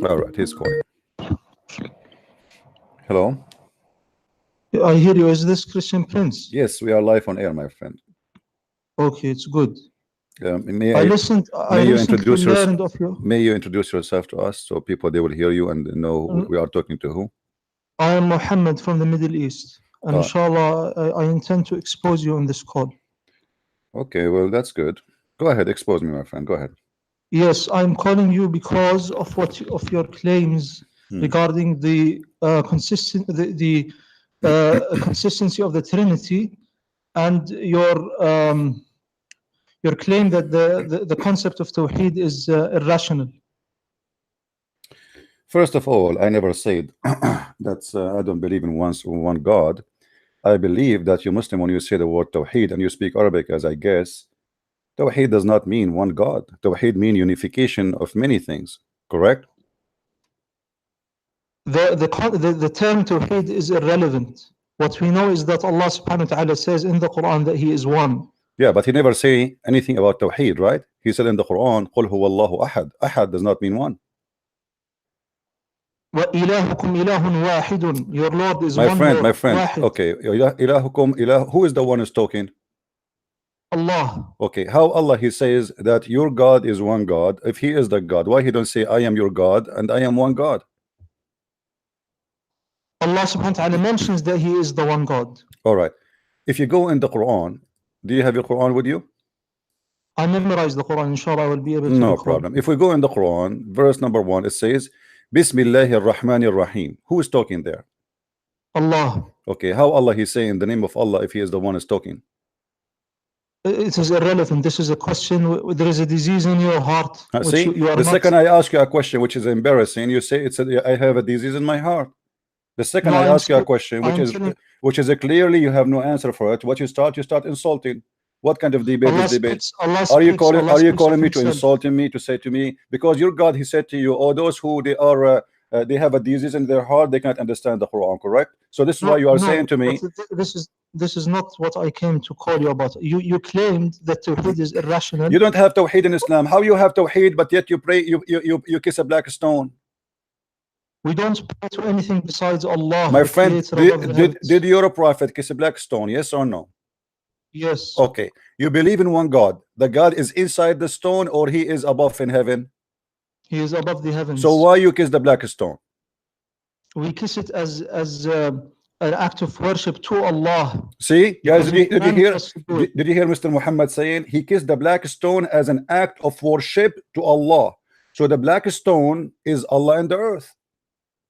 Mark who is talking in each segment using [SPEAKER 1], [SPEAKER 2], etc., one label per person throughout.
[SPEAKER 1] All right, he's calling. Hello.
[SPEAKER 2] I hear you. Is this Christian Prince?
[SPEAKER 1] Yes, we are live on air, my friend.
[SPEAKER 2] Okay, it's good.
[SPEAKER 1] May
[SPEAKER 2] I recently learned of you.
[SPEAKER 1] May you introduce yourself to us so people they will hear you and know who we are talking to who?
[SPEAKER 2] I am Mohammed from the Middle East, and inshallah, I intend to expose you on this call.
[SPEAKER 1] Okay, well that's good. Go ahead, expose me, my friend. Go ahead.
[SPEAKER 2] Yes, I'm calling you because of your claims regarding the consistency of the Trinity, and your claim that the concept of Tawheed is irrational.
[SPEAKER 1] First of all, I never said that I don't believe in one God. I believe that you Muslim, when you say the word Tawheed and you speak Arabic, as I guess, Tawheed does not mean one God. Tawheed means unification of many things, correct?
[SPEAKER 2] The term Tawheed is irrelevant. What we know is that Allah subhanahu wa ta'ala says in the Quran that He is one.
[SPEAKER 1] Yeah, but He never say anything about Tawheed, right? He said in the Quran, قُلْ هُوَ اللَّهُ أَحَدٌ. Ahad does not mean one.
[SPEAKER 2] وَإِلَهُكُمْ إِلَهٌ وَاحِدٌ. Your Lord is one.
[SPEAKER 1] My friend.
[SPEAKER 2] واحد.
[SPEAKER 1] Okay, إِلَهُكُمْ إِلَهُ. Who is the one who's talking?
[SPEAKER 2] Allah.
[SPEAKER 1] Okay, how Allah He says that your God is one God? If He is the God, why He don't say I am your God and I am one God?
[SPEAKER 2] Allah subhanahu wa ta'ala mentions that He is the one God.
[SPEAKER 1] All right. If you go in the Quran, do you have your Quran with you?
[SPEAKER 2] I memorized the Quran. Inshallah, I will be able to.
[SPEAKER 1] No problem. If we go in the Quran, verse number 1, it says, Bismillahir Rahmanir Rahim. Who is talking there?
[SPEAKER 2] Allah.
[SPEAKER 1] Okay, how Allah He's saying the name of Allah if He is the one is talking?
[SPEAKER 2] It is irrelevant. This is a question. There is a disease in your heart.
[SPEAKER 1] See, the second I ask you a question which is embarrassing, you say I have a disease in my heart. The second I ask you a question which is clearly you have no answer for it, what you start insulting. What kind of debate is debate? Are you calling me to insulting me, to say to me, because your God He said to you, oh, those who they have a disease in their heart, they can't understand the Quran, correct? So this is why you are saying to me,
[SPEAKER 2] this is not what I came to call you about. You claimed that Tawheed is irrational.
[SPEAKER 1] You don't have Tawheed in Islam. How you have Tawheed, but yet you pray, you kiss a black stone?
[SPEAKER 2] We don't pray to anything besides Allah.
[SPEAKER 1] My friend, did your prophet kiss a black stone? Yes or no?
[SPEAKER 2] Yes.
[SPEAKER 1] Okay. You believe in one God. The God is inside the stone, or He is above in heaven?
[SPEAKER 2] He is above the heavens.
[SPEAKER 1] So why you kiss the black stone?
[SPEAKER 2] We kiss it as an act of worship to Allah.
[SPEAKER 1] See, guys, did you hear Mr. Muhammad saying he kissed the black stone as an act of worship to Allah? So the black stone is Allah in the earth.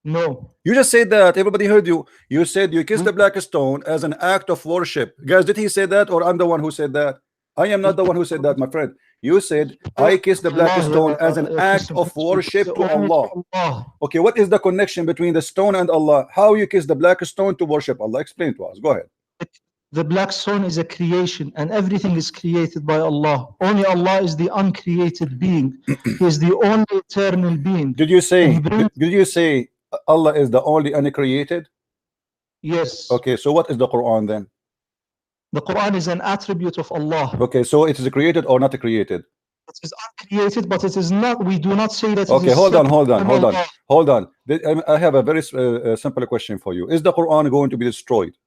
[SPEAKER 2] No.
[SPEAKER 1] You just said that. Everybody heard you. You said you kissed the black stone as an act of worship. Guys, did he say that, or I'm the one who said that? I am not the one who said that, my friend. You said I kissed the black stone as an act of worship to Allah. Okay, what is the connection between the stone and Allah? How you kiss the black stone to worship Allah? Explain to us. Go ahead.
[SPEAKER 2] The black stone is a creation, and everything is created by Allah. Only Allah is the uncreated being. He is the only eternal being.
[SPEAKER 1] Did you say Allah is the only uncreated?
[SPEAKER 2] Yes.
[SPEAKER 1] Okay, so what is the Quran then?
[SPEAKER 2] The Quran is an attribute of Allah.
[SPEAKER 1] Okay, so it is created or not created?
[SPEAKER 2] It is uncreated, but it is not. We do not say that.
[SPEAKER 1] Okay, hold on. I have a very simple question for you. Is the Quran going to be destroyed?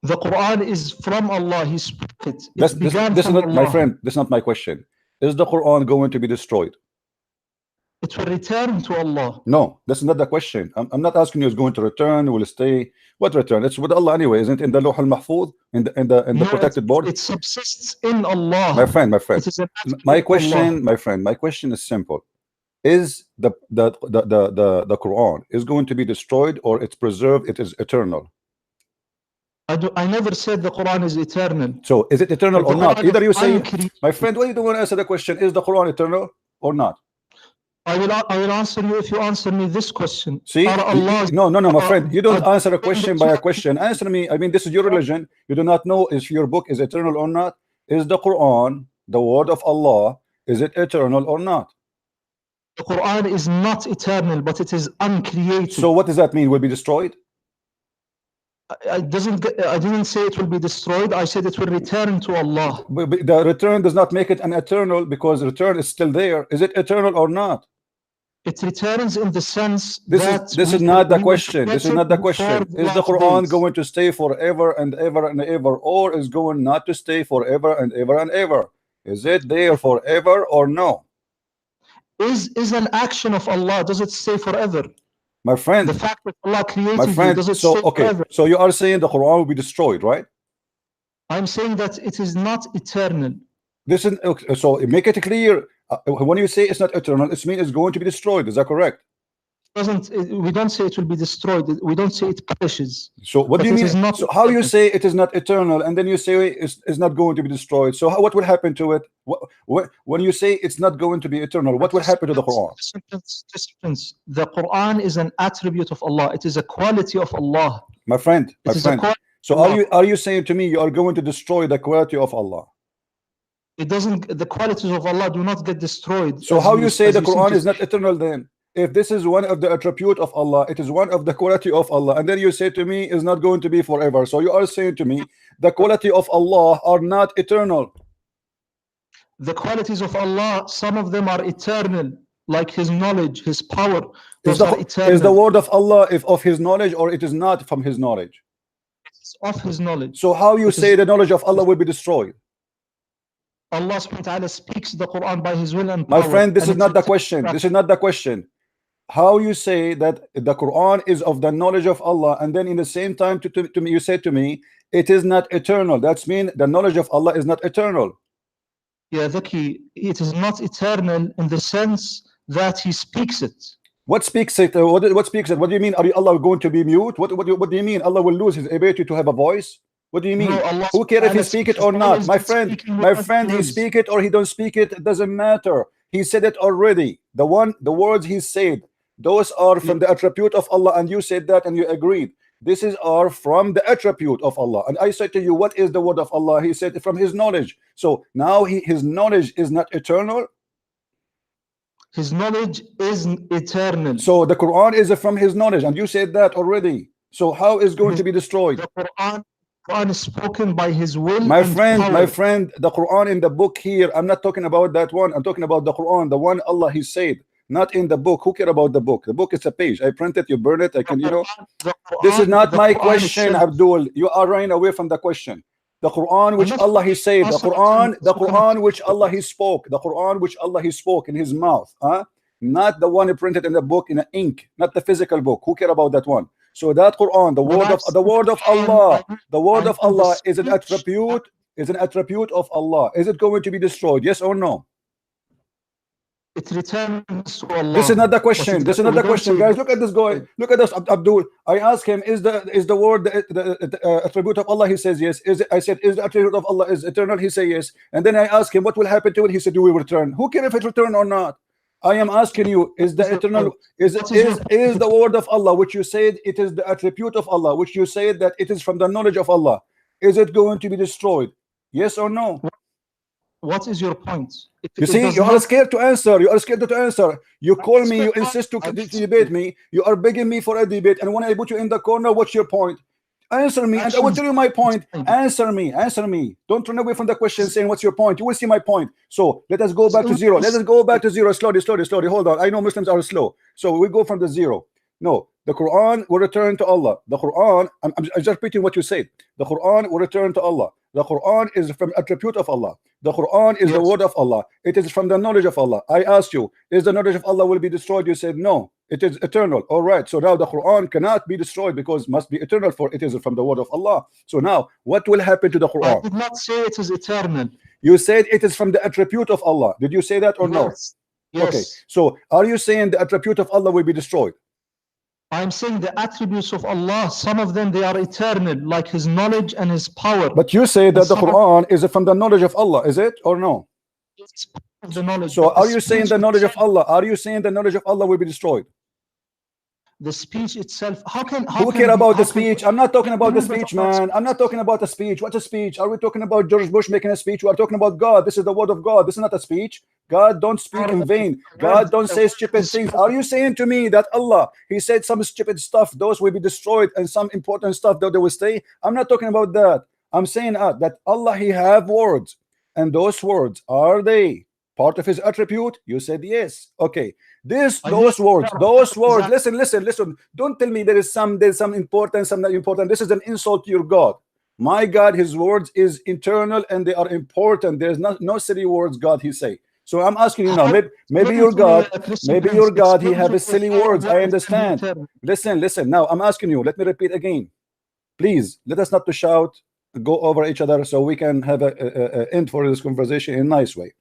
[SPEAKER 2] The Quran is from Allah. He spoke it.
[SPEAKER 1] This is not, my friend. This is not my question. Is the Quran going to be destroyed?
[SPEAKER 2] It will return to Allah.
[SPEAKER 1] No, that's not the question. I'm not asking you it's going to return, will stay. What return? It's with Allah anyway, isn't it? In the Lawh al-Mahfuz, in the protected board.
[SPEAKER 2] It subsists in Allah.
[SPEAKER 1] My friend. My question is simple. Is the Quran is going to be destroyed, or it's preserved, it is eternal?
[SPEAKER 2] I never said the Quran is eternal.
[SPEAKER 1] So is it eternal or not? Either you say, my friend, why you don't want to answer the question, is the Quran eternal or not?
[SPEAKER 2] I will answer you if you answer me this question.
[SPEAKER 1] See, no, my friend, you don't answer a question by a question. Answer me. I mean, this is your religion. You do not know if your book is eternal or not. Is the Quran the word of Allah? Is it eternal or not?
[SPEAKER 2] The Quran is not eternal, but it is uncreated.
[SPEAKER 1] So what does that mean? Will be destroyed?
[SPEAKER 2] I didn't say it will be destroyed. I said it will return to Allah.
[SPEAKER 1] But the return does not make it an eternal, because return is still there. Is it eternal or not?
[SPEAKER 2] It returns in the sense
[SPEAKER 1] This is not the question. This is not the question. Is the Quran going to stay forever and ever and ever, or is going not to stay forever and ever and ever? Is it there forever or no?
[SPEAKER 2] Is an action of Allah, does it stay forever?
[SPEAKER 1] My friend,
[SPEAKER 2] the fact that Allah created
[SPEAKER 1] my friend,
[SPEAKER 2] you, does it
[SPEAKER 1] so
[SPEAKER 2] stay
[SPEAKER 1] okay,
[SPEAKER 2] forever?
[SPEAKER 1] so you are saying the Quran will be destroyed, right?
[SPEAKER 2] I'm saying that it is not eternal.
[SPEAKER 1] This is okay, so make it clear. When you say it's not eternal, it means it's going to be destroyed. Is that correct?
[SPEAKER 2] We don't say it will be destroyed. We don't say it perishes.
[SPEAKER 1] So what do you mean? So how you say it is not eternal, and then you say it's not going to be destroyed? So what will happen to it? When you say it's not going to be eternal, what will happen to the Quran?
[SPEAKER 2] The Quran is an attribute of Allah. It is a quality of Allah.
[SPEAKER 1] My friend. So are you saying to me you are going to destroy the quality of Allah?
[SPEAKER 2] It doesn't. The qualities of Allah do not get destroyed.
[SPEAKER 1] So how you say the Quran is not eternal then? If this is one of the attribute of Allah, it is one of the quality of Allah, and then you say to me is not going to be forever. So you are saying to me the quality of Allah are not eternal.
[SPEAKER 2] The qualities of Allah, some of them are eternal, like His knowledge, His power. Those are eternal.
[SPEAKER 1] Is the word of Allah if of His knowledge, or it is not from His knowledge?
[SPEAKER 2] It's of His knowledge.
[SPEAKER 1] So how you say the knowledge of Allah will be destroyed?
[SPEAKER 2] Allah subhanahu wa ta'ala speaks the Quran by His will and power.
[SPEAKER 1] My friend, this is not the question. This is not the question. How you say that the Quran is of the knowledge of Allah, and then in the same time to me you say to me it is not eternal. That's mean the knowledge of Allah is not eternal.
[SPEAKER 2] Yeah, Zaki, it is not eternal in the sense that He speaks it.
[SPEAKER 1] What speaks it? What speaks it? What do you mean? Are Allah going to be mute? What do you mean? Allah will lose His ability to have a voice? What do you mean?
[SPEAKER 2] No,
[SPEAKER 1] who cares if he speak it or not? My friend, he speak it or he don't speak it, it doesn't matter. He said it already. The words he said, those are from the attribute of Allah, and you said that and you agreed. This is are from the attribute of Allah. And I said to you, what is the word of Allah? He said from His knowledge. So now His knowledge is not eternal.
[SPEAKER 2] His knowledge is eternal.
[SPEAKER 1] So the Quran is from His knowledge, and you said that already. So how is going to be destroyed?
[SPEAKER 2] The Quran is spoken by His will.
[SPEAKER 1] My friend, the Quran in the book here, I'm not talking about that one. I'm talking about the Quran, the one Allah He said, not in the book. Who care about the book? The book is a page. I print it, you burn it. I can, you know. This is not my question, Abdul. You are running away from the question. The Quran which Allah He said, the Quran which Allah He spoke, the Quran which Allah He spoke in His mouth, not the one printed in the book in ink, not the physical book. Who care about that one? So that Quran, the word of Allah is an attribute of Allah. Is it going to be destroyed? Yes or no?
[SPEAKER 2] It returns to Allah.
[SPEAKER 1] This is not the question. This is not the question, guys. Look at this guy. Look at this, Abdul. I asked him, is the word the attribute of Allah? He says yes. I said, is the attribute of Allah is eternal? He said yes. And then I asked him, what will happen to it? He said, you will return. Who cares if it return or not? I am asking you, is the eternal, is the word of Allah, which you said it is the attribute of Allah, which you said that it is from the knowledge of Allah, is it going to be destroyed? Yes or no?
[SPEAKER 2] What is your point?
[SPEAKER 1] You see, you are scared to answer. You are scared to answer. You call me, you insist to debate me. You are begging me for a debate, and when I put you in the corner, what's your point? Answer me, and I will tell you my point. Answer me, answer me. Don't run away from the question saying what's your point. You will see my point. So let us go back to zero. Let us go back to zero. Slowly. Hold on. I know Muslims are slow. So we go from the zero. No, the Quran will return to Allah. The Quran, I'm just repeating what you said. The Quran will return to Allah. The Quran is from attribute of Allah. The Quran is the word of Allah. It is from the knowledge of Allah. I asked you, is the knowledge of Allah will be destroyed? You said no, it is eternal. All right, so now the Quran cannot be destroyed because must be eternal, for it is from the word of Allah. So now what will happen to the Quran?
[SPEAKER 2] I did not say it is eternal.
[SPEAKER 1] You said it is from the attribute of Allah. Did you say that or no?
[SPEAKER 2] Yes.
[SPEAKER 1] Okay, so are you saying the attribute of Allah will be destroyed?
[SPEAKER 2] I'm saying the attributes of Allah, some of them they are eternal, like His knowledge and His power.
[SPEAKER 1] But you say that the Quran is from the knowledge of Allah, is it or no?
[SPEAKER 2] It's part of the knowledge.
[SPEAKER 1] So are you saying the knowledge of Allah? Are you saying the knowledge of Allah will be destroyed?
[SPEAKER 2] The speech itself.
[SPEAKER 1] Who care about the speech? I'm not talking about the speech, man. I'm not talking about the speech. What's a speech? Are we talking about George Bush making a speech? We are talking about God. This is the word of God. This is not a speech. God don't speak in vain. God don't say stupid things. Are you saying to me that Allah, He said some stupid stuff, those will be destroyed, and some important stuff that they will stay? I'm not talking about that. I'm saying that Allah, He have words, and those words, are they part of his attribute? You said yes. Okay. Those
[SPEAKER 2] yes,
[SPEAKER 1] words,
[SPEAKER 2] yeah,
[SPEAKER 1] those words.
[SPEAKER 2] exactly.
[SPEAKER 1] Listen. Don't tell me there's some important, some not important. This is an insult to your God. My God, his words is internal and they are important. There's no silly words God he say. So I'm asking you now, maybe your God, he have a silly words. I understand. Listen. Now I'm asking you, let me repeat again. Please, let us not to shout, go over each other, so we can have a end for this conversation in a nice way.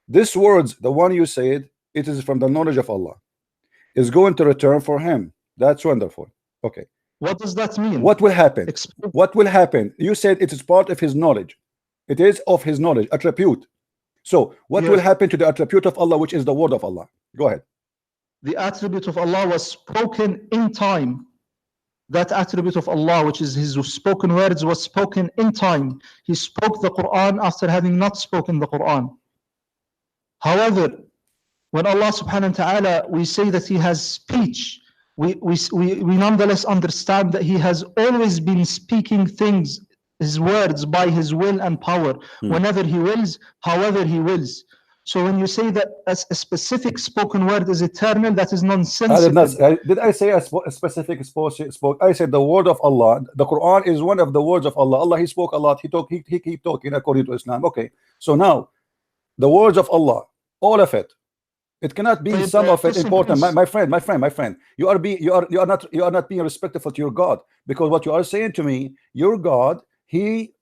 [SPEAKER 1] This words, the one you said, it is from the knowledge of Allah, is going to return for him. That's wonderful. Okay.
[SPEAKER 2] What does that mean?
[SPEAKER 1] What will happen? What will happen? You said it is part of his knowledge. It is of his knowledge, attribute. So what will happen to the attribute of Allah, which is the word of Allah? Go ahead.
[SPEAKER 2] The attribute of Allah was spoken in time. That attribute of Allah, which is his spoken words, was spoken in time. He spoke the Quran after having not spoken the Quran. However, when Allah subhanahu wa ta'ala, we say that he has speech, we nonetheless understand that he has always been speaking things, his words, by his will and power, whenever he wills, however he wills. So when you say that a specific spoken word is eternal, that is nonsensical.
[SPEAKER 1] Did I say a specific spoke? I said the word of Allah. The Quran is one of the words of Allah. Allah, he spoke a lot. He keep talking according to Islam. Okay. So now, the words of Allah, all of it. It cannot be some of it important. My friend. You are not being respectful to your God, because what you are saying to me, your God, he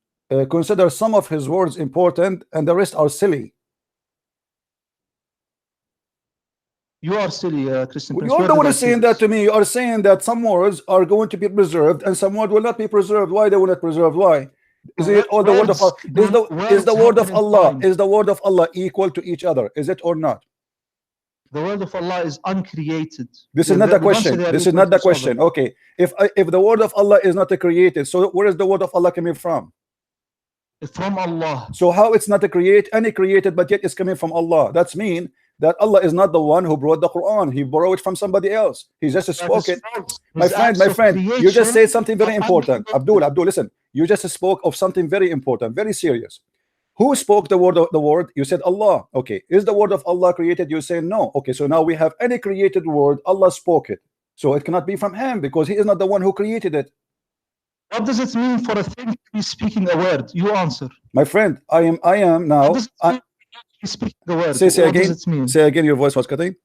[SPEAKER 1] considers some of his words important and the rest are silly.
[SPEAKER 2] You are silly, Christian.
[SPEAKER 1] You are the one saying that to me. You are saying that some words are going to be preserved and some words will not be preserved. Why they will not preserved? Why? Is it all the word of Allah? Is the word of Allah? Is the word of Allah equal to each other? Is it or not?
[SPEAKER 2] The word of Allah is uncreated.
[SPEAKER 1] This is not the question. This is not the question. Okay. If the word of Allah is not created, so where is the word of Allah coming from?
[SPEAKER 2] From Allah.
[SPEAKER 1] So how it's not created, but yet it's coming from Allah? That's mean that Allah is not the one who brought the Quran. He borrowed it from somebody else. He just spoke it. My friend, you just said something very important. Abdul, listen. You just spoke of something very important, very serious. Who spoke the word? You said Allah. Okay. Is the word of Allah created? You say no. Okay. So now we have any created word. Allah spoke it. So it cannot be from him because he is not the one who created it.
[SPEAKER 2] What does it mean for a thing to be speaking a word? You answer.
[SPEAKER 1] My friend, I am now.
[SPEAKER 2] Speak the word.
[SPEAKER 1] Say again. What does it mean? Say again. Your voice was cutting.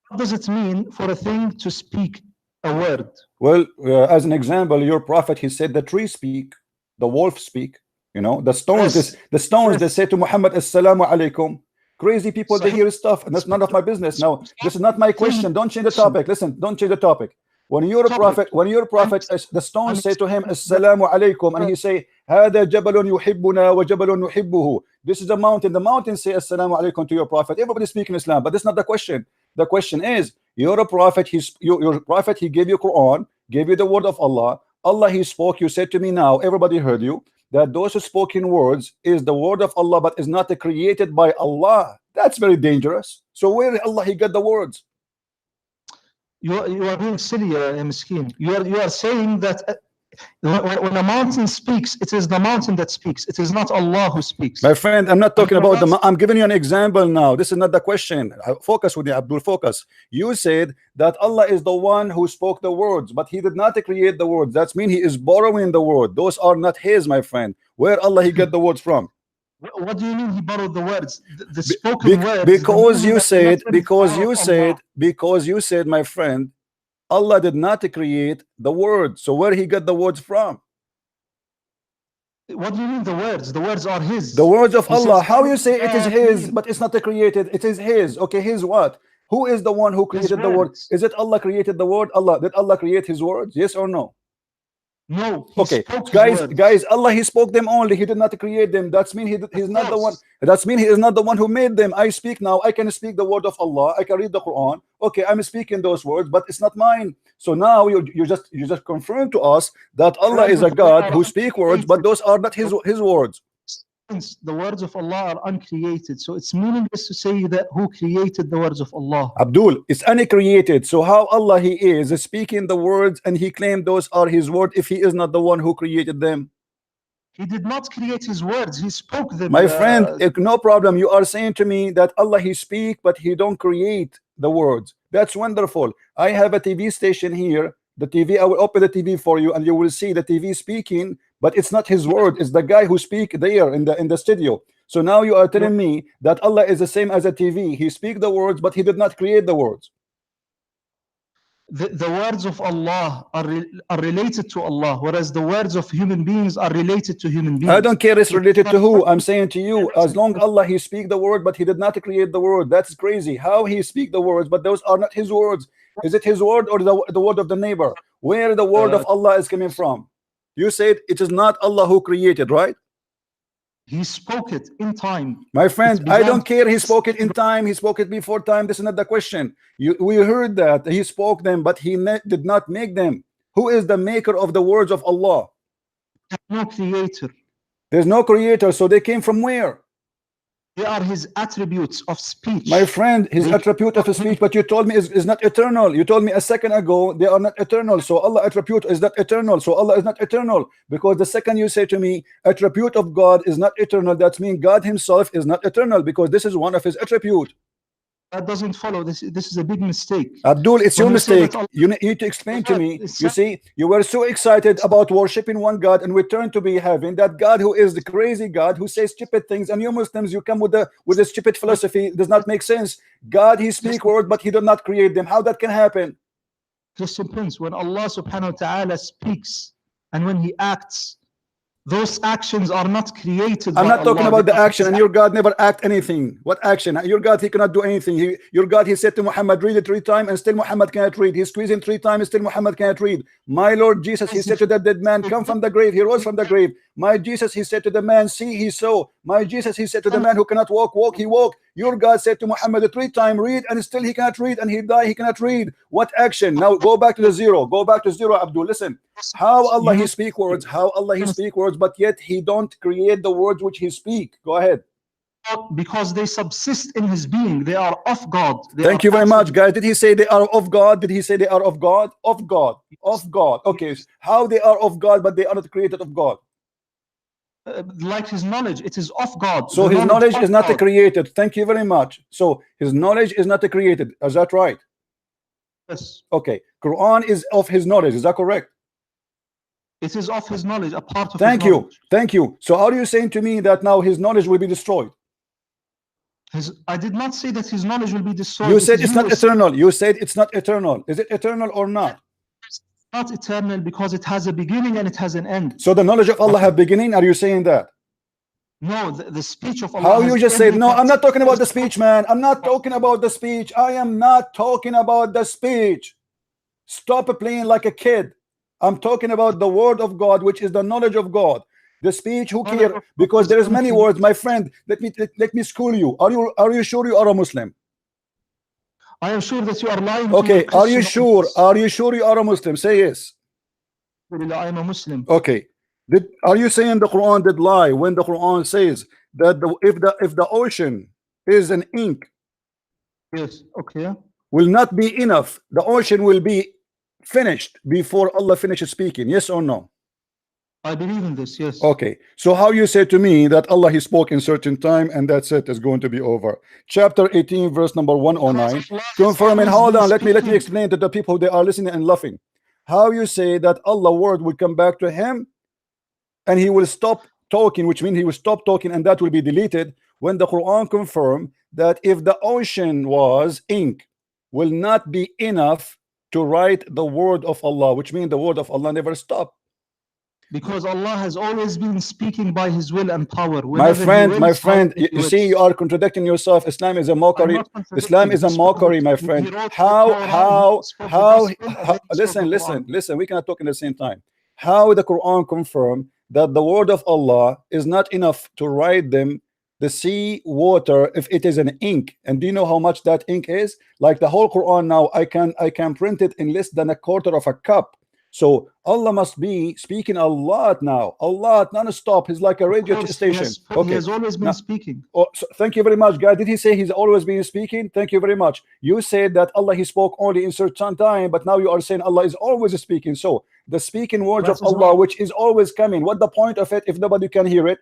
[SPEAKER 2] What does it mean for a thing to speak a word?
[SPEAKER 1] Well, as an example, your prophet, he said the tree speak, the wolf speak. You know, the stones. Yes. The stones. Yes. They say to Muhammad, "Assalamu alaikum." Crazy people, they hear stuff, and that's none of my business. Now, this is not my question. Don't change the topic. Listen, don't change the topic. When you're a prophet, the stones say to him, "Assalamu alaikum," and he say, "Hada jabalun yuhibbuna wa jabalun nuhibbuhu." This is a mountain. The mountain say, "Assalamu alaikum" to your prophet. Everybody speaking Islam, but that's not the question. The question is, you're a prophet. Your prophet. He gave you Quran, gave you the word of Allah. Allah, he spoke. You said to me now, everybody heard you, that those spoken words is the word of Allah, but is not created by Allah. That's very dangerous. So where Allah he got the words?
[SPEAKER 2] You are being silly, Miskin. You are saying that when a mountain speaks, it is the mountain that speaks. It is not Allah who speaks.
[SPEAKER 1] My friend, I'm not talking about the. I'm giving you an example now. This is not the question. Focus with you, Abdul. Focus. You said that Allah is the one who spoke the words, but He did not create the words. That means He is borrowing the word. Those are not His, my friend. Where Allah He get the words from?
[SPEAKER 2] What do you mean He borrowed the words? The spoken words.
[SPEAKER 1] Because you said, my friend, Allah did not create the word. So where He got the words from?
[SPEAKER 2] What do you mean the words? The words are His.
[SPEAKER 1] The words of Allah. How you say it is His, but it's not created? It is His. Okay, His what? Who is the one who created the word? Is it Allah created the word? Allah. Did Allah create His words? Yes or no?
[SPEAKER 2] No.
[SPEAKER 1] Okay, guys, Allah He spoke them only. He did not create them. That's mean He's not the one. That's mean He is not the one who made them. I speak now. I can speak the word of Allah. I can read the Quran. Okay, I'm speaking those words, but it's not mine. So now you just confirm to us that Allah is a God who speak words, but those are not His words.
[SPEAKER 2] The words of Allah are uncreated, so it's meaningless to say that who created the words of Allah.
[SPEAKER 1] Abdul, it's uncreated. So how Allah He is speaking the words and He claimed those are His word if He is not the one who created them?
[SPEAKER 2] He did not create his words. He spoke them.
[SPEAKER 1] My friend, no problem. You are saying to me that Allah, he speak, but he don't create the words. That's wonderful. I have a TV station here. The TV, I will open the TV for you, and you will see the TV speaking, but it's not his word. It's the guy who speak there in the studio. So now you are telling me that Allah is the same as a TV. He speak the words, but he did not create the words.
[SPEAKER 2] The words of Allah are related to Allah, whereas the words of human beings are related to human beings.
[SPEAKER 1] I don't care it's related to who. I'm saying to you, as long Allah, he speak the word, but he did not create the word. That's crazy. How he speak the words, but those are not his words. Is it his word or the word of the neighbor? Where the word of Allah is coming from? You said it is not Allah who created, right?
[SPEAKER 2] He spoke it in time.
[SPEAKER 1] My friend, I don't care. He spoke it in time. He spoke it before time. This is not the question. We heard that he spoke them, but he did not make them. Who is the maker of the words of Allah?
[SPEAKER 2] No creator.
[SPEAKER 1] There's no creator. So they came from where?
[SPEAKER 2] They are his attributes of speech.
[SPEAKER 1] My friend, his attribute of speech, but you told me is not eternal. You told me a second ago they are not eternal. So Allah attribute is not eternal. So Allah is not eternal. Because the second you say to me, attribute of God is not eternal, that means God himself is not eternal, because this is one of his attribute.
[SPEAKER 2] That doesn't follow. This is a big mistake.
[SPEAKER 1] Abdul, it's your mistake. You need to explain to me. You see, you were so excited about worshiping one God, and we turn to be having that God who is the crazy God who says stupid things, and you Muslims, you come with the stupid philosophy. It does not make sense. God, he speak words, but he did not create them. How that can happen?
[SPEAKER 2] Christian Prince, when Allah subhanahu wa ta'ala speaks and when he acts, those actions are not created.
[SPEAKER 1] I'm not talking about the action, and your God never act anything. What action? Your God, he cannot do anything. Your God, he said to Muhammad, read it 3 times, and still Muhammad cannot read. He squeezed him 3 times, and still Muhammad cannot read. My Lord Jesus, he said to that dead man, come from the grave. He rose from the grave. My Jesus, he said to the man, see, he saw. My Jesus, he said to the man who cannot walk, walk, he walked. Your God said to Muhammad 3 times, read, and still he cannot read, and he died, he cannot read. What action? Now go back to the zero. Go back to zero, Abdul. Listen. How Allah he speak words, how Allah he speak words, but yet he don't create the words which he speak. Go ahead.
[SPEAKER 2] Because they subsist in his being. They are of God.
[SPEAKER 1] Thank you very much, guys. Did he say they are of God? Did he say they are of God? Of God. Of God. Okay. How they are of God, but they are not created of God?
[SPEAKER 2] Like his knowledge, it is of God.
[SPEAKER 1] So his knowledge is not created. Thank you very much. So his knowledge is not created. Is that right?
[SPEAKER 2] Yes.
[SPEAKER 1] Okay. Quran is of his knowledge. Is that correct?
[SPEAKER 2] It is of his knowledge, a part of
[SPEAKER 1] Thank
[SPEAKER 2] his knowledge.
[SPEAKER 1] you. Thank you. So how are you saying to me that now his knowledge will be destroyed?
[SPEAKER 2] I did not say that his knowledge will be destroyed.
[SPEAKER 1] You said it's not eternal. You said it's not eternal. Is it eternal or not?
[SPEAKER 2] It's not eternal because it has a beginning and it has an end.
[SPEAKER 1] So the knowledge of Allah have beginning? Are you saying that?
[SPEAKER 2] No, the speech of Allah.
[SPEAKER 1] How you just said, no, I'm not talking about the speech, man. I'm not talking about the speech. I am not talking about the speech. Stop playing like a kid. I'm talking about the word of God, which is the knowledge of God. The speech, who care? Because there is many words, my friend. Let me school you. Are you sure you are a Muslim?
[SPEAKER 2] I am sure that you are lying.
[SPEAKER 1] Okay, are you sure? Are you sure you are a Muslim? Say yes.
[SPEAKER 2] I am a Muslim.
[SPEAKER 1] Okay. Are you saying the Quran did lie when the Quran says that if the ocean is an ink,
[SPEAKER 2] yes, okay,
[SPEAKER 1] will not be enough, the ocean will be finished before Allah finishes speaking? Yes or no?
[SPEAKER 2] I believe in this. Yes.
[SPEAKER 1] Okay. So how you say to me that Allah he spoke in certain time and that's it, is going to be over? Chapter 18 verse number 109 confirming. Hold on, let me explain to the people, they are listening and laughing. How you say that Allah word will come back to him and he will stop talking, which means he will stop talking and that will be deleted, when the Quran confirmed that if the ocean was ink, will not be enough to write the word of Allah, which means the word of Allah never stopped.
[SPEAKER 2] Because Allah has always been speaking by his will and power.
[SPEAKER 1] My friend, you see, you are contradicting yourself. Islam is a mockery. Islam is a mockery, my friend. How listen, we cannot talk in the same time. How the Quran confirmed that the word of Allah is not enough to write them the sea water if it is an ink? And do you know how much that ink is? Like the whole Quran now, I can print it in less than a quarter of a cup. So Allah must be speaking a lot now, a lot, non-stop. He's like a radio station.
[SPEAKER 2] He has always been speaking.
[SPEAKER 1] Oh, so thank you very much, guys. Did he say he's always been speaking? Thank you very much. You said that Allah he spoke only in certain time, but now you are saying Allah is always speaking. So the speaking words of Allah, which is always coming. What the point of it if nobody can hear it?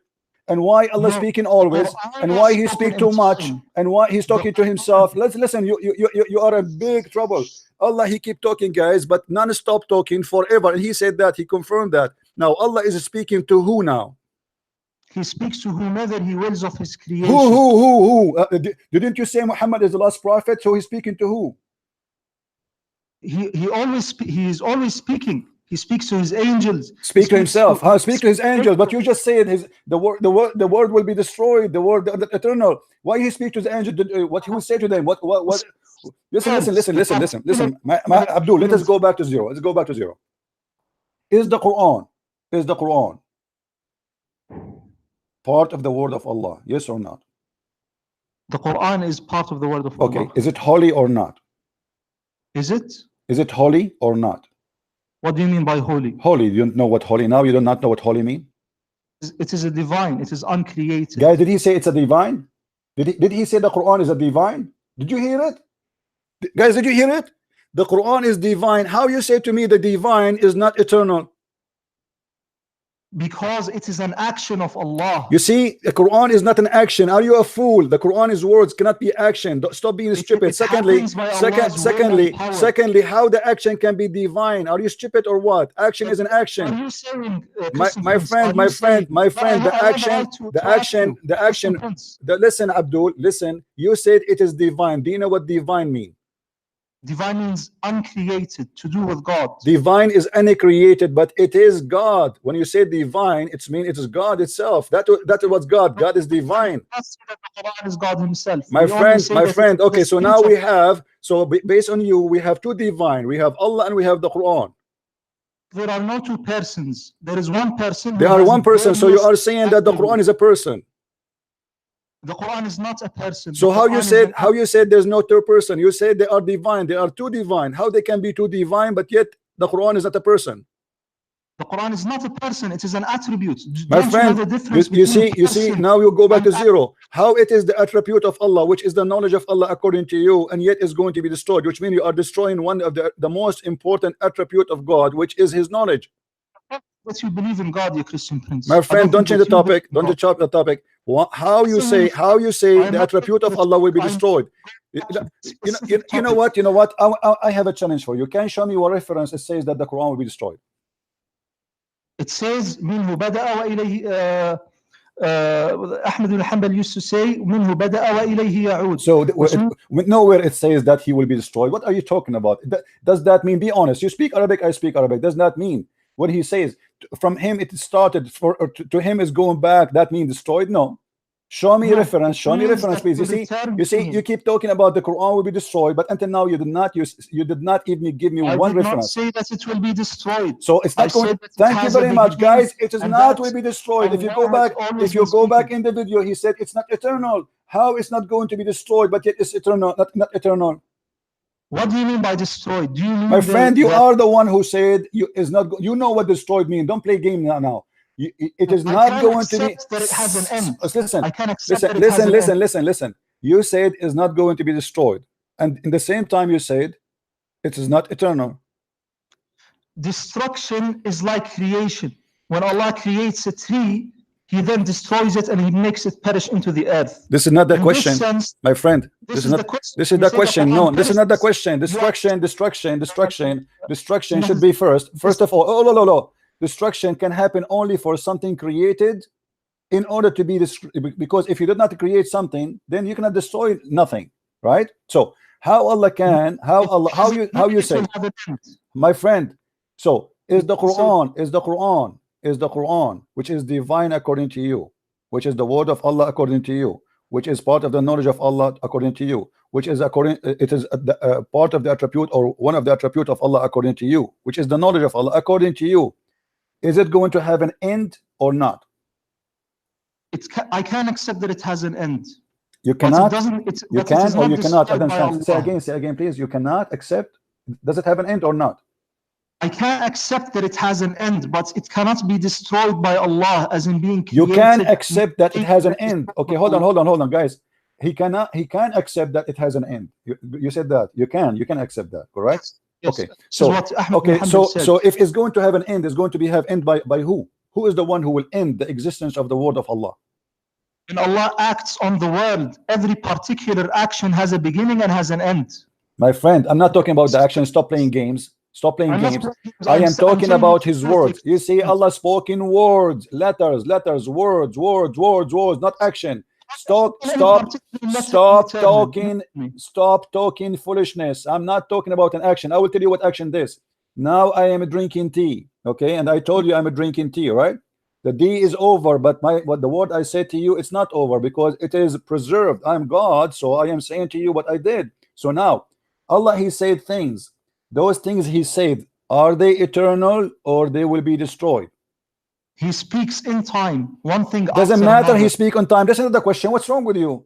[SPEAKER 1] And why Allah speaking always, and why he speak too much, and why he's talking to himself? Let's listen. You are in big trouble. Allah, he keep talking, guys, but non-stop talking forever. And he said that, he confirmed that. Now Allah is speaking to who now?
[SPEAKER 2] He speaks to whomever he wills of his creation.
[SPEAKER 1] Who? Didn't you say Muhammad is the last prophet? So he's speaking to who?
[SPEAKER 2] He is always speaking. He speaks to his angels.
[SPEAKER 1] Speak to himself. Speak to his angels. But you just said the word will be destroyed. The eternal. Why he speak to the angel? What he will say to them? What? Listen. Abdul, let us go back to zero. Let's go back to zero. Is the Quran part of the word of Allah? Yes or not?
[SPEAKER 2] The Quran is part of the word of Allah.
[SPEAKER 1] Okay. Is it holy or not?
[SPEAKER 2] Is it?
[SPEAKER 1] Is it holy or not?
[SPEAKER 2] What do you mean by holy?
[SPEAKER 1] Holy. You don't know what holy now? You do not know what holy mean?
[SPEAKER 2] It is a divine. It is uncreated.
[SPEAKER 1] Guys, did he say it's a divine? Did he say the Quran is a divine? Did you hear it? Guys, did you hear it? The Quran is divine. How you say to me the divine is not eternal?
[SPEAKER 2] Because it is an action of Allah.
[SPEAKER 1] You see, the Quran is not an action. Are you a fool? The Quran is words, cannot be action. Stop being stupid. Secondly, how the action can be divine? Are you stupid or what? Action is an action.
[SPEAKER 2] Are you saying,
[SPEAKER 1] my friend, the action. Listen, Abdul, listen. You said it is divine. Do you know what divine means?
[SPEAKER 2] Divine means uncreated, to do with God.
[SPEAKER 1] Divine is uncreated, but it is God. When you say divine, it means it is God itself. That is what God. God is divine.
[SPEAKER 2] The Quran is God Himself.
[SPEAKER 1] My friend. Okay, so now we have. So based on you, we have two divine. We have Allah and we have the Quran.
[SPEAKER 2] There are no two persons. There is one person.
[SPEAKER 1] There are one person. So you are saying that the Quran is a person.
[SPEAKER 2] The Quran is not a person.
[SPEAKER 1] So how you said there's no third person? You said they are divine. They are two divine. How they can be two divine, but yet the Quran is not a person?
[SPEAKER 2] The Quran is not a person. It is an attribute.
[SPEAKER 1] My friend, you see, now you go back to zero. How it is the attribute of Allah, which is the knowledge of Allah according to you, and yet is going to be destroyed, which means you are destroying one of the most important attribute of God, which is His knowledge.
[SPEAKER 2] But you believe in God, you Christian prince.
[SPEAKER 1] My friend, don't change the topic. Don't change the topic. How you say the attribute of Allah will be destroyed? You know what? I have a challenge for you. Can you show me what reference it says that the Quran will be destroyed?
[SPEAKER 2] It says منه بدأ وإليه Ahmad al-Hanbal used to say منه بدأ وإليه يعود.
[SPEAKER 1] So nowhere it says that he will be destroyed. What are you talking about? Does that mean, be honest, you speak Arabic, I speak Arabic, does that mean what he says from him it started to him is going back, that means destroyed? No. Show me reference, please. You see, you keep talking about the Quran will be destroyed, but until now you did not even give me one reference.
[SPEAKER 2] I did not say that it will be destroyed.
[SPEAKER 1] So it's not going. Thank you very much, guys. It is not will be destroyed. If you go back in the video, he said it's not eternal. How it's not going to be destroyed, but yet it's eternal, not eternal?
[SPEAKER 2] What do you mean by destroyed? Do you mean,
[SPEAKER 1] my friend, you are the one who said is not. You know what destroyed means. Don't play game now. It is not going to be.
[SPEAKER 2] That it has an end.
[SPEAKER 1] Listen,
[SPEAKER 2] I can accept that it has an end.
[SPEAKER 1] listen. You said it's not going to be destroyed, and in the same time you said it is not eternal.
[SPEAKER 2] Destruction is like creation. When Allah creates a tree, He then destroys it and He makes it perish into the earth.
[SPEAKER 1] This is not the question, my friend. This is the question. No, this is not the question. Destruction should be first. First of all, no. Destruction can happen only for something created in order to be destroyed, because if you did not create something, then you cannot destroy nothing, right? So how Allah can, how you say, my friend, so is the Quran, which is divine according to you, which is the word of Allah according to you, which is part of the knowledge of Allah according to you, which is part of the attribute or one of the attribute of Allah according to you, which is the knowledge of Allah according to you, is it going to have an end or not?
[SPEAKER 2] I can accept that it has an end.
[SPEAKER 1] You cannot.
[SPEAKER 2] You can
[SPEAKER 1] or you cannot. Understand? Say again, please. You cannot accept. Does it have an end or not?
[SPEAKER 2] I can accept that it has an end, but it cannot be destroyed by Allah, as in being created.
[SPEAKER 1] You can accept that it has an end. Okay, hold on, guys. He can accept that it has an end. You said that. You can accept that, correct?
[SPEAKER 2] Yes.
[SPEAKER 1] Okay,
[SPEAKER 2] This is what Ahmed bin Hanbal said.
[SPEAKER 1] so if it's going to have an end, it's going to be have end by who? Who is the one who will end the existence of the word of Allah?
[SPEAKER 2] When Allah acts on the world, every particular action has a beginning and has an end.
[SPEAKER 1] My friend, I'm not talking about the action. Stop playing games. Stop playing games. I am talking about his words. You see, Allah spoke in words, letters, words, not action. Stop talking foolishness. I'm not talking about an action. I will tell you what action is. Now I am drinking tea, okay? And I told you I'm drinking tea, right? The D is over, but the word I said to you, it's not over because it is preserved. I'm God, so I am saying to you what I did. So now, Allah, He said things. Those things He said, are they eternal or they will be destroyed?
[SPEAKER 2] He speaks in time. One thing
[SPEAKER 1] doesn't
[SPEAKER 2] after
[SPEAKER 1] matter.
[SPEAKER 2] another.
[SPEAKER 1] He speaks on time. That's another question. What's wrong with you?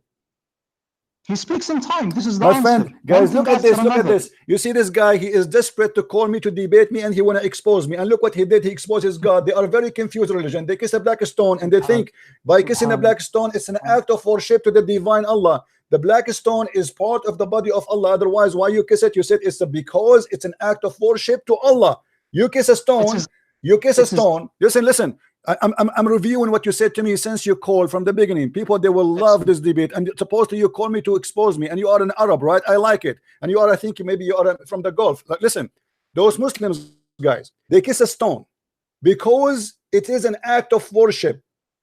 [SPEAKER 2] He speaks in time. This is the
[SPEAKER 1] My
[SPEAKER 2] answer.
[SPEAKER 1] friend, guys,
[SPEAKER 2] One
[SPEAKER 1] look
[SPEAKER 2] thing
[SPEAKER 1] at this.
[SPEAKER 2] after
[SPEAKER 1] Look at
[SPEAKER 2] another.
[SPEAKER 1] this. You see this guy, he is desperate to call me to debate me and he want to expose me. And look what he did. He exposes God. They are very confused religion. They kiss a black stone and they think by kissing a black stone, it's an act of worship to the divine Allah. The black stone is part of the body of Allah. Otherwise, why you kiss it? You said it's because it's an act of worship to Allah. You kiss a stone. You kiss a stone. Listen. I'm reviewing what you said to me since you called from the beginning. People, they will love this debate, and supposedly you call me to expose me, and you are an Arab, right? I like it. And you are, I think maybe you are from the Gulf. Like, listen, those Muslims guys, they kiss a stone because it is an act of worship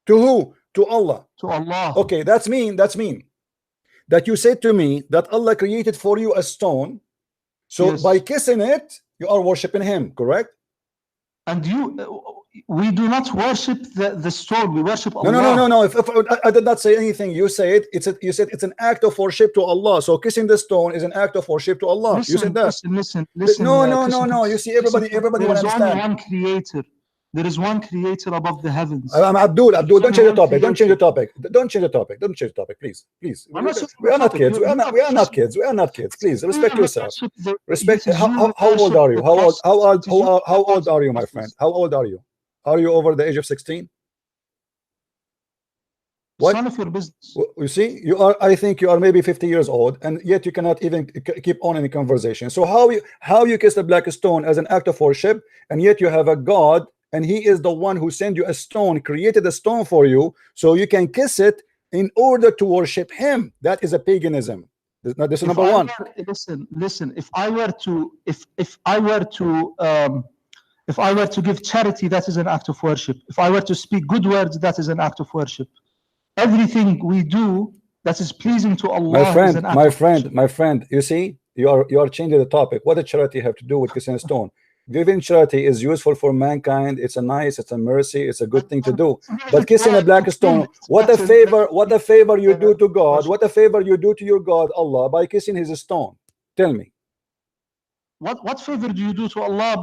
[SPEAKER 1] to who? To Allah.
[SPEAKER 2] To Allah.
[SPEAKER 1] Okay, that's mean that you said to me that Allah created for you a stone, so by kissing it you are worshiping Him, correct?
[SPEAKER 2] And we do not worship the stone. We worship Allah.
[SPEAKER 1] No. If I did not say anything. You said you said it's an act of worship to Allah. So kissing the stone is an act of worship to Allah. You said that.
[SPEAKER 2] Listen.
[SPEAKER 1] No. You see, everybody will understand.
[SPEAKER 2] There is only one creator. There is one creator above the heavens.
[SPEAKER 1] I'm Abdul, don't change the topic. Don't change the topic. Please. We are not kids. We are not kids. Please respect yourself. Respect. How old are you? How old are you, my friend? How old are you? Are you over the age of 16? What?
[SPEAKER 2] None of your business.
[SPEAKER 1] You see, you are. I think you are maybe 50 years old, and yet you cannot even keep on in a conversation. So how you kiss the black stone as an act of worship, and yet you have a God, and He is the one who sent you a stone, created a stone for you, so you can kiss it in order to worship Him. That is a paganism. This is number one.
[SPEAKER 2] Listen. If I were to give charity, that is an act of worship. If I were to speak good words, that is an act of worship. Everything we do that is pleasing to Allah.
[SPEAKER 1] My friend, you see, you are changing the topic. What does charity have to do with kissing a stone? Giving charity is useful for mankind. It's a mercy, it's a good thing to do. But kissing a black stone, what a favor you do to God, what a favor you do to your God Allah by kissing His stone. Tell me.
[SPEAKER 2] What favor do you do to Allah?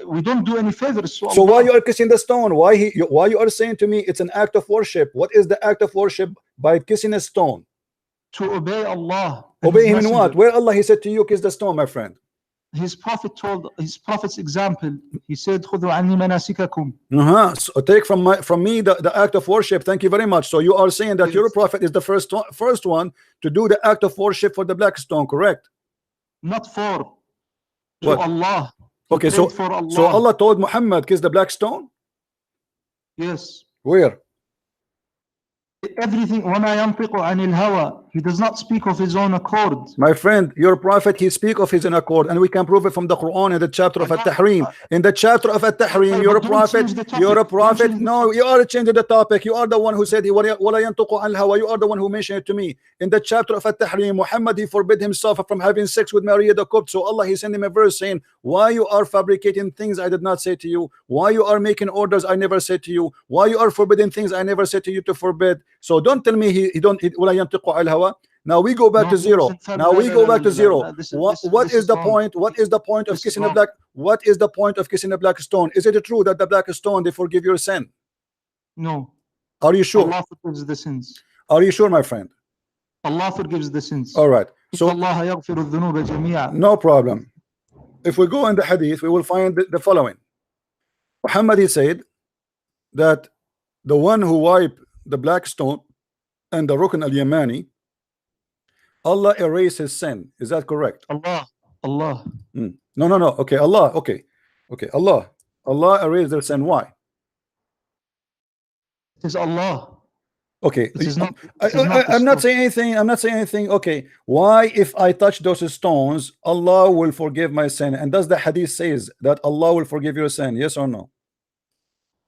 [SPEAKER 2] We don't do any favors to Allah.
[SPEAKER 1] So why you are kissing the stone? Why you are saying to me it's an act of worship? What is the act of worship by kissing a stone?
[SPEAKER 2] To obey Allah.
[SPEAKER 1] Obey Him in what? Where Allah He said to you kiss the stone, my friend?
[SPEAKER 2] His prophet's example. He said, "Khudhu anni manasikakum."
[SPEAKER 1] So take from me the act of worship. Thank you very much. So you are saying that your prophet is the first one to do the act of worship for the black stone, correct?
[SPEAKER 2] Not for. To Allah.
[SPEAKER 1] Okay, so Allah told Muhammad kiss the black stone?
[SPEAKER 2] Yes.
[SPEAKER 1] Where?
[SPEAKER 2] Everything. وَمَا يَنْطِقُ عَنِ الْهَوَى. He does not speak of his own accord.
[SPEAKER 1] My friend, your prophet, he speak of his own accord, and we can prove it from the Quran in the chapter of At-Tahrim. In the chapter of At-Tahrim, your prophet. No, you are changing the topic. You are the one who said وَلَا يَنْطِقُ عَنِ الْهَوَى. You are the one who mentioned it to me. In the chapter of At-Tahrim, Muhammad, he forbid himself from having sex with Maria the Copt. So Allah, he sent him a verse saying, why you are fabricating things I did not say to you? Why you are making orders I never said to you? Why you are forbidding things I never said to you to forbid? So don't tell me he don't. Now we go back to zero. What is the point? What is the point of kissing a black? What is the point of kissing a black stone? Is it true that the black stone they forgive your sin?
[SPEAKER 2] No.
[SPEAKER 1] Are you sure?
[SPEAKER 2] Allah forgives the sins.
[SPEAKER 1] Are you sure, my friend?
[SPEAKER 2] Allah forgives the sins.
[SPEAKER 1] All right. So
[SPEAKER 2] Allah yaghfiru dhunuba jami'a.
[SPEAKER 1] No problem. If we go in the hadith, we will find the following. Muhammad, he said that the one who wiped the black stone and the Rukn al-Yamani, Allah erased his sin. Is that correct?
[SPEAKER 2] Allah.
[SPEAKER 1] No. Okay, Allah. Okay. Allah erased their sin. Why?
[SPEAKER 2] It is Allah.
[SPEAKER 1] Okay.
[SPEAKER 2] It is not.
[SPEAKER 1] I'm not saying anything. I'm not saying anything. Okay. Why, if I touch those stones, Allah will forgive my sin? And does the hadith says that Allah will forgive your sin? Yes or no?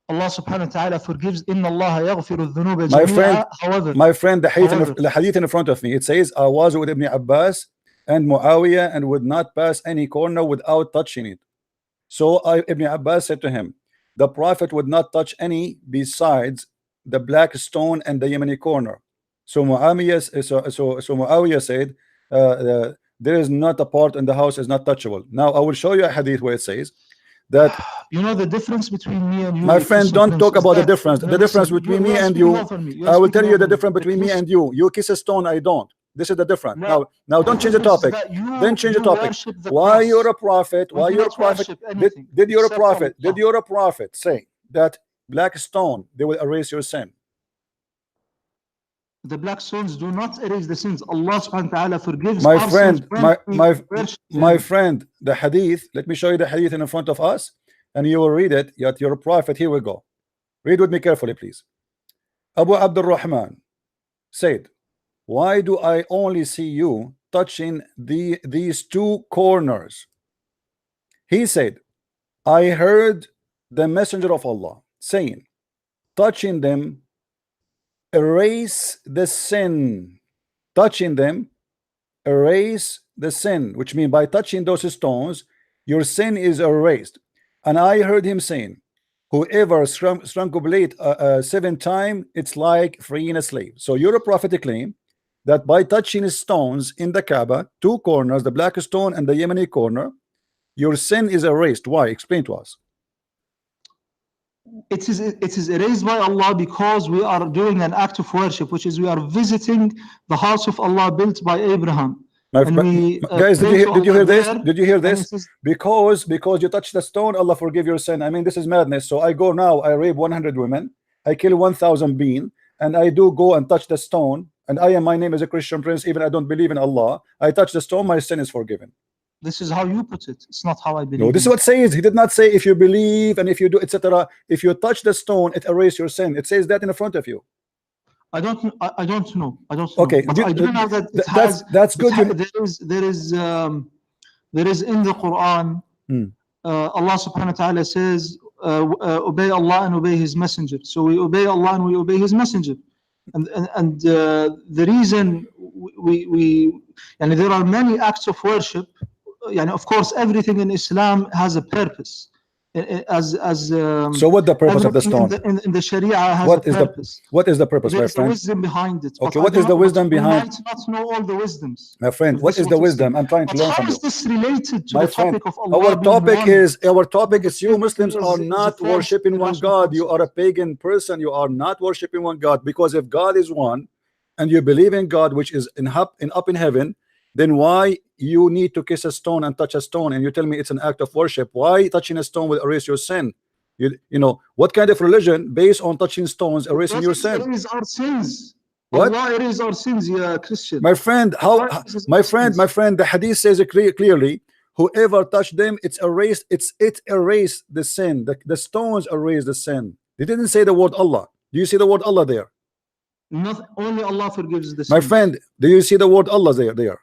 [SPEAKER 2] Allah subhanahu wa ta'ala forgives. Inna Allah yaghfiru dhunuba
[SPEAKER 1] My
[SPEAKER 2] jami'a.
[SPEAKER 1] friend, the hadith in front of me, it says, I was with Ibn Abbas and Muawiyah and would not pass any corner without touching it. So Ibn Abbas said to him, the Prophet would not touch any besides the black stone and the Yemeni corner. So Muawiyah said, there is not a part in the house is not touchable. Now I will show you a hadith where it says that,
[SPEAKER 2] you know, the difference between me and you.
[SPEAKER 1] My friend, don't talk about the difference. The difference between me and you. I will tell you the difference between me and you. You kiss a stone, I don't. This is the difference. Now don't change the topic. Then change the topic. Why you're a prophet? Why you're a prophet? Did you're a prophet? Did you're a prophet say that black stone they will erase your sin?
[SPEAKER 2] The black stones do not erase the sins. Allah subhanahu wa ta'ala forgives.
[SPEAKER 1] My friend, my friend, the hadith. Let me show you the hadith in front of us, and you will read it. Yet you're a prophet. Here we go. Read with me carefully, please. Abu Abdul Rahman said, why do I only see you touching these two corners? He said, I heard the messenger of Allah saying, touching them erase the sin. Touching them erase the sin, which means by touching those stones your sin is erased. And I heard him saying, whoever strangulate 7 times, it's like freeing a slave. So you're a prophetic claim that by touching stones in the Kaaba, 2 corners, the black stone and the Yemeni corner, your sin is erased. Why? Explain to us.
[SPEAKER 2] It is erased by Allah because we are doing an act of worship, which is we are visiting the house of Allah built by Abraham.
[SPEAKER 1] Guys, did you hear this? Did you hear this? Because you touch the stone, Allah forgive your sin. I mean, this is madness. So I go now, I rape 100 women, I kill 1,000 beings, and I do go and touch the stone, and my name is a Christian prince, even I don't believe in Allah. I touch the stone, my sin is forgiven.
[SPEAKER 2] This is how you put it. It's not how I believe.
[SPEAKER 1] No, this is what it says. He did not say if you believe and if you do, etc. If you touch the stone, it erases your sin. It says that in front of you.
[SPEAKER 2] I don't know.
[SPEAKER 1] Okay,
[SPEAKER 2] but I do know that
[SPEAKER 1] that's good.
[SPEAKER 2] There is in the Quran. Allah subhanahu wa ta'ala says, obey Allah and obey His messenger. So we obey Allah and we obey His messenger. And the reason and there are many acts of worship. Of course, everything in Islam has a purpose. So
[SPEAKER 1] what the purpose of the stone?
[SPEAKER 2] In the Sharia has a purpose.
[SPEAKER 1] What is the purpose, my friend?
[SPEAKER 2] There's the wisdom behind it.
[SPEAKER 1] Okay, what is the wisdom behind?
[SPEAKER 2] I might not know all the wisdoms.
[SPEAKER 1] My friend, what is the wisdom? I'm trying to learn from you.
[SPEAKER 2] How is this related to the topic of Allah?
[SPEAKER 1] Our topic is you Muslims are not worshipping one God. You are a pagan person. You are not worshipping one God, because if God is one and you believe in God, which is up in heaven, then why you need to kiss a stone and touch a stone, and you tell me it's an act of worship? Why touching a stone will erase your sin? You know what kind of religion based on touching stones erasing your sin?
[SPEAKER 2] Erase our sins.
[SPEAKER 1] What?
[SPEAKER 2] Allah erase our sins, yeah, Christian.
[SPEAKER 1] My friend, my friend, the hadith says it clearly. Whoever touched them, it's erased. It erased the sin. The stones erase the sin. They didn't say the word Allah. Do you see the word Allah there?
[SPEAKER 2] Not only Allah forgives the sins.
[SPEAKER 1] My friend, do you see the word Allah there?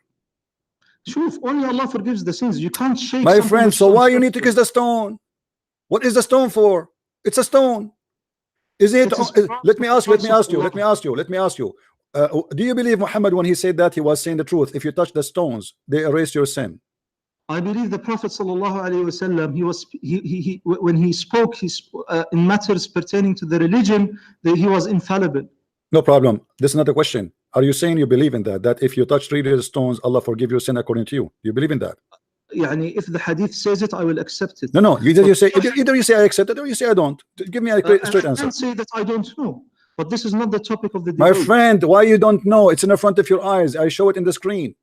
[SPEAKER 2] Sure, only Allah forgives the sins. You can't shake.
[SPEAKER 1] My friend, so why you need to kiss the stone? What is the stone for? It's a stone. Is it? Let me ask you. Do you believe Muhammad when he said that he was saying the truth? If you touch the stones, they erase your sin.
[SPEAKER 2] I believe the Prophet sallallahu alaihi wasallam. When he spoke, in matters pertaining to the religion, that he was infallible.
[SPEAKER 1] No problem. This is not a question. Are you saying you believe in that? That if you touch 3 stones, Allah forgive your sin according to you? Do you believe in that?
[SPEAKER 2] If the hadith says it, I will accept it.
[SPEAKER 1] No. Either you say I accept it, or you say I don't. Give me a straight answer.
[SPEAKER 2] I can't say that I don't know, but this is not the topic of the debate.
[SPEAKER 1] My friend, why you don't know? It's in the front of your eyes. I show it in the screen.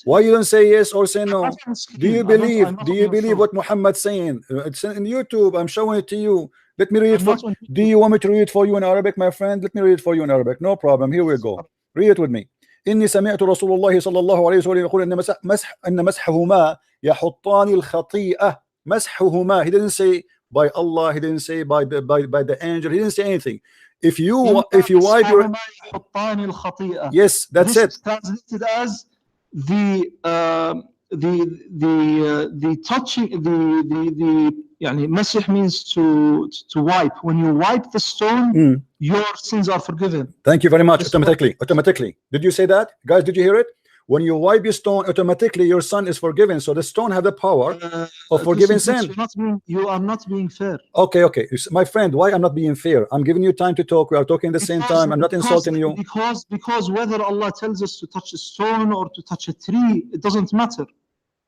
[SPEAKER 1] Why you don't say yes or say no? Do you believe what Muhammad's saying? It's in YouTube. I'm showing it to you. Let me read it. Do you want me to read it for you in Arabic, my friend? Let me read it for you in Arabic. No problem. Here we go. Read it with me. إني سمعت رسول الله صلى الله عليه وسلم يقول إن مسحهما يحطان الخطيئة. مسحهما. He didn't say by Allah, he didn't say by the angel, he didn't say anything. If you wipe your, yes, that's it.
[SPEAKER 2] This is translated as the touching, the يعني مسح means to wipe. When you wipe the stone, your sins are forgiven.
[SPEAKER 1] Thank you very much. Automatically. Did you say that, guys? Did you hear it? When you wipe your stone, automatically your son is forgiven. So the stone have the power of forgiving sin.
[SPEAKER 2] You are not being fair.
[SPEAKER 1] Okay. My friend, why I'm not being fair? I'm giving you time to talk. We are talking at the same time. I'm not insulting you.
[SPEAKER 2] Because whether Allah tells us to touch a stone or to touch a tree, it doesn't matter.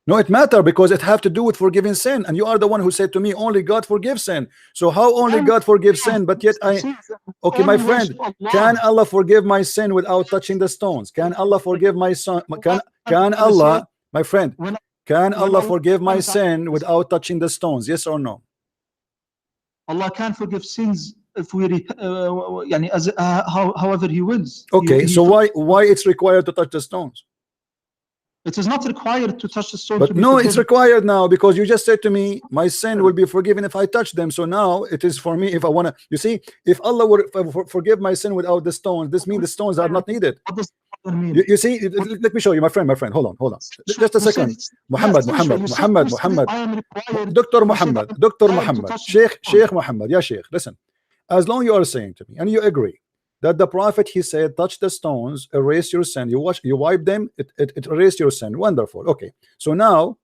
[SPEAKER 1] No, it matters because it have to do with forgiving sin. And you are the one who said to me, only God forgives sin. So how only God forgives sin? But yet okay, my friend, can Allah forgive my sin without touching the stones? Can Allah forgive my son? Can Allah, my friend, can Allah forgive my sin without touching the stones? Yes or no?
[SPEAKER 2] Allah can forgive sins if we however He wills.
[SPEAKER 1] Okay, so why it's required to touch the stones?
[SPEAKER 2] It is not required to touch the stone.
[SPEAKER 1] But no, it's required now, because you just said to me, my sin will be forgiven if I touch them. So now it is for me if I want to. You see, if Allah would forgive my sin without the stones, this means the stones are not needed.
[SPEAKER 2] What does that mean?
[SPEAKER 1] You see, let me show you, my friend. Hold on. Just a second. Muhammad. Dr. Muhammad. Sheikh Muhammad. Yeah, Sheikh. Listen, as long you are saying to me and you agree that the Prophet, he said, touch the stones, erase your sin. You wipe them, it erase your sin. Wonderful. Okay. So now,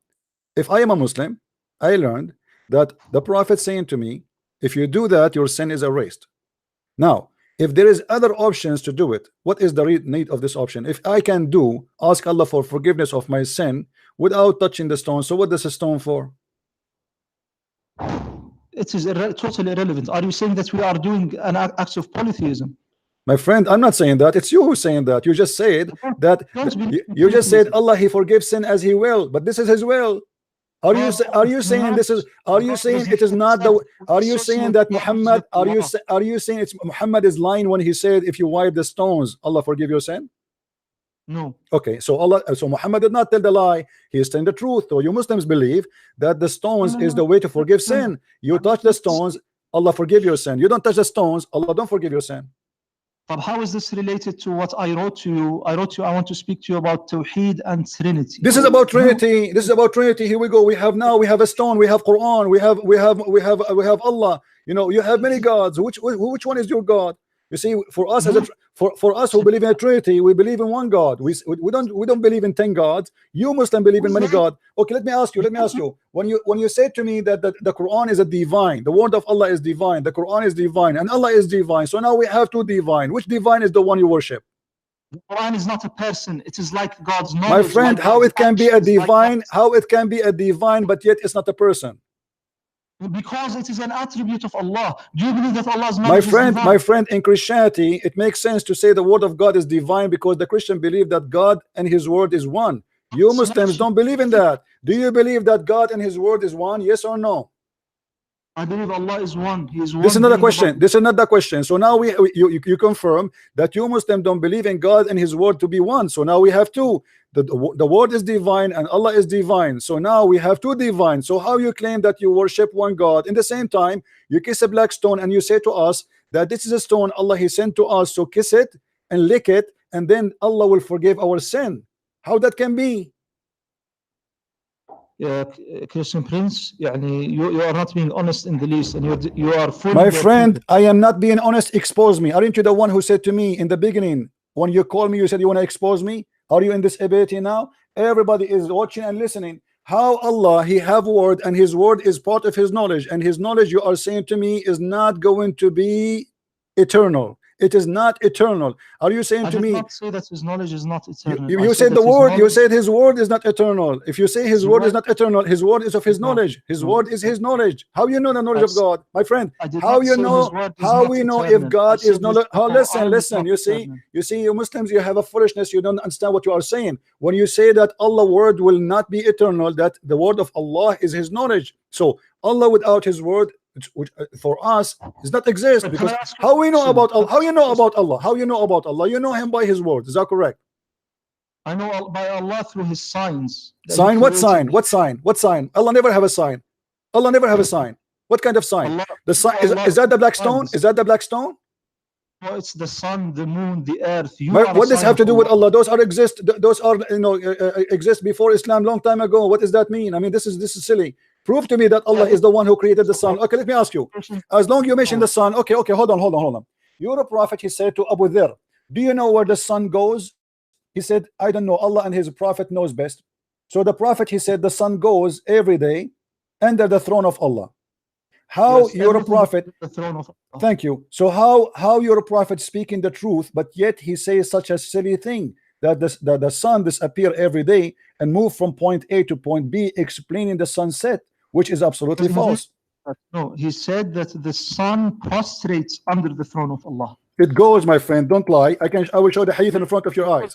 [SPEAKER 1] if I am a Muslim, I learned that the Prophet saying to me, if you do that, your sin is erased. Now, if there is other options to do it, what is the need of this option? If I can ask Allah for forgiveness of my sin without touching the stone, so what is a stone for?
[SPEAKER 2] It is totally irrelevant. Are you saying that we are doing an act of polytheism?
[SPEAKER 1] My friend, I'm not saying that. It's you who's saying that. You just said that. You just said Allah, He forgives sin as He will, but this is His will. Are you saying this is? Are you saying it is not the? Are you saying that Muhammad? Are you saying it's Muhammad is lying when he said if you wipe the stones, Allah forgive your sin?
[SPEAKER 2] No.
[SPEAKER 1] Okay, so Muhammad did not tell the lie. He is telling the truth. So you Muslims believe that the stones is the way to forgive sin. You touch the stones, Allah forgive your sin. You don't touch the stones, Allah don't forgive your sin.
[SPEAKER 2] But how is this related to what I wrote to you? I want to speak to you about Tawheed and Trinity.
[SPEAKER 1] This is about Trinity. This is about Trinity. Here we go. We have a stone. We have Quran. We have Allah. You know, you have many gods. Which one is your God? You see, for us for us who believe in a Trinity, we believe in one God. We don't believe in 10 gods. You Muslim believe in many gods. Okay, let me ask you. When you say to me that the Quran is a divine, the word of Allah is divine, the Quran is divine, and Allah is divine. So now we have two divine. Which divine is the one you worship?
[SPEAKER 2] The Quran is not a person. It is like God's knowledge.
[SPEAKER 1] My friend, how it can be a divine? How it can be a divine, but yet it's not a person?
[SPEAKER 2] Because it is an attribute of Allah. Do you believe that Allah's knowledge is divine?
[SPEAKER 1] My friend, in Christianity, it makes sense to say the word of God is divine because the Christian believe that God and His word is one. You Muslims don't believe in that. Do you believe that God and His word is one? Yes or no?
[SPEAKER 2] I believe Allah is one. He is one.
[SPEAKER 1] This is not a question. This is not the question. So now you confirm that you Muslims don't believe in God and His word to be one. So now we have two. The word is divine and Allah is divine. So now we have two divine. So how you claim that you worship one God? In the same time, you kiss a black stone and you say to us that this is a stone Allah He sent to us. So kiss it and lick it, and then Allah will forgive our sin. How that can be?
[SPEAKER 2] Christian Prince, you are not being honest in the least, and you are full.
[SPEAKER 1] My friend, I am not being honest. Expose me. Aren't you the one who said to me in the beginning when you called me, you said you want to expose me? Are you in this ability now? Everybody is watching and listening. How Allah, He have word, and His word is part of His knowledge, and His knowledge, you are saying to me, is not going to be eternal. It is not eternal. Are you saying to me?
[SPEAKER 2] I did not say that His knowledge is not eternal.
[SPEAKER 1] You said the word. You said His word is not eternal. If you say His word is not eternal, His word is of His knowledge. His word is His knowledge. How you know the knowledge of God, my friend? How you know? How we know if God is knowledge? Oh, listen. You see, you Muslims, you have a foolishness. You don't understand what you are saying. When you say that Allah's word will not be eternal, that the word of Allah is His knowledge. So Allah without His word, which for us does not exist, because how we know about Allah? How you know about Allah? How you know about Allah? You know Him by His word. Is that correct?
[SPEAKER 2] I know by Allah through His signs.
[SPEAKER 1] Sign? What sign? What sign? What sign? Allah never have a sign. Allah never have a sign. What kind of sign?
[SPEAKER 2] Allah,
[SPEAKER 1] The sign is that the black stone? Is that the black stone?
[SPEAKER 2] No, it's the sun, the moon, the earth.
[SPEAKER 1] What does have to do with Allah? Those are exist before Islam, long time ago. What does that mean? I mean, this is silly. Prove to me that Allah is the one who created the sun. Okay, let me ask you. As long as you mention the sun, okay, hold on. You're a prophet. He said to Abu Dhar, do you know where the sun goes? He said, I don't know. Allah and his prophet knows best. So the prophet, he said, the sun goes every day under the throne of Allah. How you're a prophet?
[SPEAKER 2] The throne of Allah.
[SPEAKER 1] Thank you. So how you're a prophet speaking the truth, but yet he says such a silly thing that the sun disappear every day and move from point A to point B, explaining the sunset, which is absolutely false.
[SPEAKER 2] No, he said that the sun prostrates under the throne of Allah.
[SPEAKER 1] It goes, my friend. Don't lie. I will show the hadith in front of your eyes.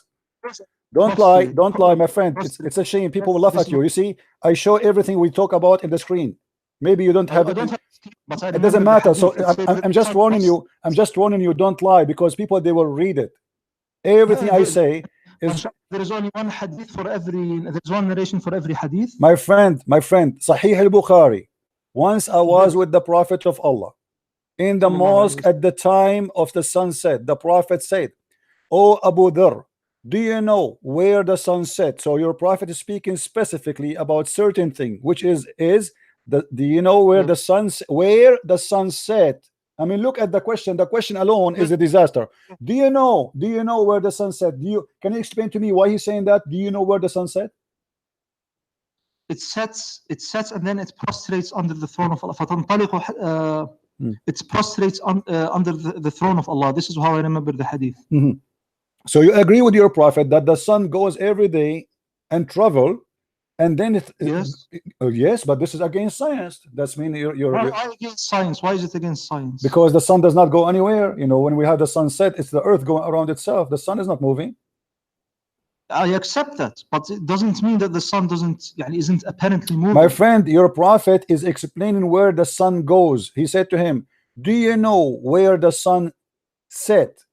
[SPEAKER 1] Don't lie, my friend. It's a shame. People will laugh at you. You see, I show everything we talk about in the screen. Maybe you don't have it. It doesn't matter. So I'm just warning you. I'm just warning you. Don't lie, because people, they will read it. Everything I say is.
[SPEAKER 2] There is only one hadith for every. There's one narration for every hadith.
[SPEAKER 1] My friend, Sahih al-Bukhari. Once I was with the Prophet of Allah in the mosque at the time of the sunset. The Prophet said, "O Abu Dhar, do you know where the sun set?" So your Prophet is speaking specifically about certain thing, which is do you know where the sun set? I mean, look at the question. The question alone is a disaster. Do you know where the sun set? Can you explain to me why he's saying that? Do you know where the sun set?
[SPEAKER 2] It sets and then it prostrates under the throne of Allah. It prostrates under the throne of Allah. This is how I remember the hadith.
[SPEAKER 1] So you agree with your Prophet that the sun goes every day and travel, and then yes, but this is against science. That's mean you're
[SPEAKER 2] why against science? Why is it against science?
[SPEAKER 1] Because the sun does not go anywhere. You know, when we have the sunset, it's the earth going around itself. The sun is not moving.
[SPEAKER 2] I accept that, but it doesn't mean that the sun isn't apparently moving.
[SPEAKER 1] My friend, your Prophet is explaining where the sun goes. He said to him, do you know where the sun set?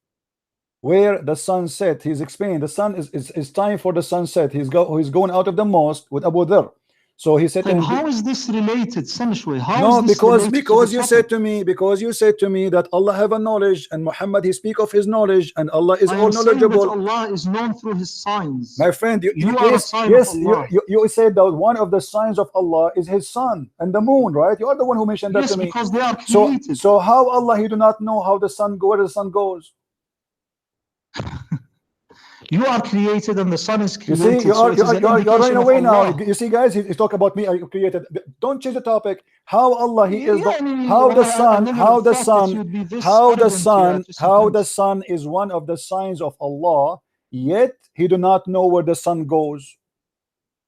[SPEAKER 1] Where the sun set? He's explaining the sun is time for the sunset. He's going out of the mosque with Abu Dhar. So he said to him,
[SPEAKER 2] how is this related?
[SPEAKER 1] Because you said to me that Allah have a knowledge and Muhammad he speak of his knowledge and Allah is all knowledgeable.
[SPEAKER 2] Allah is known through his signs.
[SPEAKER 1] My friend, you said that one of the signs of Allah is his sun and the moon, right? You are the one who mentioned that to me.
[SPEAKER 2] Because they are created.
[SPEAKER 1] So how Allah he do not know how the sun where the sun goes?
[SPEAKER 2] You are created and the sun is created.
[SPEAKER 1] You see, you're running away now. You see, guys, he's talking about me. I created. Don't change the topic. How Allah he is how the sun is one of the signs of Allah, yet he do not know where the sun goes.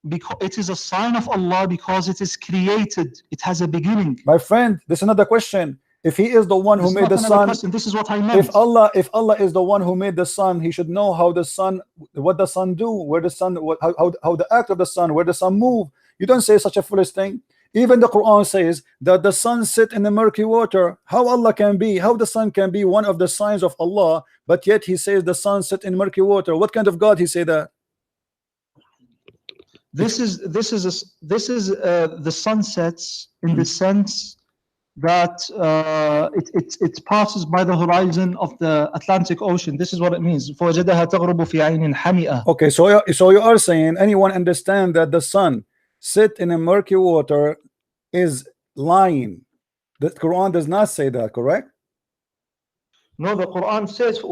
[SPEAKER 2] Because it is a sign of Allah because it is created. It has a beginning.
[SPEAKER 1] My friend, this is another question. If he is the one who made the sun,
[SPEAKER 2] this is what I meant.
[SPEAKER 1] If Allah is the one who made the sun, he should know how the sun, what the sun do, where the sun, how the act of the sun, where the sun move. You don't say such a foolish thing. Even the Quran says that the sun sit in the murky water. How the sun can be one of the signs of Allah, but yet he says the sun sit in murky water. What kind of God he say that?
[SPEAKER 2] This is the sun sets in the sense that it passes by the horizon of the Atlantic Ocean. This is what it means.
[SPEAKER 1] Okay, so you are saying anyone understand that the sun sit in a murky water is lying. The Quran does not say that, correct?
[SPEAKER 2] No, the Quran says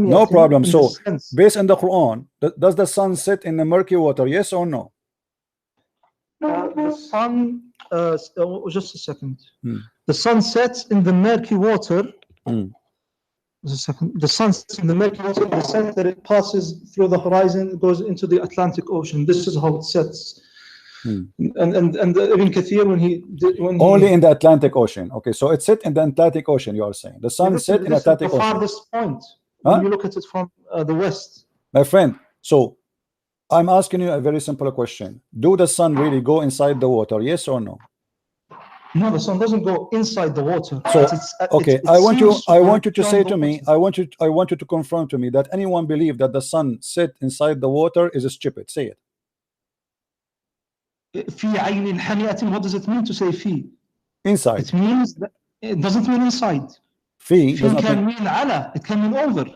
[SPEAKER 1] no problem. So based on the Quran, does the sun sit in the murky water, yes or no?
[SPEAKER 2] The sun just a second. The sun sets in the murky water. Just a second. The sun sets in the murky water in the sense that it passes through the horizon, goes into the Atlantic Ocean. This is how it sets. And Ibn Kathir
[SPEAKER 1] only in the Atlantic Ocean. Okay, so it set in the Atlantic Ocean. You are saying the sun set in the Atlantic Ocean.
[SPEAKER 2] The farthest point when you look at it from the west.
[SPEAKER 1] My friend, so I'm asking you a very simple question. Do the sun really go inside the water? Yes or no?
[SPEAKER 2] No, the sun doesn't go inside the water.
[SPEAKER 1] So okay,
[SPEAKER 2] it
[SPEAKER 1] I want you to
[SPEAKER 2] beyond
[SPEAKER 1] say
[SPEAKER 2] the
[SPEAKER 1] to me,
[SPEAKER 2] water.
[SPEAKER 1] I want you to confirm to me that anyone believe that the sun sit inside the water is stupid. Say it.
[SPEAKER 2] في عين حمئة, what does it mean to say في?
[SPEAKER 1] Inside.
[SPEAKER 2] It means that it doesn't mean inside.
[SPEAKER 1] Fi does
[SPEAKER 2] Fi
[SPEAKER 1] not
[SPEAKER 2] can
[SPEAKER 1] mean
[SPEAKER 2] mean ala, it can mean over.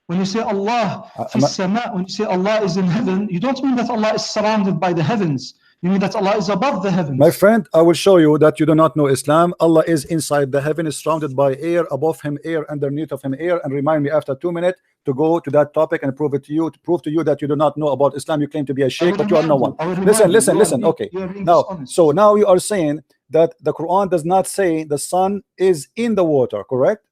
[SPEAKER 2] When you say Allah fi sama, when you say Allah is in heaven, you don't mean that Allah is surrounded by the heavens. You mean that Allah is above the heavens.
[SPEAKER 1] My friend, I will show you that you do not know Islam. Allah is inside the heaven, is surrounded by air, above him air, underneath of him air, and remind me after 2 minutes to go to that topic and prove it to you, to prove to you that you do not know about Islam. You claim to be a sheikh, but you are no one. Listen. Okay. Now, so now you are saying that the Quran does not say the sun is in the water, correct?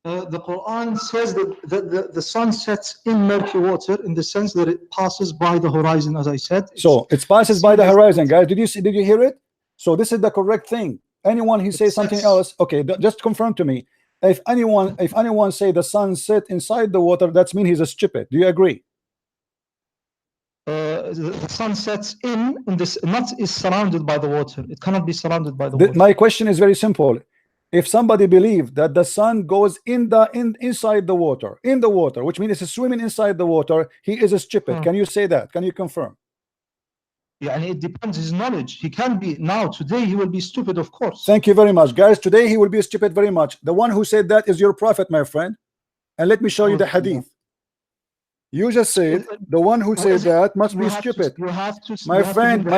[SPEAKER 2] The Quran says that the sun sets in murky water in the sense that it passes by the horizon, as I said.
[SPEAKER 1] So it passes by the horizon, guys. Did you hear it? So this is the correct thing. Anyone who says something else, okay, just confirm to me. If anyone say the sun set inside the water, that means he's a stupid. Do you agree?
[SPEAKER 2] The sun sets in this, not is surrounded by the water. It cannot be surrounded by the water.
[SPEAKER 1] My question is very simple. If somebody believes that the sun goes inside the water, which means it's swimming inside the water, he is a stupid. Can you say that? Can you confirm?
[SPEAKER 2] Yeah, and it depends his knowledge. He can be today he will be stupid, of course.
[SPEAKER 1] Thank you very much, guys. Today he will be stupid very much. The one who said that is your prophet, my friend. And let me show you the hadith. You just said the one who said that must be stupid. My friend,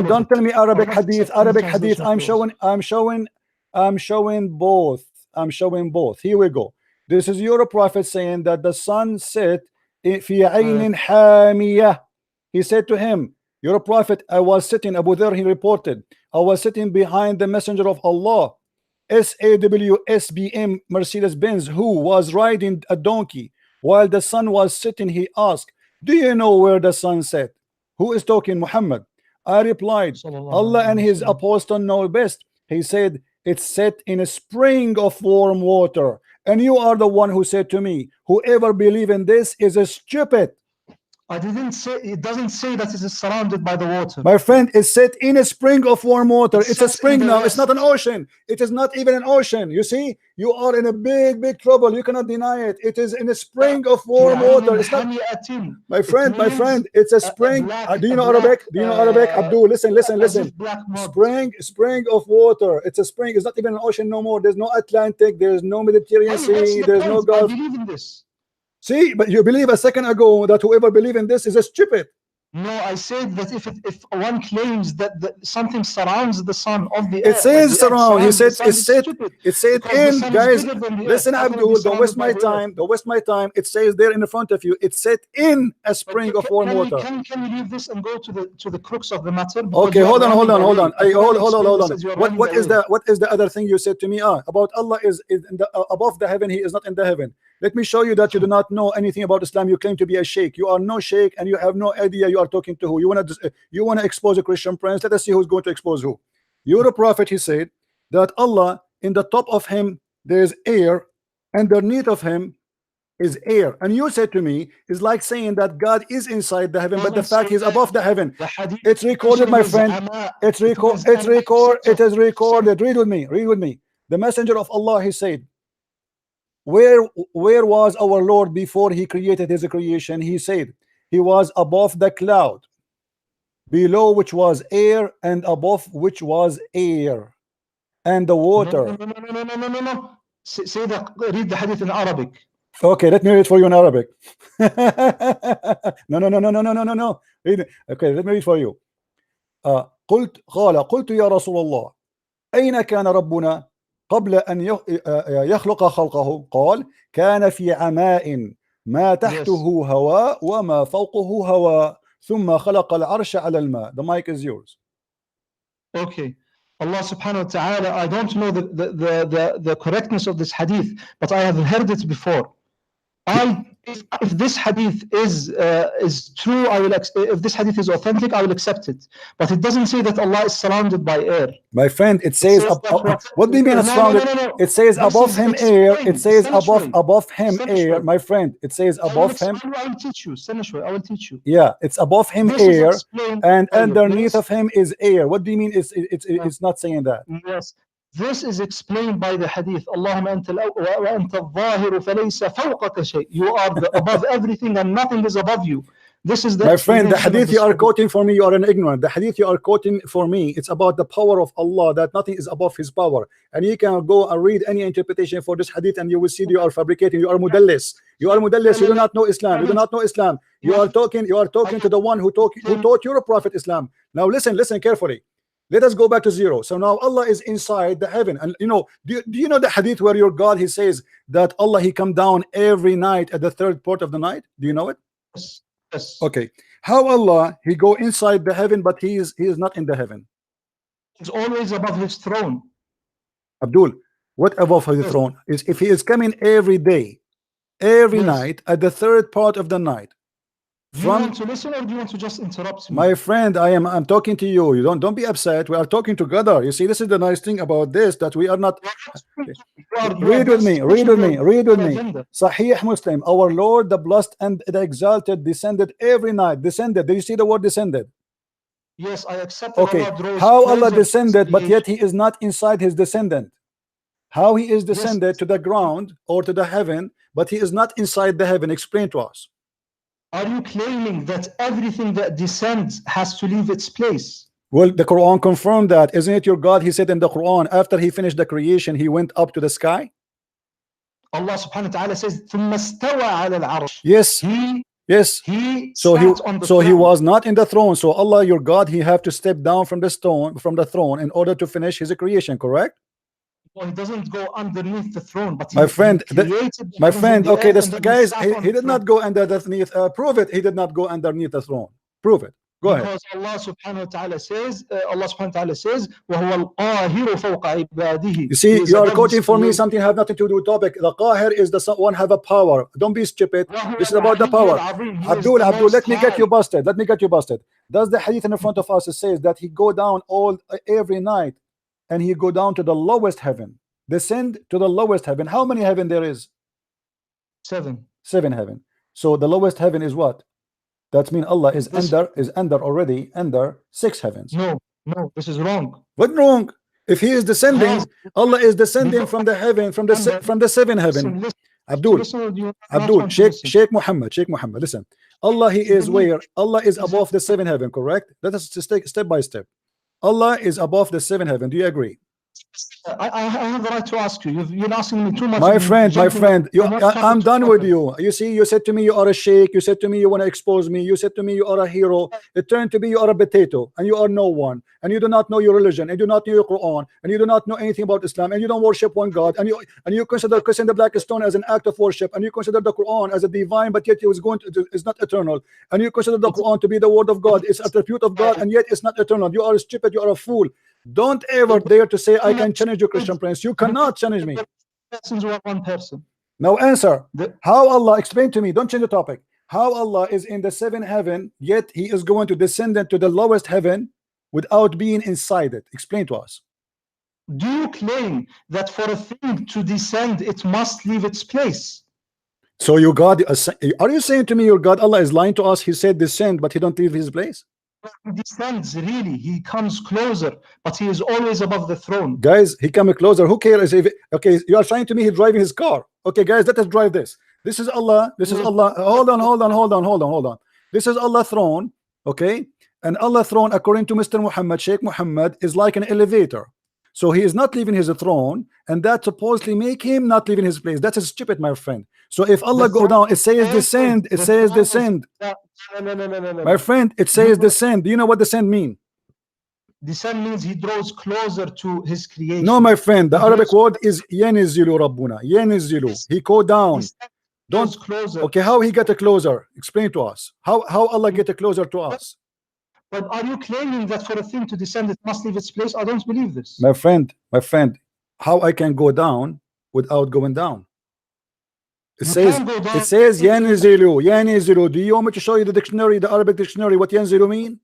[SPEAKER 1] don't tell me Arabic hadith. I'm showing both. Here we go. This is your prophet saying that the sun set في عين حامية. He said to him, your prophet, I was sitting, Abu Dharr, he reported, I was sitting behind the messenger of Allah, SAWSBM Mercedes-Benz, who was riding a donkey. While the sun was sitting, he asked, do you know where the sun set? Who is talking? Muhammad. I replied, Allah and his apostle know best. He said, it's set in a spring of warm water. And you are the one who said to me, whoever believe in this is a stupid.
[SPEAKER 2] I didn't say, it doesn't say that it is surrounded by the water.
[SPEAKER 1] My friend, it's set in a spring of warm water. It's a spring now. It's not an ocean. It is not even an ocean. You see, you are in a big trouble. You cannot deny it. It is in a spring of warm water. It's not, my friend, it's a spring. Do you know Arabic? Do you know Arabic? Abdul, listen. Spring of water. It's a spring. It's not even an ocean no more. There's no Atlantic. There's no Mediterranean Sea. There's no Gulf.
[SPEAKER 2] I believe in this.
[SPEAKER 1] See, but you believe a second ago that whoever believes in this is a stupid.
[SPEAKER 2] No, I said that if one claims that something surrounds the sun of the
[SPEAKER 1] earth, it says surround. He said it said in, guys. Listen, Abdul, don't waste my time. It says there in the front of you. It's set in a spring of warm water.
[SPEAKER 2] Can you leave this and go to the crux of the matter?
[SPEAKER 1] Okay, hold on. What is the other thing you said to me? About Allah is above the heaven. He is not in the heaven. Let me show you that you do not know anything about Islam. You claim to be a sheikh. You are no sheikh, and you have no idea you are talking to who. You want to expose a Christian prince. Let us see who's going to expose who. You're a prophet. He said that Allah, in the top of him there is air, underneath of him is air, and you said to me is like saying that God is inside the heaven, but the fact He's above the heaven. It's recorded, my friend. It is recorded. Read with me. The messenger of Allah, he said, where was our Lord before he created his creation? He said he was above the cloud, below which was air, and above which was air and the water.
[SPEAKER 2] No. Say that. Read the hadith in Arabic.
[SPEAKER 1] Okay, let me read for you in Arabic. No. Okay, let me read for you. قلت يا رسول الله أين كان ربنا قبل أن يخلق خلقه؟ قال كان في عماء ما تحته هواء وما فوقه هواء ثم خلق العرش على الماء. The mic is yours.
[SPEAKER 2] Okay. Allah subhanahu wa ta'ala, I don't know the correctness of this hadith, but I have heard it before. I if this hadith is true, I will if this hadith is authentic, I will accept it. But it doesn't say that Allah is surrounded by air.
[SPEAKER 1] My friend, it says, what do you mean it's surrounded? It says above him air. It says above him air. My friend, it says above him.
[SPEAKER 2] I will teach you. I will teach you.
[SPEAKER 1] Yeah, it's above him air, and underneath of him is air. What do you mean it's not saying that?
[SPEAKER 2] Yes, this is explained by the hadith. Allahumma anta al-zahir falaysa fawqaka shay. You are above everything and nothing is above you. This is the
[SPEAKER 1] my friend, the hadith you are quoting for me, you are an ignorant. The hadith you are quoting for me, it's about the power of Allah, that nothing is above his power. And you can go and read any interpretation for this hadith and you will see you are fabricating. You are mudallis. You are mudallis. You do not know Islam. You do not know Islam. You are talking to the one who taught your prophet Islam. Now listen carefully. Let us go back to zero. So now Allah is inside the heaven, and you know, do you know the hadith where your God, he says that Allah, he come down every night at the third part of the night? Do you know it?
[SPEAKER 2] Yes. Yes.
[SPEAKER 1] Okay. How Allah, he go inside the heaven, but he is not in the heaven?
[SPEAKER 2] He's always above his throne.
[SPEAKER 1] Abdul, what above his throne is? If he is coming every day, every night at the third part of the night.
[SPEAKER 2] Do you want to listen or do you want to just interrupt me?
[SPEAKER 1] My friend, I'm talking to you. You don't be upset. We are talking together. You see, this is the nice thing about this, that we are not. Read with me. Sahih Muslim. Our Lord, the blessed and the exalted, descended every night. Descended. Do you see the word descended?
[SPEAKER 2] Yes, I accept.
[SPEAKER 1] Okay. How Allah descended, but yet he is not inside his descendant? How he is descended to the ground or to the heaven, but he is not inside the heaven? Explain to us.
[SPEAKER 2] Are you claiming that everything that descends has to leave its place?
[SPEAKER 1] Well, the Quran confirmed that. Isn't it your God? He said in the Quran, after he finished the creation, he went up to the sky.
[SPEAKER 2] Allah subhanahu wa ta'ala says, ثُمَّ اسْتَوَى عَلَى الْعَرْشِ.
[SPEAKER 1] Yes. So he was not in the throne. So Allah, your God, he have to step down from the throne in order to finish his creation, correct?
[SPEAKER 2] Well, he doesn't go underneath the throne, but
[SPEAKER 1] my friend, okay, guys, he did not go underneath. Prove it. He did not go underneath the throne. Prove it. Go ahead.
[SPEAKER 2] Because Allah subhanahu wa ta'ala says, وَهُوَ الْقَاهِرُ فَوْقَ عِبَادِهِ.
[SPEAKER 1] You see, you are quoting for me something have nothing to do with topic. The Qahir is the one have a power. Don't be stupid. This is about the power. Abdul, let me get you busted. Does the hadith in front of us, it says that he go down every night, and he go down to the lowest heaven, descend to the lowest heaven? How many heaven there is?
[SPEAKER 2] 7
[SPEAKER 1] heaven. So the lowest heaven is what? That means Allah is already under 6 heavens.
[SPEAKER 2] No, this is wrong.
[SPEAKER 1] What wrong? If he is descending, Allah is descending from the heaven, from the 7th heaven. Abdul, Sheikh Muhammad, listen. Allah, he is where? Allah is above the 7th heaven, correct? Let us just take step by step. Allah is above the 7th heaven. Do you agree?
[SPEAKER 2] I have the right to ask you. You're asking me too much.
[SPEAKER 1] My friend, I'm done with you. You see, you said to me you are a sheikh. You said to me you want to expose me. You said to me you are a hero. It turned to be you are a potato and you are no one. And you do not know your religion. And you do not know your Quran. And you do not know anything about Islam. And you don't worship one God. And you consider kissing the black stone as an act of worship. And you consider the Quran as a divine, but yet it's not eternal. And you consider the Quran to be the word of God. It's attribute of God, and yet it's not eternal. You are stupid. You are a fool. Don't ever dare to say I can challenge you, Christian Prince. You cannot challenge me.
[SPEAKER 2] One person.
[SPEAKER 1] Now answer. How Allah, explain to me, don't change the topic. How Allah is in the 7th heaven, yet he is going to descend into the lowest heaven without being inside it? Explain to us.
[SPEAKER 2] Do you claim that for a thing to descend, it must leave its place?
[SPEAKER 1] So your God, are you saying to me your God Allah is lying to us? He said descend, but he don't leave his place?
[SPEAKER 2] He descends, really. He comes closer, but he is always above the throne.
[SPEAKER 1] Guys, he come closer. Who cares if okay, you are saying to me he's driving his car. Okay, guys, let us drive this. This is Allah. This is Allah. Hold on. This is Allah throne. Okay, and Allah throne, according to Mr. Muhammad, Sheikh Muhammad, is like an elevator. So he is not leaving his throne, and that supposedly make him not leaving his place. That's stupid, my friend. So if Allah go down, it says descend. It says descend.
[SPEAKER 2] No.
[SPEAKER 1] My friend, it says descend. Do you know what descend mean?
[SPEAKER 2] Descend means he draws closer to his creation.
[SPEAKER 1] No, my friend, the Arabic word is yenizilu rabbuna. Yenizilu. He go down. Don't closer. Okay, how he get a closer? Explain to us. How Allah get a closer to us?
[SPEAKER 2] But are you claiming that for a thing to descend, it must leave its place? I don't believe this.
[SPEAKER 1] My friend, how I can go down without going down? It says yanzilu, yanzilu. Do you want me to show you the dictionary, the Arabic dictionary, what yanzilu mean?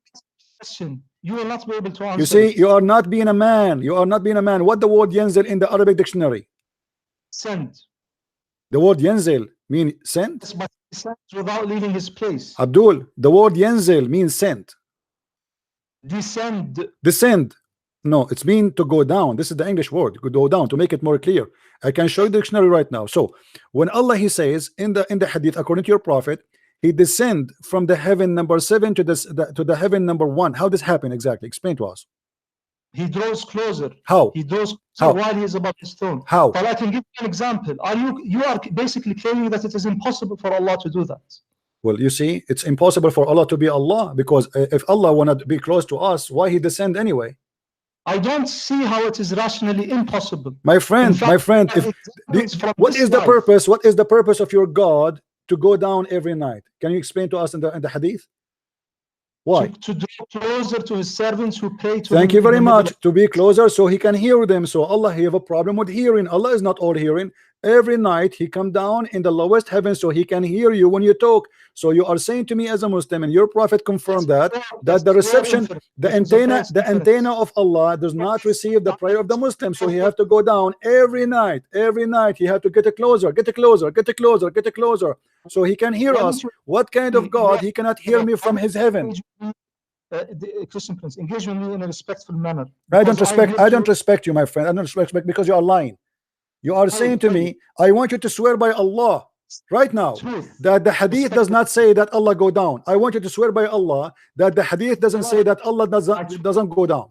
[SPEAKER 2] You will not be able to answer.
[SPEAKER 1] You see, you are not being a man. You are not being a man. What the word yanzil in the Arabic dictionary?
[SPEAKER 2] Send.
[SPEAKER 1] The word yanzil mean sent?
[SPEAKER 2] Yes, but he sent without leaving his place.
[SPEAKER 1] Abdul, the word yanzil means sent.
[SPEAKER 2] Descend.
[SPEAKER 1] Descend. No, it's mean to go down. This is the English word, go down, to make it more clear. I can show you the dictionary right now. So when Allah, he says in the hadith, according to your prophet, he descend from the heaven number 7 to the heaven number 1. How this happen exactly? Explain to us.
[SPEAKER 2] He draws closer.
[SPEAKER 1] How?
[SPEAKER 2] He draws closer while he is above his throne.
[SPEAKER 1] How?
[SPEAKER 2] But I can give you an example. You are basically claiming that it is impossible for Allah to do that.
[SPEAKER 1] Well, you see, it's impossible for Allah to be Allah, because if Allah wanted to be close to us, why he descend anyway?
[SPEAKER 2] I don't see how it is rationally impossible.
[SPEAKER 1] My friend, what is the purpose? What is the purpose of your God to go down every night? Can you explain to us in the hadith? Why?
[SPEAKER 2] To draw closer to his servants who pray to
[SPEAKER 1] Thank you very much. To be closer so he can hear them. So Allah, he have a problem with hearing. Allah is not all hearing. Every night he come down in the lowest heaven so he can hear you when you talk. So you are saying to me as a Muslim, and your prophet confirmed that the reception, the antenna of Allah does not receive the prayer of the Muslim. So he have to go down every night. Every night he have to get closer, get closer, get closer, get closer, so he can hear us. What kind of God? He cannot hear me from his heaven.
[SPEAKER 2] The Christian Prince, engage with me in a respectful manner.
[SPEAKER 1] I don't respect you, my friend. I don't respect, because you are lying. You are saying to me, I want you to swear by Allah right now that the hadith does not say that Allah go down. I want you to swear by Allah that the hadith doesn't say that Allah doesn't go down.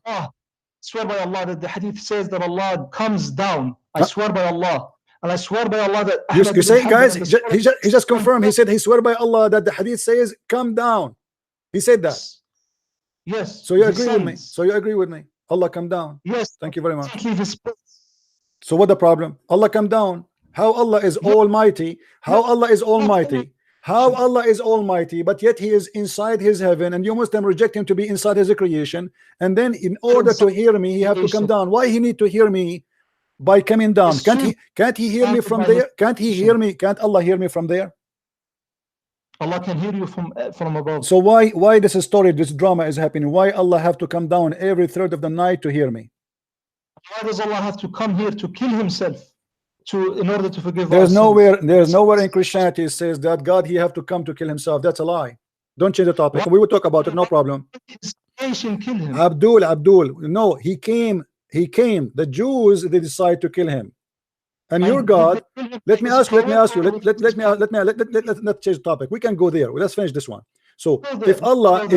[SPEAKER 2] Swear by Allah that the hadith says that Allah comes down. I swear by Allah. And I swear by Allah that
[SPEAKER 1] you say, guys, he just confirmed. He said he swear by Allah that the hadith says come down. He said that.
[SPEAKER 2] Yes.
[SPEAKER 1] So you agree with me? So you agree with me? Allah come down.
[SPEAKER 2] Yes.
[SPEAKER 1] Thank you very much. So what the problem? Allah come down. How Allah is almighty? How Allah is almighty? How Allah is almighty, but yet he is inside his heaven, and you must then reject him to be inside his creation. And then in order to hear me, he have to come down. Why he need to hear me by coming down? Can't he hear me from there? Can't he hear me? Can't Allah hear me from there?
[SPEAKER 2] Allah can hear you from above.
[SPEAKER 1] So why this story, this drama is happening? Why Allah have to come down every third of the night to hear me?
[SPEAKER 2] Why does Allah have to come here to kill himself in order to forgive us?
[SPEAKER 1] There's nowhere in Christianity it says that God he have to come to kill himself. That's a lie. Don't change the topic. We will talk about it, no problem.
[SPEAKER 2] His nation killed him.
[SPEAKER 1] Abdul, no, he came. The Jews, they decide to kill him. And your God, let me ask you, let's change the topic. We can go there. Let's finish this one. So if Allah,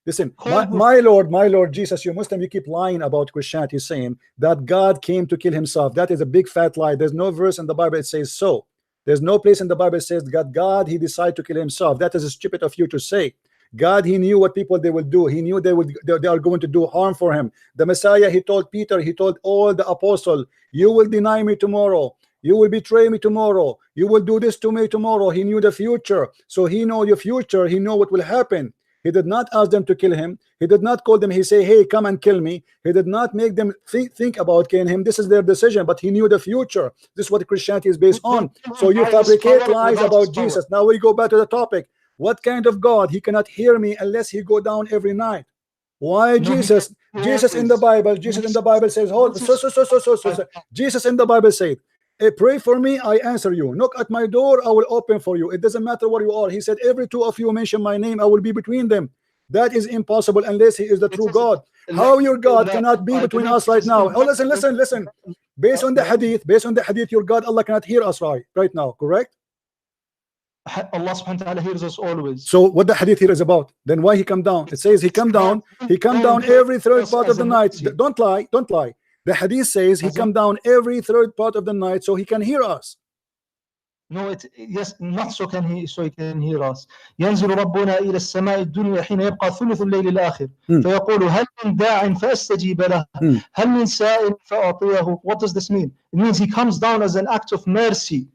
[SPEAKER 1] listen, my Lord Jesus, you Muslim, you keep lying about Christianity, saying that God came to kill himself. That is a big fat lie. There's no verse in the Bible that says so. There's no place in the Bible that says that God he decided to kill himself. That is stupid of you to say. God, he knew what people they will do. He knew they are going to do harm for him. The Messiah, he told Peter, he told all the apostles, you will deny me tomorrow. You will betray me tomorrow. You will do this to me tomorrow. He knew the future. So he know your future. He know what will happen. He did not ask them to kill him. He did not call them. He say, hey, come and kill me. He did not make them think about killing him. This is their decision, but he knew the future. This is what Christianity is based on. So you fabricate lies about Jesus. Now we go back to the topic. What kind of God? He cannot hear me unless he go down every night. Why Jesus? Jesus in the Bible says, Jesus in the Bible said, hey, pray for me, I answer you. Knock at my door, I will open for you. It doesn't matter what you are. He said, every two of you mention my name, I will be between them. That is impossible unless he is the true God. How your God cannot be between us right now? Oh, listen. Based on the hadith, your God, Allah cannot hear us right now, correct?
[SPEAKER 2] Allah subhanahu wa ta'ala hears us always.
[SPEAKER 1] So what the hadith here is about? Then why he come down? It says he come down every third part of the night. Don't lie. The hadith says he come down every third part of the night so he can hear us.
[SPEAKER 2] No, yes, not so he can hear us. ينزل ربنا إلى السماء الدنيا حين يبقى ثلث الليل الآخر فيقول هل من داع فأستجيب له هل من سائل فأعطيه. What does this mean? It means he comes down as an act of mercy.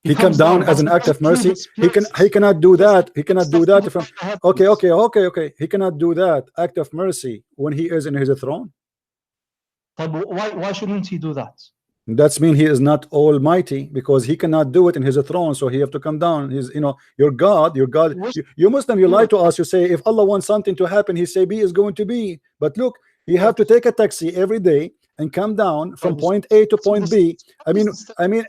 [SPEAKER 1] He comes down as an act of mercy. He cannot do that. He cannot do that. Okay. He cannot do that act of mercy when he is in his throne.
[SPEAKER 2] Why shouldn't he do that?
[SPEAKER 1] That's mean he is not almighty, because he cannot do it in his throne, so he have to come down. He's, you know, your God, you Muslim, you lie to us. You say if Allah wants something to happen, he say be is going to be. But look, you have to take a taxi every day and come down from point A to point B. I mean, and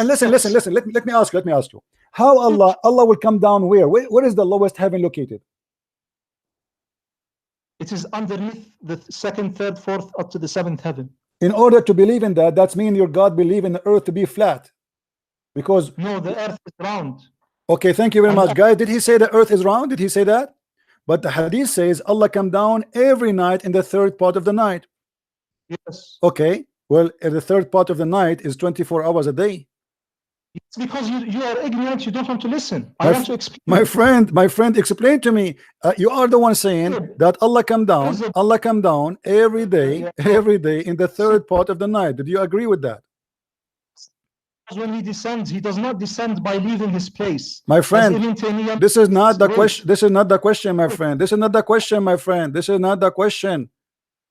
[SPEAKER 1] listen, let me ask you, how Allah will come down where is the lowest heaven located?
[SPEAKER 2] It is underneath the second, third, fourth, up to the seventh heaven.
[SPEAKER 1] In order to believe in that, that's mean your God believe in the earth to be flat, because
[SPEAKER 2] no, the earth is round.
[SPEAKER 1] Okay, thank you very much, guys. Did he say the earth is round? Did he say that? But the hadith says Allah come down every night in the third part of the night.
[SPEAKER 2] Yes.
[SPEAKER 1] Okay, well, the third part of the night is 24 hours a day.
[SPEAKER 2] It's because you are ignorant. You don't want to listen. I want to explain.
[SPEAKER 1] My friend, explain to me. You are the one saying that Allah come down every day in the third part of the night. Did you agree with that?
[SPEAKER 2] When he descends, he does not descend by leaving his place.
[SPEAKER 1] My friend, this is not the question. This is not the question, my friend. This is not the question, my friend. This is not the question.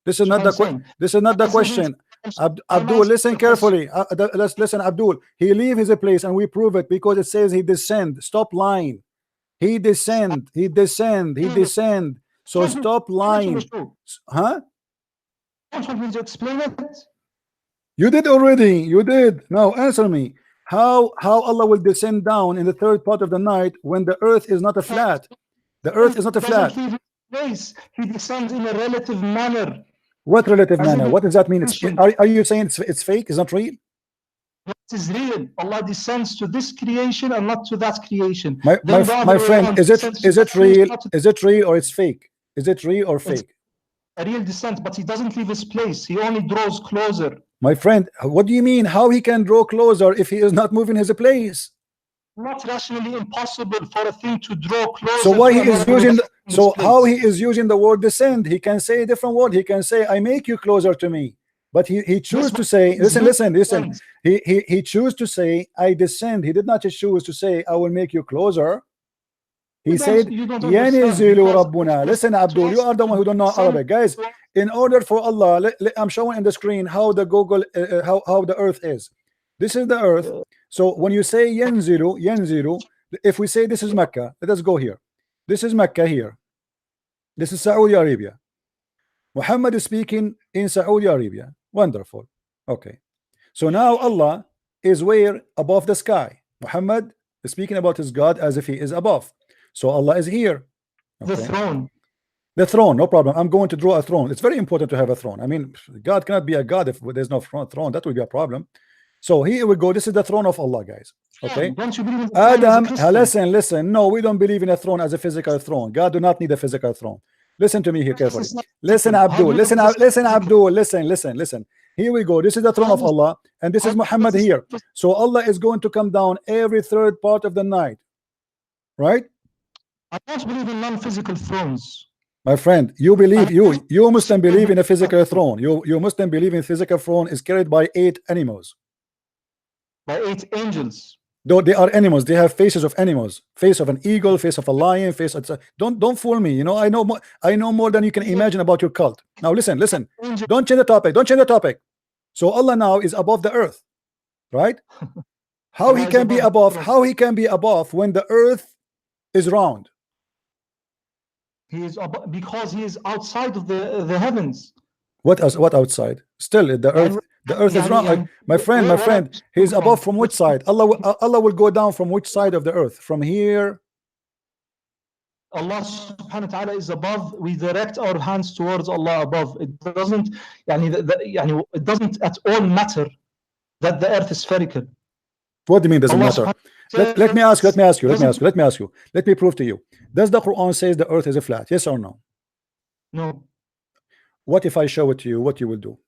[SPEAKER 1] This is not the question. This is not the question. Abdul, listen carefully. Let's listen, Abdul. He leave his place, and we prove it because it says he descend. Stop lying. He descend. He descend. He descend. So stop lying. Huh?
[SPEAKER 2] Don't want me to explain it?
[SPEAKER 1] You did already. You did. Now answer me. How Allah will descend down in the third part of the night when the earth is not a flat? The earth is not a flat.
[SPEAKER 2] He descends in a relative manner.
[SPEAKER 1] What relative manner? What does that mean? Are you saying it's fake? It's not real?
[SPEAKER 2] It is real. Allah descends to this creation and not to that creation.
[SPEAKER 1] My friend, is it real? Is it real or it's fake? Is it real or fake?
[SPEAKER 2] A real descent, but he doesn't leave his place. He only draws closer.
[SPEAKER 1] My friend, what do you mean? How he can draw closer if he is not moving his place?
[SPEAKER 2] Not rationally impossible for a thing to draw closer.
[SPEAKER 1] So why he is using? So how he is using the word descend? He can say a different word. He can say, "I make you closer to me," but he choose to say, listen. He choose to say, "I descend." He did not choose to say, "I will make you closer." He said, "Yanizilu Rabbuna." Listen, Abdul, you are the one who don't know Arabic, guys. In order for Allah, I'm showing on the screen how the Google, how the earth is. This is the earth. So when you say yanzilu, if we say this is Mecca, let us go here. This is Mecca here. This is Saudi Arabia. Muhammad is speaking in Saudi Arabia. Wonderful. Okay. So now Allah is where? Above the sky. Muhammad is speaking about his God as if he is above. So Allah is here.
[SPEAKER 2] Okay. The throne.
[SPEAKER 1] The throne, no problem. I'm going to draw a throne. It's very important to have a throne. I mean, God cannot be a God if there's no throne. That would be a problem. So here we go. This is the throne of Allah, guys. Okay.
[SPEAKER 2] Don't you believe in the
[SPEAKER 1] Adam, listen. No, we don't believe in a throne as a physical throne. God do not need a physical throne. Listen to me here carefully. Listen, Abdul. Listen, Abdul. Listen. Here we go. This is the throne of Allah, and this is Muhammad here. So Allah is going to come down every third part of the night, right?
[SPEAKER 2] I don't believe in non-physical thrones.
[SPEAKER 1] My friend, you believe you Muslim believe in a physical throne. You Muslim believe in physical throne is carried by 8 animals.
[SPEAKER 2] By 8 angels.
[SPEAKER 1] Though they are animals, they have faces of animals. Face of an eagle, face of a lion, face of don't fool me. You know, I know more than you can imagine about your cult. Now listen. Don't change the topic. So Allah now is above the earth, right? How he can be above? How he can be above when the earth is round?
[SPEAKER 2] He is because he is outside of the heavens.
[SPEAKER 1] What outside? Still the earth is round. My friend, he is above from which side? Allah will go down from which side of the earth? From here?
[SPEAKER 2] Allah subhanahu wa ta'ala is above. We direct our hands towards Allah above. It doesn't it doesn't at all matter that the earth is spherical.
[SPEAKER 1] What do you mean doesn't matter? Let me ask you. Let me prove to you. Does the Quran says the earth is a flat? Yes or no?
[SPEAKER 2] No.
[SPEAKER 1] What if I show it to you? What you will do?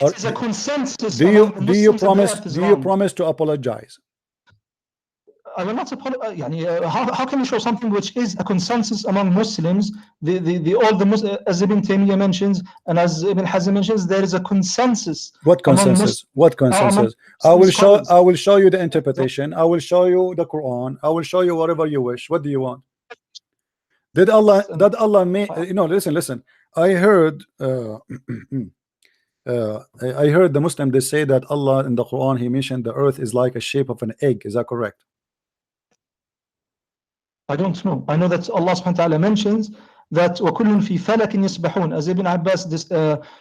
[SPEAKER 2] It is a consensus.
[SPEAKER 1] Do you promise to apologize?
[SPEAKER 2] I will not apologize. How can you show something which is a consensus among Muslims? As Ibn Taymiyyah mentions and as Ibn Hazm mentions, there is a consensus.
[SPEAKER 1] What consensus? What consensus? I will show you the interpretation. I will show you the Quran. I will show you whatever you wish. What do you want? Did Allah make? Listen. I heard. I heard the Muslim, they say that Allah in the Quran, he mentioned the earth is like a shape of an egg. Is that correct?
[SPEAKER 2] I don't know. I know that Allah subhanahu wa ta'ala mentions that وَكُلٌّ فِي فَلَكٍ يَسْبَحُونَ. As Ibn Abbas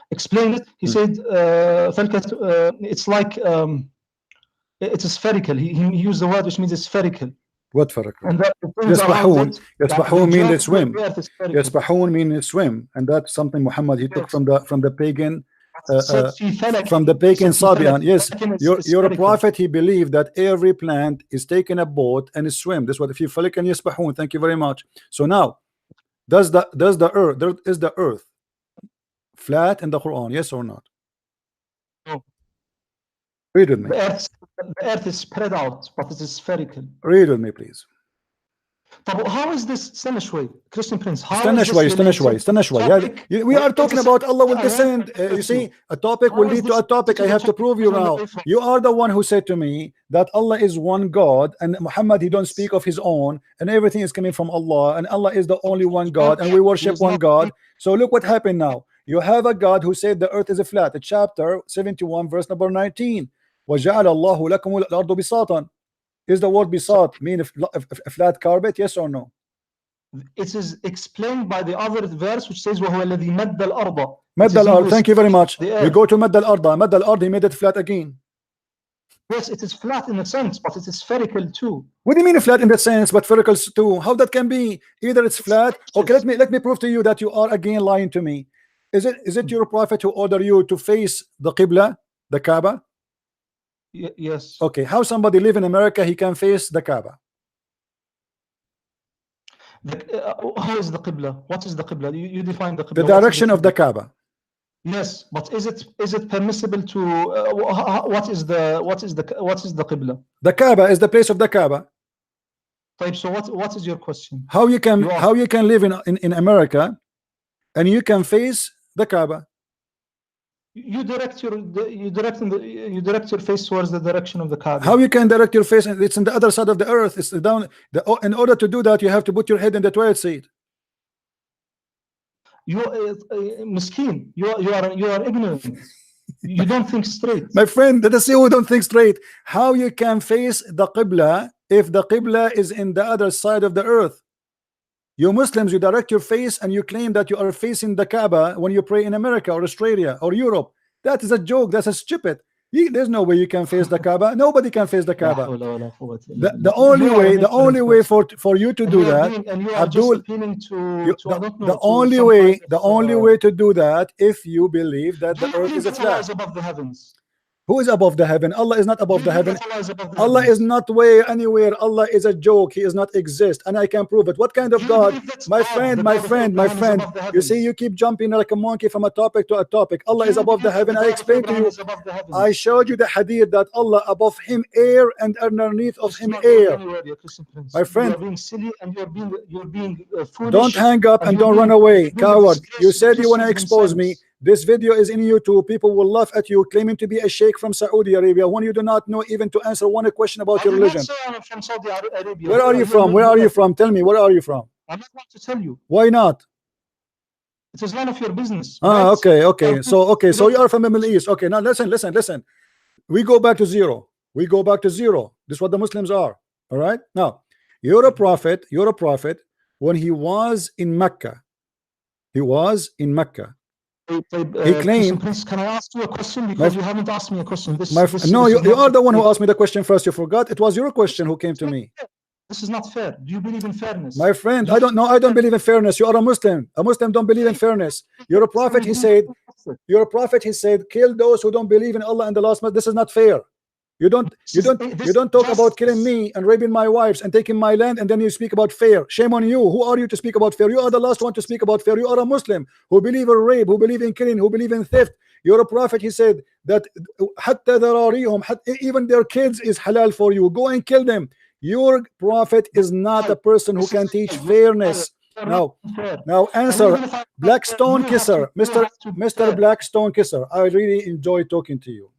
[SPEAKER 2] explained it, he said it's like it's spherical. He used the word which means it's spherical.
[SPEAKER 1] What spherical?
[SPEAKER 2] And that
[SPEAKER 1] يسبحون. يسبحون mean they swim. يسبحون mean they swim, and that's something Muhammad he took from the pagan from the pagan Sabian. Yes, your prophet, he believed that every plant is taking a boat and is swim. That's what if you falik and yasbahun. Thank you very much. So now, does the earth, there is the earth flat in the Quran? Yes or not?
[SPEAKER 2] No.
[SPEAKER 1] Read with me.
[SPEAKER 2] The earth is spread out, but it is spherical.
[SPEAKER 1] Read with me, please.
[SPEAKER 2] طب how is this استنى شوي Christian Prince?
[SPEAKER 1] استنى شوي. We are talking about Allah will descend. You see, a topic will lead to a topic. I have to prove you now. You are the one who said to me that Allah is one God and Muhammad he don't speak of his own and everything is coming from Allah and Allah is the only one God and we worship one God. So look what happened now. You have a God who said the earth is a flat. Chapter 71 verse number 19. وَجَعَلَ اللَّهُ لَكُمُ الْأَرْضُ بِسَاطًا. Is the word bisat mean a flat carpet? Yes or no?
[SPEAKER 2] It is explained by the other verse which says وَهُوَ الَّذِي مَدَّ الْأَرْضَ.
[SPEAKER 1] مَدَّ الْأَرْض. Thank you very much. We go to مَدَّ الْأَرْض. مَدَّ الْأَرْض, he made it flat again.
[SPEAKER 2] Yes, it is flat in a sense, but it is spherical too.
[SPEAKER 1] What do you mean flat in that sense, but spherical too? How that can be? Either it's flat. Okay, let me prove to you that you are again lying to me. Is it your prophet who ordered you to face the Qibla, the Kaaba?
[SPEAKER 2] Yes.
[SPEAKER 1] Okay, how somebody live in America he can face the Kaaba?
[SPEAKER 2] How is the Qibla? What is the Qibla? You define the Qibla.
[SPEAKER 1] The direction of the Kaaba.
[SPEAKER 2] Yes, but is it permissible to what is the Qibla?
[SPEAKER 1] The Kaaba is the place of the Kaaba.
[SPEAKER 2] So what is your question?
[SPEAKER 1] How you can live in America and you can face the Kaaba?
[SPEAKER 2] You direct your face towards the direction of the Kaaba.
[SPEAKER 1] How you can direct your face? It's on the other side of the earth. It's down. In order to do that, you have to put your head in the toilet seat.
[SPEAKER 2] You miskin. You are ignorant. You don't think straight.
[SPEAKER 1] My friend, let us see who don't think straight. How you can face the Qibla if the Qibla is in the other side of the earth? You Muslims, you direct your face and you claim that you are facing the Kaaba when you pray in America or Australia or Europe. That is a joke. That's a stupid. There's no way you can face the Kaaba. Nobody can face the Kaaba. The only way for you to do that, Abdul, the only way to do that if you believe that the earth is a flat. Who is above the heaven? Allah is not above the heaven. Allah is not way anywhere. Allah is a joke. He is not exist, and I can prove it. What kind of God? My friend. You see, you keep jumping like a monkey from a topic to a topic. Allah is above the heaven. I explained to you. I showed you the hadith that Allah above him air and underneath of him air. My friend,
[SPEAKER 2] you're being foolish.
[SPEAKER 1] Don't hang up and don't run away, coward. You said you want to expose me. This video is in YouTube. People will laugh at you claiming to be a sheikh from Saudi Arabia when you do not know even to answer one question about your religion.
[SPEAKER 2] I'm from Saudi Arabia.
[SPEAKER 1] Where are you from? Where are you from? Tell me, where are you from?
[SPEAKER 2] I'm not going to tell you.
[SPEAKER 1] Why not?
[SPEAKER 2] It is none of your business.
[SPEAKER 1] Ah, okay. So you are from the Middle East. Okay, now listen. We go back to zero. This is what the Muslims are. All right. Now, you're a prophet. When he was in Mecca. He claimed.
[SPEAKER 2] Can I ask you a question? Because you haven't asked me a question.
[SPEAKER 1] No, you are the one who asked me the question first. You forgot. It was your question who came to me.
[SPEAKER 2] This is not fair. Do you believe in fairness?
[SPEAKER 1] My friend, I don't know. I don't believe in fairness. You are a Muslim. A Muslim don't believe in fairness. You're a prophet. He said, kill those who don't believe in Allah and the last month. This is not fair. You don't talk about killing me and raping my wives and taking my land, and then you speak about fair. Shame on you. Who are you to speak about fair? You are the last one to speak about fair. You are a Muslim who believe in rape, who believe in killing, who believe in theft. You're a prophet. He said that even their kids is halal for you. Go and kill them. Your prophet is not a person who can teach fairness. Now answer, Blackstone Kisser, Mr. Blackstone Kisser. I really enjoy talking to you.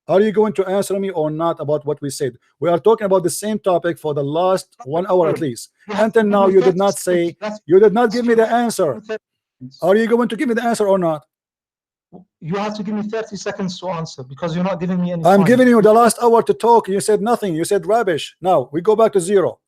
[SPEAKER 1] Are you going to answer me or not about what we said? We are talking about the same topic for the last 1 hour at least. Until now, you did not give me the answer. Are you going to give me the answer or not?
[SPEAKER 2] You have to give me 30 seconds to answer because you're not giving me any
[SPEAKER 1] I'm
[SPEAKER 2] time.
[SPEAKER 1] giving you the last hour to talk. You said nothing. You said rubbish. Now we go back to zero.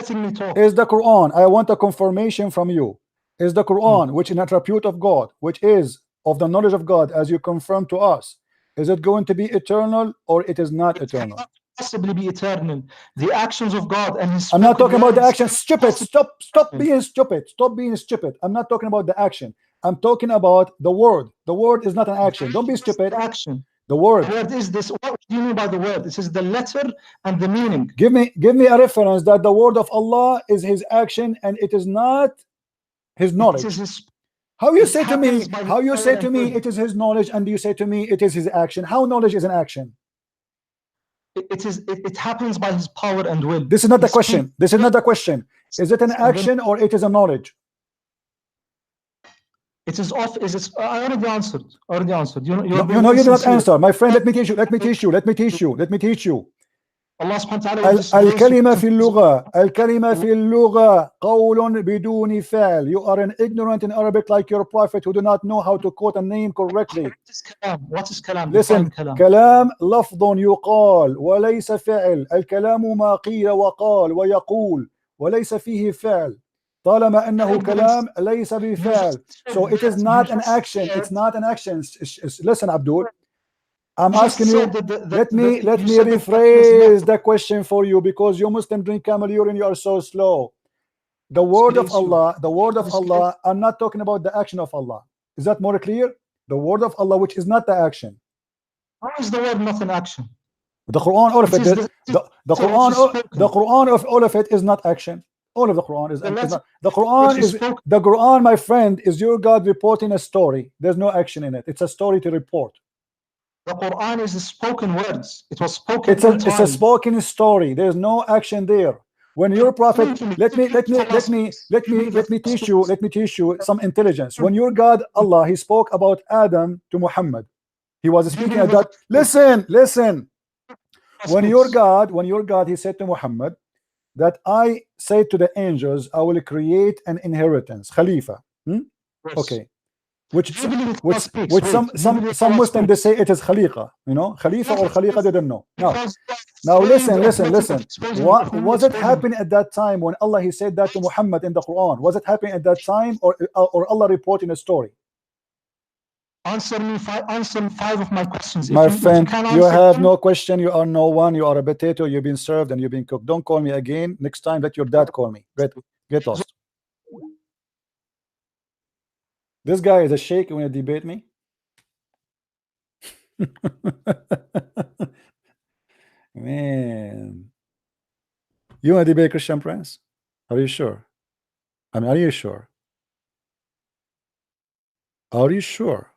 [SPEAKER 2] Letting me talk.
[SPEAKER 1] Is the Quran, I want a confirmation from you, is the Quran, which is an attribute of God, which is of the knowledge of God, as you confirm to us, is it going to be eternal or it is not eternal?
[SPEAKER 2] Cannot possibly be eternal. The actions of God and His.
[SPEAKER 1] I'm not talking about the action. Stupid.
[SPEAKER 2] Stupid.
[SPEAKER 1] Stop being stupid. Stop being stupid. I'm not talking about the action. I'm talking about the word. The word is not an action. Don't be stupid.
[SPEAKER 2] Action.
[SPEAKER 1] The word.
[SPEAKER 2] The word is this. What do you mean by the word? This is the letter and the meaning.
[SPEAKER 1] Give me a reference that the word of Allah is His action and it is not His knowledge.
[SPEAKER 2] It is His.
[SPEAKER 1] How you say to me? How you say to me it is His knowledge and you say to me it is His action? How knowledge is an action?
[SPEAKER 2] It happens by His power and will.
[SPEAKER 1] This is not the question. This is not the question. Is it an action or it is a knowledge?
[SPEAKER 2] It is off. Is it? I already answered. Already answered. You
[SPEAKER 1] do not answer, my friend. Let me teach you. Let me teach you. Let me teach you. Let me teach you.
[SPEAKER 2] Allah subhanahu wa ta'ala.
[SPEAKER 1] الكلمة في اللغة. الكلمة في اللغة قول بدون فعل. You are an ignorant in Arabic like your prophet who do not know how to quote a name correctly.
[SPEAKER 2] What is kalam?
[SPEAKER 1] Listen, كلام لفظ يقال وليس فعل. الكلام ما قيل وقال ويقول وليس فيه فعل. طالما أنه كلام ليس بفعل. So it is not an action. It's not an action. Listen, Abdul. I'm asking you. Let me rephrase the question for you because you Muslim drink camel urine. You are so slow. The word of Allah. The word of Allah. I'm not talking about the action of Allah. Is that more clear? The word of Allah, which is not the action.
[SPEAKER 2] How is the word not an action?
[SPEAKER 1] The Quran, all of it. The Quran of all of it is not action. All of the Quran is not. The Quran is the Quran, my friend, is your God reporting a story. There's no action in it. It's a story to report.
[SPEAKER 2] The Quran is spoken words. It was spoken.
[SPEAKER 1] It's a spoken story. There's no action there. When your prophet, let me teach you some intelligence. When your God Allah, He spoke about Adam to Muhammad. He was speaking at that. Listen. When your God, He said to Muhammad that I say to the angels, I will create an inheritance, Khalifa. Okay. Which some Muslims they say it is Khaliqa, Khalifa or Khaliqa, they don't know. Now listen. What was it happening at that time when Allah He said that to Muhammad in the Quran? Was it happening at that time or Allah reporting a story?
[SPEAKER 2] Answer five of my questions.
[SPEAKER 1] My friend, you have no question. You are no one. You are a potato. You've been served and you've been cooked. Don't call me again. Next time, let your dad call me. Get lost. This guy is a sheikh. You want to debate me? Man, you want to debate Christian Prince? Are you sure? I mean, are you sure? Are you sure?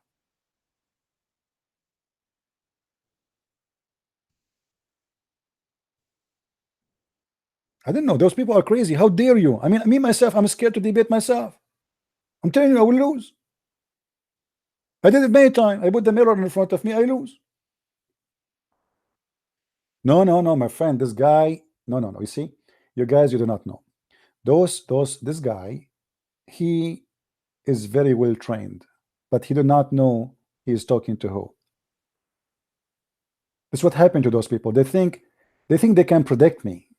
[SPEAKER 1] I don't know. Those people are crazy. How dare you? I mean, me myself, I'm scared to debate myself. I'm telling you, I will lose. I did it many times. I put the mirror in front of me, I lose. No, my friend, this guy. No. You see, you guys, you do not know. This guy, he is very well trained, but he do not know he is talking to who. This is what happened to those people. They think they can predict me.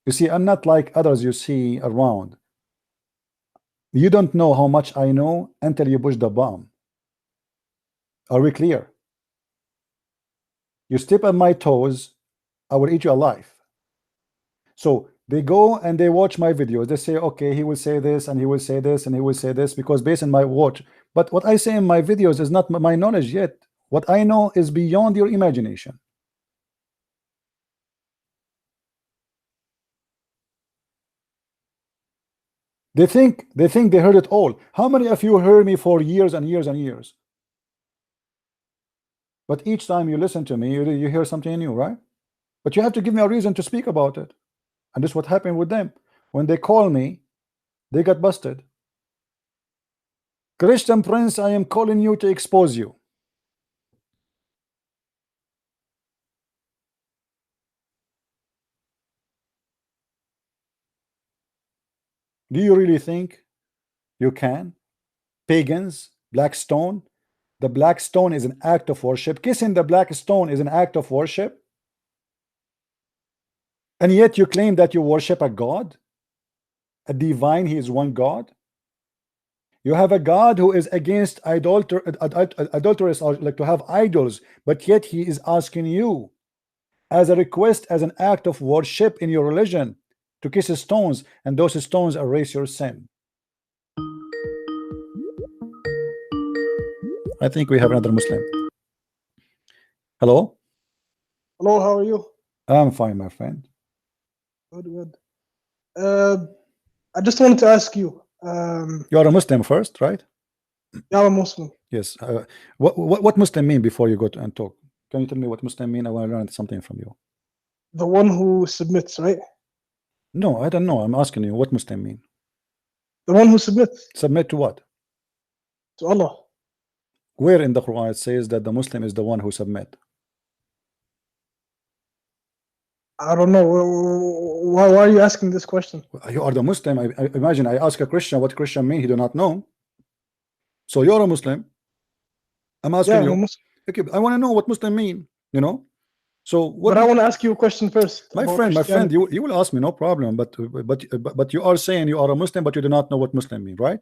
[SPEAKER 1] You see, I'm not like others you see around. You don't know how much I know until you push the bomb. Are we clear? You step on my toes, I will eat you alive. So they go and they watch my videos. They say, okay, he will say this and he will say this and he will say this because based on my watch. But what I say in my videos is not my knowledge yet. What I know is beyond your imagination. They think they heard it all. How many of you heard me for years and years and years? But each time you listen to me, you hear something new, right? But you have to give me a reason to speak about it. And this is what happened with them. When they call me, they got busted. Christian Prince, I am calling you to expose you. Do you really think you can? Pagans, Blackstone, the black stone is an act of worship? Kissing the black stone is an act of worship? And yet you claim that you worship a God, a divine, he is one God. You have a God who is against adulterous, or like to have idols, but yet he is asking you as a request, as an act of worship in your religion, to kiss stones, and those stones erase your sin. I think we have another Muslim. Hello?
[SPEAKER 3] Hello, how are you?
[SPEAKER 1] I'm fine, my friend.
[SPEAKER 3] Good. I just wanted to ask you.
[SPEAKER 1] You are a Muslim first, right?
[SPEAKER 3] Yeah, I'm a Muslim.
[SPEAKER 1] Yes. What Muslim mean before you go to and talk? Can you tell me what Muslim mean? I want to learn something from you.
[SPEAKER 3] The one who submits, right?
[SPEAKER 1] No, I don't know. I'm asking you what Muslim mean.
[SPEAKER 3] The one who submits.
[SPEAKER 1] Submit to what?
[SPEAKER 3] To Allah.
[SPEAKER 1] Where in the Quran it says that the Muslim is the one who submit?
[SPEAKER 3] I don't know. Why are you asking this question?
[SPEAKER 1] You are the Muslim. I imagine I ask a Christian what Christian mean. He do not know. So you're a Muslim. I'm asking you. Okay, I want to know what Muslim mean. You know. So what?
[SPEAKER 3] But I want to ask you a question first.
[SPEAKER 1] My friend, you will ask me, no problem. But you are saying you are a Muslim, but you do not know what Muslim mean, right?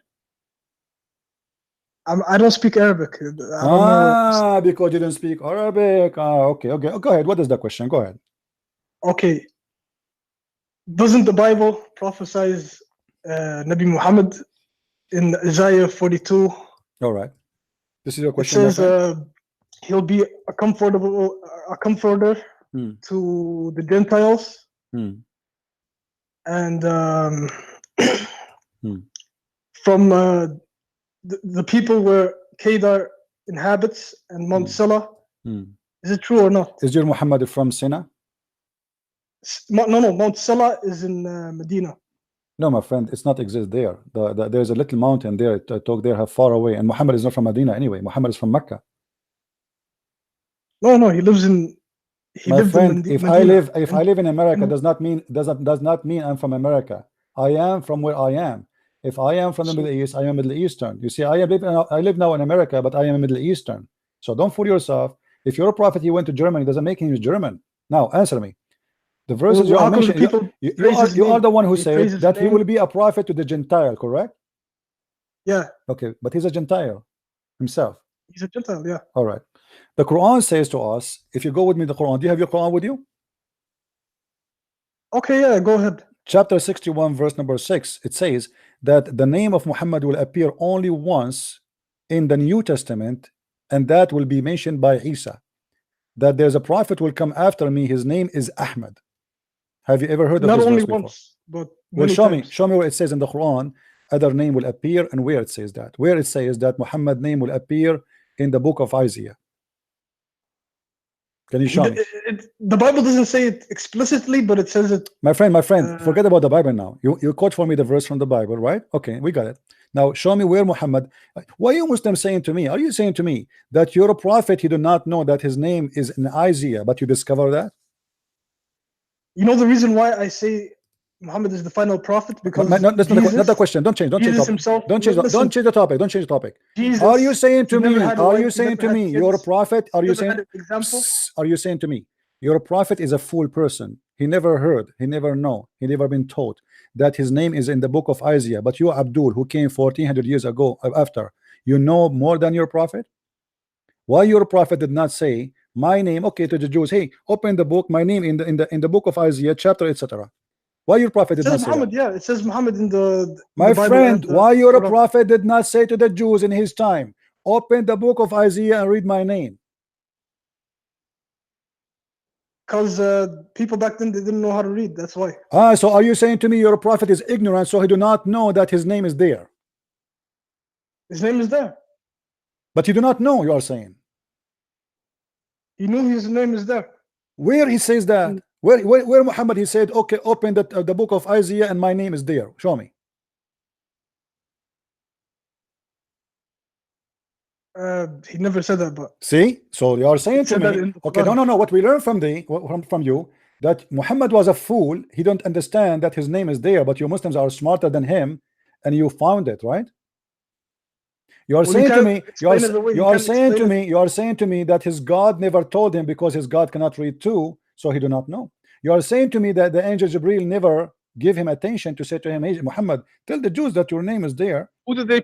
[SPEAKER 3] I don't speak Arabic. I don't know.
[SPEAKER 1] Because you don't speak Arabic. Okay. Go ahead. What is the question? Go ahead.
[SPEAKER 3] Okay. Doesn't the Bible prophesize Nabi Muhammad in Isaiah 42?
[SPEAKER 1] All right. This is your question.
[SPEAKER 3] It says he'll be a comforter to the Gentiles. And from the people where Kedar inhabits and Mount Sela. Is it true or not?
[SPEAKER 1] Is your Muhammad from Sina?
[SPEAKER 3] No, Mount Sela is in Medina.
[SPEAKER 1] No, my friend, it's not exist there. There's a little mountain there. I talk there, far away, and Muhammad is not from Medina anyway. Muhammad is from Mecca.
[SPEAKER 3] No, he lives in.
[SPEAKER 1] My friend, if I live in America, does not mean I'm from America. I am from where I am. If I am from the Middle East, I am Middle Eastern. You see, I live now in America, but I am a Middle Eastern. So don't fool yourself. If you're a prophet, you went to Germany, doesn't make him German. Now answer me. The verses you are mentioning, you are the one who said that he will be a prophet to the Gentile, correct?
[SPEAKER 3] Yeah.
[SPEAKER 1] Okay, but he's a Gentile himself.
[SPEAKER 3] He's a Gentile, yeah.
[SPEAKER 1] All right. The Quran says to us, if you go with me, the Quran, do you have your Quran with you?
[SPEAKER 3] Okay, yeah, go ahead.
[SPEAKER 1] Chapter 61, verse number 6, it says that the name of Muhammad will appear only once in the New Testament, and that will be mentioned by Isa. That there's a prophet will come after me, his name is Ahmad. Have you ever heard of
[SPEAKER 3] not
[SPEAKER 1] this
[SPEAKER 3] only
[SPEAKER 1] verse
[SPEAKER 3] once,
[SPEAKER 1] before?
[SPEAKER 3] but
[SPEAKER 1] well, show me where it says in the Quran other name will appear, and where it says that. Where it says that Muhammad name will appear in the book of Isaiah. Can you show me?
[SPEAKER 3] The Bible doesn't say it explicitly, but it says it.
[SPEAKER 1] My friend, forget about the Bible now. You quote for me the verse from the Bible, right? Okay, we got it. Now show me where Muhammad. Why are you Muslims saying to me? Are you saying to me that you're a prophet, you do not know that his name is in Isaiah, but you discover that?
[SPEAKER 3] You know the reason why I say Muhammad is the final prophet? Because
[SPEAKER 1] that's not the question. Don't change. Don't change the topic.
[SPEAKER 3] Jesus,
[SPEAKER 1] are you saying to me? You're a prophet? Are you saying?
[SPEAKER 3] Example?
[SPEAKER 1] Are you saying to me you're a prophet is a fool person? He never heard. He never know. He never been taught that his name is in the book of Isaiah. But you, Abdul, who came 1400 years ago after, you know more than your prophet. Why your prophet did not say my name? Okay, to the Jews, hey, open the book. My name in the book of Isaiah, chapter, etc. Why your prophet did not say
[SPEAKER 3] Muhammad,
[SPEAKER 1] that?
[SPEAKER 3] yeah, it says Muhammad in the
[SPEAKER 1] my
[SPEAKER 3] Bible,
[SPEAKER 1] friend. Why your prophet did not say to the Jews in his time, open the book of Isaiah and read my name?
[SPEAKER 3] Because people back then, they didn't know how to read. That's why.
[SPEAKER 1] So are you saying to me your prophet is ignorant, so he do not know that his name is there?
[SPEAKER 3] His name is there.
[SPEAKER 1] But you do not know, you are saying.
[SPEAKER 3] He knew his name is there.
[SPEAKER 1] Where he says that? Where Muhammad he said, okay, open the book of Isaiah and my name is there? Show me.
[SPEAKER 3] He never said that, but
[SPEAKER 1] see, so you are saying to me, okay, no. What we learn from you that Muhammad was a fool. He don't understand that his name is there, but you Muslims are smarter than him, and you found it, right? You are
[SPEAKER 3] Well,
[SPEAKER 1] saying to me, you
[SPEAKER 3] explain it the way
[SPEAKER 1] are
[SPEAKER 3] can't
[SPEAKER 1] saying to
[SPEAKER 3] explain
[SPEAKER 1] me, you are saying to me that his God never told him because his God cannot read too, so he do not know. You are saying to me that the angel Jibril never give him attention to say to him, hey, Muhammad, tell the Jews that your name is there.
[SPEAKER 3] Who do they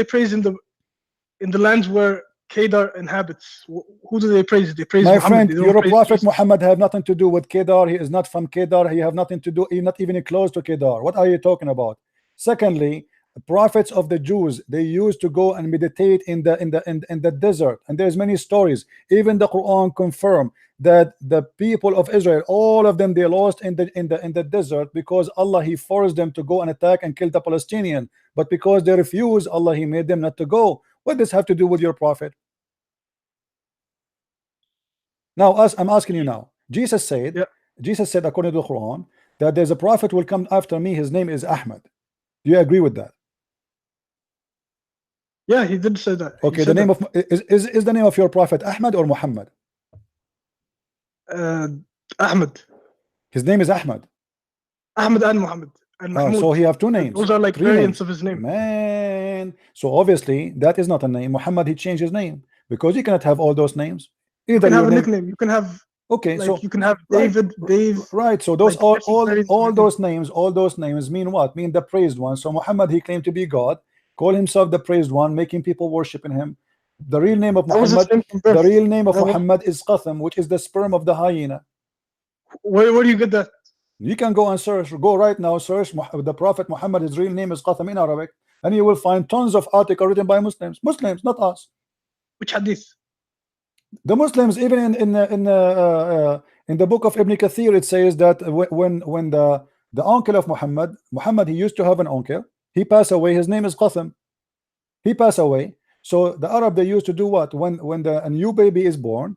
[SPEAKER 3] praise in the lands where Kedar inhabits? Who do they praise? They praise
[SPEAKER 1] My
[SPEAKER 3] Muhammad.
[SPEAKER 1] friend,
[SPEAKER 3] They don't
[SPEAKER 1] your
[SPEAKER 3] praise
[SPEAKER 1] prophet
[SPEAKER 3] Jesus.
[SPEAKER 1] Muhammad have nothing to do with Kedar. He is not from Kedar. He have nothing to do, he's not even close to Kedar. What are you talking about? Secondly, prophets of the Jews, they used to go and meditate in the desert, and there's many stories. Even the Quran confirm that the people of Israel, all of them, they lost in the desert because Allah, he forced them to go and attack and kill the Palestinian, but because they refused, Allah, he made them not to go. What does this have to do with your prophet? Now, I'm asking you now. Jesus said,
[SPEAKER 3] Yeah.
[SPEAKER 1] Jesus said according to the Quran that there's a prophet will come after me. His name is Ahmad. Do you agree with that?
[SPEAKER 3] Yeah, he did say that.
[SPEAKER 1] Okay, the name of is the name of your prophet Ahmad or Muhammad?
[SPEAKER 3] Ahmad.
[SPEAKER 1] His name is Ahmad.
[SPEAKER 3] Ahmad and Muhammad and Mahmoud.
[SPEAKER 1] So he have two names.
[SPEAKER 3] Those are like
[SPEAKER 1] Three
[SPEAKER 3] variants
[SPEAKER 1] names.
[SPEAKER 3] of his name.
[SPEAKER 1] Man, so obviously that is not a name. Muhammad, he changed his name because you cannot have all those names.
[SPEAKER 3] You
[SPEAKER 1] Either
[SPEAKER 3] can have a
[SPEAKER 1] your name,
[SPEAKER 3] nickname. You can have
[SPEAKER 1] okay,
[SPEAKER 3] like
[SPEAKER 1] so
[SPEAKER 3] you can have
[SPEAKER 1] right,
[SPEAKER 3] David, Dave.
[SPEAKER 1] right. So those
[SPEAKER 3] like different variants of
[SPEAKER 1] all
[SPEAKER 3] his name.
[SPEAKER 1] those names mean what? Mean the praised one. So Muhammad, he claimed to be God, call himself the praised one, making people worshiping him. The real name of
[SPEAKER 3] That was his
[SPEAKER 1] Muhammad,
[SPEAKER 3] name from birth.
[SPEAKER 1] the real name of
[SPEAKER 3] That was-
[SPEAKER 1] Muhammad is Qatham, which is the sperm of the hyena.
[SPEAKER 3] Where do you get that?
[SPEAKER 1] You can go and search, go right now, search the Prophet Muhammad, his real name is Qatham in Arabic, and you will find tons of articles written by Muslims, not us.
[SPEAKER 3] Which hadith?
[SPEAKER 1] The Muslims, even in the book of Ibn Kathir, it says that when the uncle of Muhammad, he used to have an uncle, he passed away, his name is Qatham, he passed away. So the Arab, they used to do what? When a new baby is born,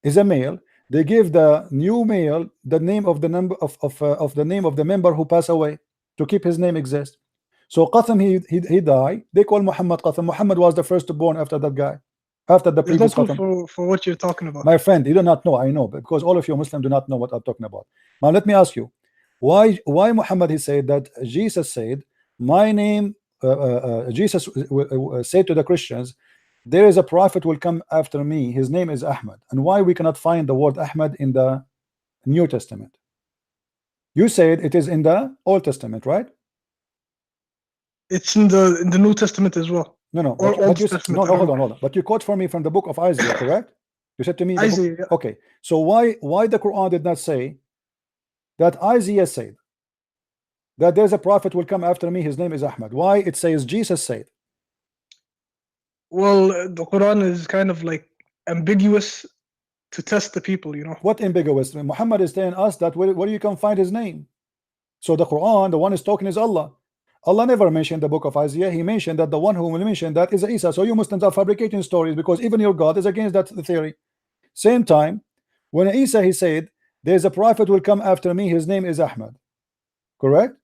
[SPEAKER 1] is a male, they give the new male the name of the number of the name of the member who passed away to keep his name exist. So Qatham, he died, they call Muhammad Qatham. Muhammad was the first born after that guy, after the
[SPEAKER 3] There's no
[SPEAKER 1] previous
[SPEAKER 3] proof
[SPEAKER 1] Qatham.
[SPEAKER 3] for what you're talking about.
[SPEAKER 1] My friend, you do not know. I know, because all of you Muslims do not know what I'm talking about. Now let me ask you, why Muhammad, he said that Jesus said, my name, Jesus said to the Christians, there is a prophet will come after me, his name is Ahmad. And why we cannot find the word Ahmad in the New Testament? You said it is in the Old Testament, right?
[SPEAKER 3] It's in the New Testament as well.
[SPEAKER 1] No,
[SPEAKER 3] Or
[SPEAKER 1] but
[SPEAKER 3] Old
[SPEAKER 1] you,
[SPEAKER 3] Testament.
[SPEAKER 1] no, hold on. But you quote for me from the book of Isaiah, correct? You said to me,
[SPEAKER 3] Isaiah, yeah.
[SPEAKER 1] okay. So why the Quran did not say that Isaiah said that there's a prophet will come after me, his name is Ahmad? Why it says Jesus said?
[SPEAKER 3] Well, the Quran is kind of like ambiguous to test the people, you know.
[SPEAKER 1] What ambiguous? Muhammad is telling us that where you can find his name. So the Quran, the one is talking is Allah. Allah never mentioned the book of Isaiah. He mentioned that the one who will mention that is Isa. So you Muslims are fabricating stories because even your God is against that theory. Same time, when Isa, he said, there's a prophet will come after me, his name is Ahmad. Correct?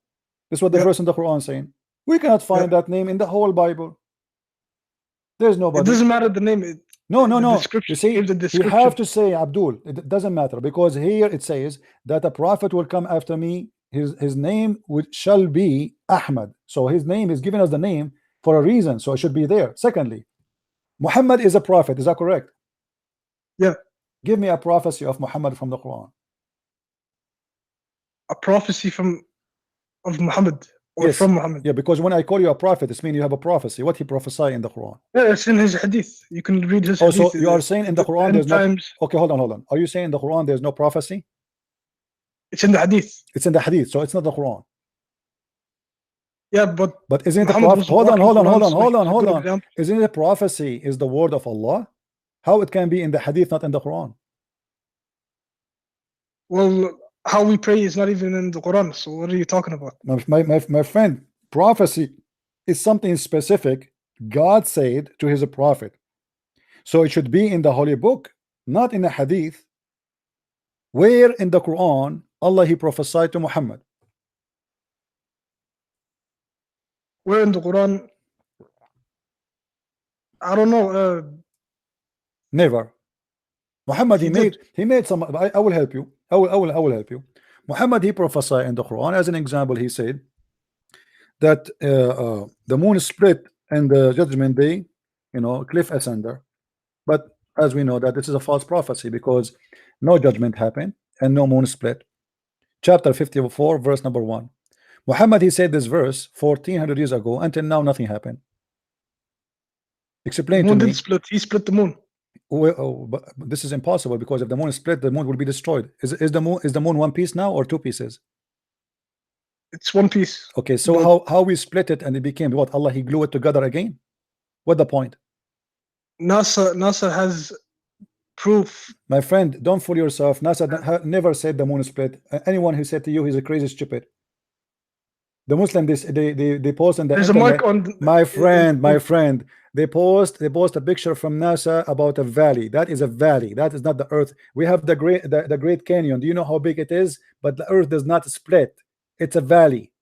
[SPEAKER 1] This is what the verse in the Quran saying. We cannot find that name in the whole Bible. There's nobody.
[SPEAKER 3] It doesn't matter the name.
[SPEAKER 1] No.
[SPEAKER 3] You
[SPEAKER 1] see, you have to say Abdul. It doesn't matter, because here it says that a prophet will come after me. His name shall be Ahmad. So his name is giving us the name for a reason. So it should be there. Secondly, Muhammad is a prophet. Is that correct?
[SPEAKER 3] Yeah.
[SPEAKER 1] Give me a prophecy of Muhammad from the Quran.
[SPEAKER 3] A prophecy of Muhammad. Or
[SPEAKER 1] Yes.
[SPEAKER 3] from Muhammad.
[SPEAKER 1] Yeah, because when I call you a prophet, it means you have a prophecy. What he prophesied in the Quran.
[SPEAKER 3] Yeah, it's in his hadith. You can read his
[SPEAKER 1] Oh,
[SPEAKER 3] hadith.
[SPEAKER 1] so you are saying in the Quran there's no.
[SPEAKER 3] times.
[SPEAKER 1] Okay, hold on. Are you saying in the Quran there's no prophecy?
[SPEAKER 3] It's in the hadith.
[SPEAKER 1] It's in the hadith, so it's not the Quran.
[SPEAKER 3] Yeah, but
[SPEAKER 1] isn't it a
[SPEAKER 3] Muhammad
[SPEAKER 1] prophet?
[SPEAKER 3] was
[SPEAKER 1] Hold on.
[SPEAKER 3] walking Quran, so
[SPEAKER 1] Isn't it a prophecy is the word of Allah? How it can be in the hadith, not in the Quran?
[SPEAKER 3] well, how we pray is not even in the Quran. So what are you talking about?
[SPEAKER 1] My friend, prophecy is something specific God said to his prophet. So it should be in the holy book, not in the hadith. Where in the Quran Allah he prophesied to Muhammad?
[SPEAKER 3] Where in the Quran? I don't know.
[SPEAKER 1] Never. Muhammad
[SPEAKER 3] He
[SPEAKER 1] he made some. I will help you. I will help you. Muhammad, he prophesied in the Quran. As an example, he said that the moon split and the judgment day, you know, cliff ascender. But as we know that this is a false prophecy, because no judgment happened and no moon split. Chapter 54 verse number 1. Muhammad, he said this verse 1400 years ago. Until now nothing happened. Explain
[SPEAKER 3] The moon
[SPEAKER 1] to me.
[SPEAKER 3] didn't split. He split the moon.
[SPEAKER 1] But this is impossible, because if the moon is split, the moon will be destroyed. Is the moon one piece now or two pieces?
[SPEAKER 3] It's one piece.
[SPEAKER 1] Okay, so how we split it and it became what? Allah, he glue it together again? What the point?
[SPEAKER 3] NASA has proof.
[SPEAKER 1] My friend, don't fool yourself. NASA never said the moon split. Anyone who said to you he's a crazy stupid. The Muslim, they post on the
[SPEAKER 3] There's
[SPEAKER 1] internet.
[SPEAKER 3] a mark on
[SPEAKER 1] My friend, they post a picture from NASA about a valley. That is a valley. That is not the earth. We have the Great Canyon. Do you know how big it is? But the earth does not split. It's a valley.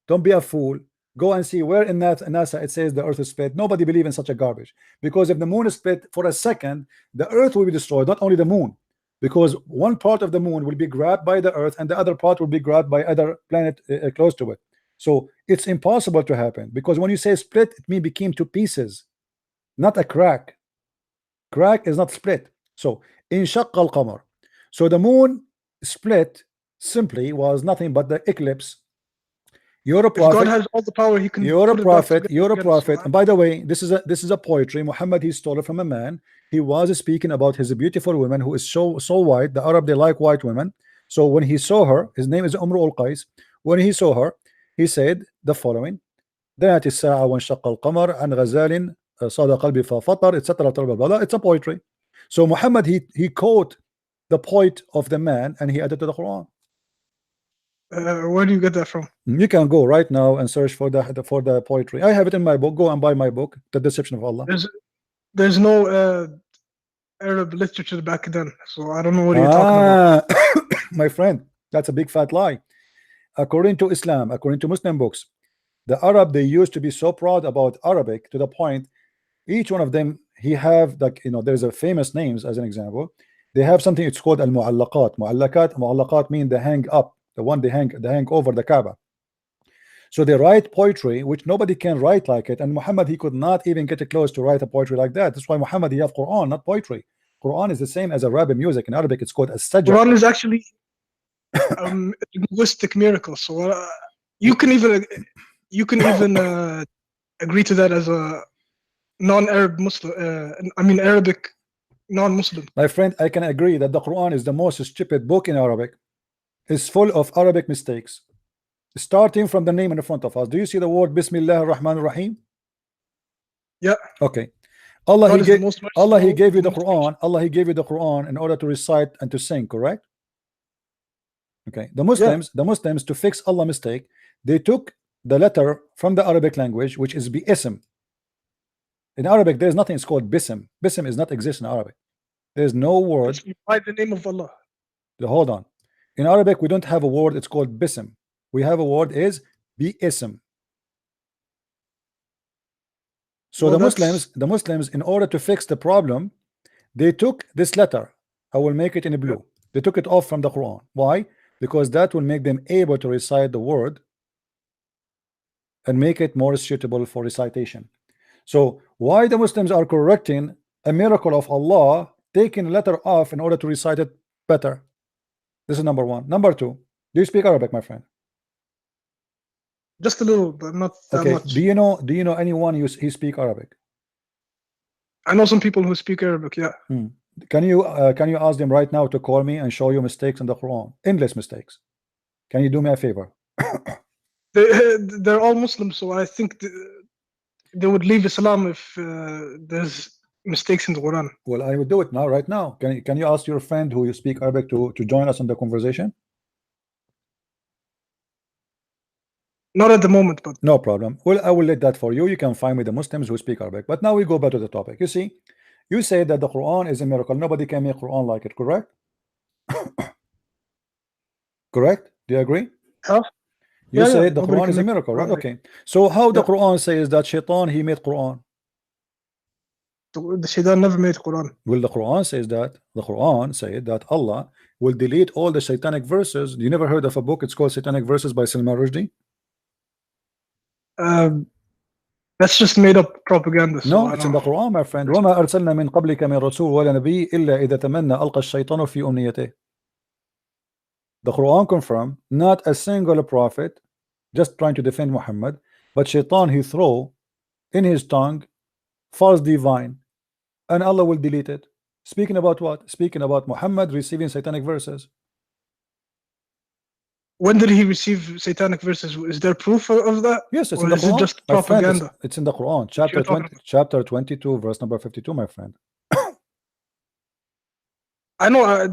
[SPEAKER 1] Don't be a fool. Go and see where in NASA it says the earth is split. Nobody believes in such a garbage, because if the moon is split for a second, the earth will be destroyed, not only the moon, because one part of the moon will be grabbed by the earth and the other part will be grabbed by other planet close to it. So it's impossible to happen, because when you say split, it means became two pieces, not a crack. Crack is not split. So in shaqqa al-qamar, so the moon split simply was nothing but the eclipse. You're a prophet.
[SPEAKER 3] God has all the power. He can.
[SPEAKER 1] You're a prophet. You're a prophet. And by the way, this is a poetry. Muhammad, he stole it from a man. He was speaking about his beautiful woman who is so white. The Arab, they like white women. So when he saw her, his name is Umru al-Qais. When he saw her, he said the following: "Da'at as-sa'a wa shaqqa al-qamar an ghazalin sada qalbi fa fatar," etc. It's a poetry. So Muhammad, he quote the poet of the man and he added to the Quran.
[SPEAKER 3] Where do you get that from?
[SPEAKER 1] You can go right now and search for the poetry. I have it in my book. Go and buy my book, The Deception of Allah.
[SPEAKER 3] There's no Arab literature back then, so I don't know what you're talking about.
[SPEAKER 1] My friend, that's a big fat lie. According to Islam, according to Muslim books, the Arab, they used to be so proud about Arabic to the point each one of them, he have, like, you know, there's a famous names. As an example, they have something, it's called al-mu'allaqat. Mu'allaqat mean the hang up, the one they hang over the Kaaba. So they write poetry which nobody can write like it, and Muhammad, he could not even get close to write a poetry like that. That's why Muhammad, he have Quran, not poetry. Quran is the same as Arabic music. In Arabic it's called as-sajr.
[SPEAKER 3] Quran is actually a linguistic miracle. So you can even agree to that as a non-Arab Muslim. I mean Arabic non-Muslim.
[SPEAKER 1] My friend, I can agree that the Quran is the most stupid book in Arabic. It's full of Arabic mistakes, starting from the name in the front of us. Do you see the word Bismillah ar-Rahman ar-Rahim?
[SPEAKER 3] Yeah.
[SPEAKER 1] Okay. Allah, he gave you the Quran.
[SPEAKER 3] Merciful.
[SPEAKER 1] Allah, he gave you the Quran in order to recite and to sing, correct? Okay. The Muslims, to fix Allah mistake, they took the letter from the Arabic language, which is bi-ism. In Arabic, there's nothing. It's called bism. Bism is not exist in Arabic. There's no word.
[SPEAKER 3] By the name of Allah.
[SPEAKER 1] Hold on. In Arabic, we don't have a word. It's called bism. We have a word is bi-ism. So the Muslims, in order to fix the problem, they took this letter. I will make it in blue. They took it off from the Quran. Why? Because that will make them able to recite the word and make it more suitable for recitation. So why the Muslims are correcting a miracle of Allah, taking a letter off in order to recite it better? This is number one. Number two, do you speak Arabic, my friend?
[SPEAKER 3] Just a little, but not that much.
[SPEAKER 1] Do you know anyone who speak Arabic?
[SPEAKER 3] I know some people who speak Arabic. Yeah.
[SPEAKER 1] Can you ask them right now to call me and show you mistakes in the Quran, endless mistakes? Can you do me a favor?
[SPEAKER 3] They're all Muslims, so I think they would leave Islam if there's mistakes in the Quran.
[SPEAKER 1] Well, I would do it now, right now. Can you ask your friend who you speak Arabic to join us in the conversation?
[SPEAKER 3] Not at the moment, but
[SPEAKER 1] no problem. Well, I will let that for you. You can find me the Muslims who speak Arabic. But now we go back to the topic. You see, you say that the Quran is a miracle. Nobody can make Quran like it, correct? Correct? Do you agree?
[SPEAKER 3] Huh?
[SPEAKER 1] You say the Quran is a miracle, right? Okay. So how the Quran says that Shaitan, he made Quran?
[SPEAKER 3] The Shaitan never made Quran.
[SPEAKER 1] Well, the Quran says that. The Quran said that Allah will delete all the satanic verses. You never heard of a book? It's called Satanic Verses by Salman Rushdie.
[SPEAKER 3] That's just made up propaganda. So
[SPEAKER 1] No, it's in the Quran, my friend. وما أرسلنا من قبلك من رسول ولا نبي إلا إذا تمنى ألقى الشيطان في أمنيته. The Quran confirm not a single prophet just trying to defend Muhammad, but Shaitan he throw in his tongue false divine, and Allah will delete it. Speaking about what? Speaking about Muhammad receiving satanic verses.
[SPEAKER 3] when did he receive satanic verses? Is there proof of that?
[SPEAKER 1] Yes, it's
[SPEAKER 3] or
[SPEAKER 1] in the
[SPEAKER 3] is
[SPEAKER 1] Quran.
[SPEAKER 3] it just
[SPEAKER 1] My friend,
[SPEAKER 3] propaganda?
[SPEAKER 1] it's in the Quran, chapter 20, chapter 22, verse number 52, my friend.
[SPEAKER 3] I know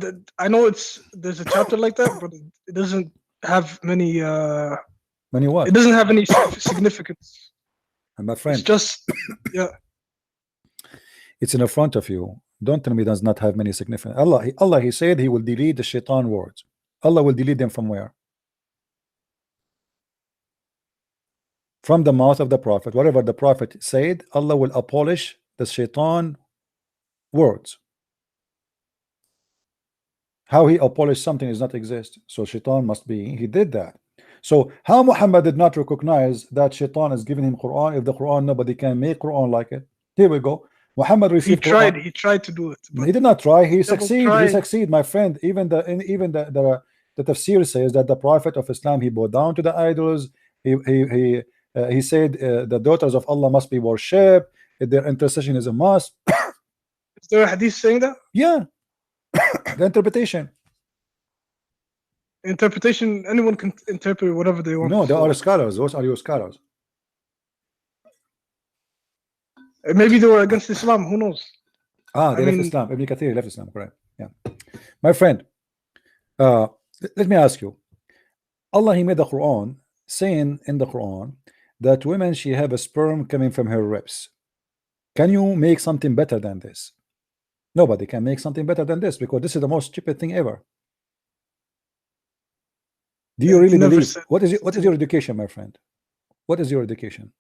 [SPEAKER 3] there's a chapter like that, but it doesn't have many.
[SPEAKER 1] Many what?
[SPEAKER 3] It doesn't have any significance.
[SPEAKER 1] And my friend,
[SPEAKER 3] It's just yeah.
[SPEAKER 1] it's in front of you. Don't tell me it does not have many significance. Allah, he said he will delete the shaitan words. Allah will delete them from where? From the mouth of the prophet. Whatever the prophet said, Allah will abolish the shaitan words. How he abolished something does not exist. So shaitan must be, he did that. So how Muhammad did not recognize that shaitan is giving him Quran? If the Quran, nobody can make Quran like it. Here we go. Muhammad received Quran.
[SPEAKER 3] He tried to do it.
[SPEAKER 1] He did not try. He succeeded.
[SPEAKER 3] Try.
[SPEAKER 1] He succeeded, my friend. Even the tafsir says that the Prophet of Islam, he bowed down to the idols. He said the daughters of Allah must be worshipped. Their intercession is a must.
[SPEAKER 3] Is there a hadith saying that?
[SPEAKER 1] Yeah. The interpretation.
[SPEAKER 3] Interpretation, anyone can interpret whatever they want.
[SPEAKER 1] No, there are scholars. Those are your scholars.
[SPEAKER 3] Maybe they were against Islam. Who knows?
[SPEAKER 1] They left Islam. Ibn Kathir left Islam. Correct. Yeah. My friend, let me ask you. Allah, he made the Quran saying in the Quran that women, she have a sperm coming from her ribs. Can you make something better than this? Nobody can make something better than this, because this is the most stupid thing ever. Do you really believe? What is your education, my friend? What is your education?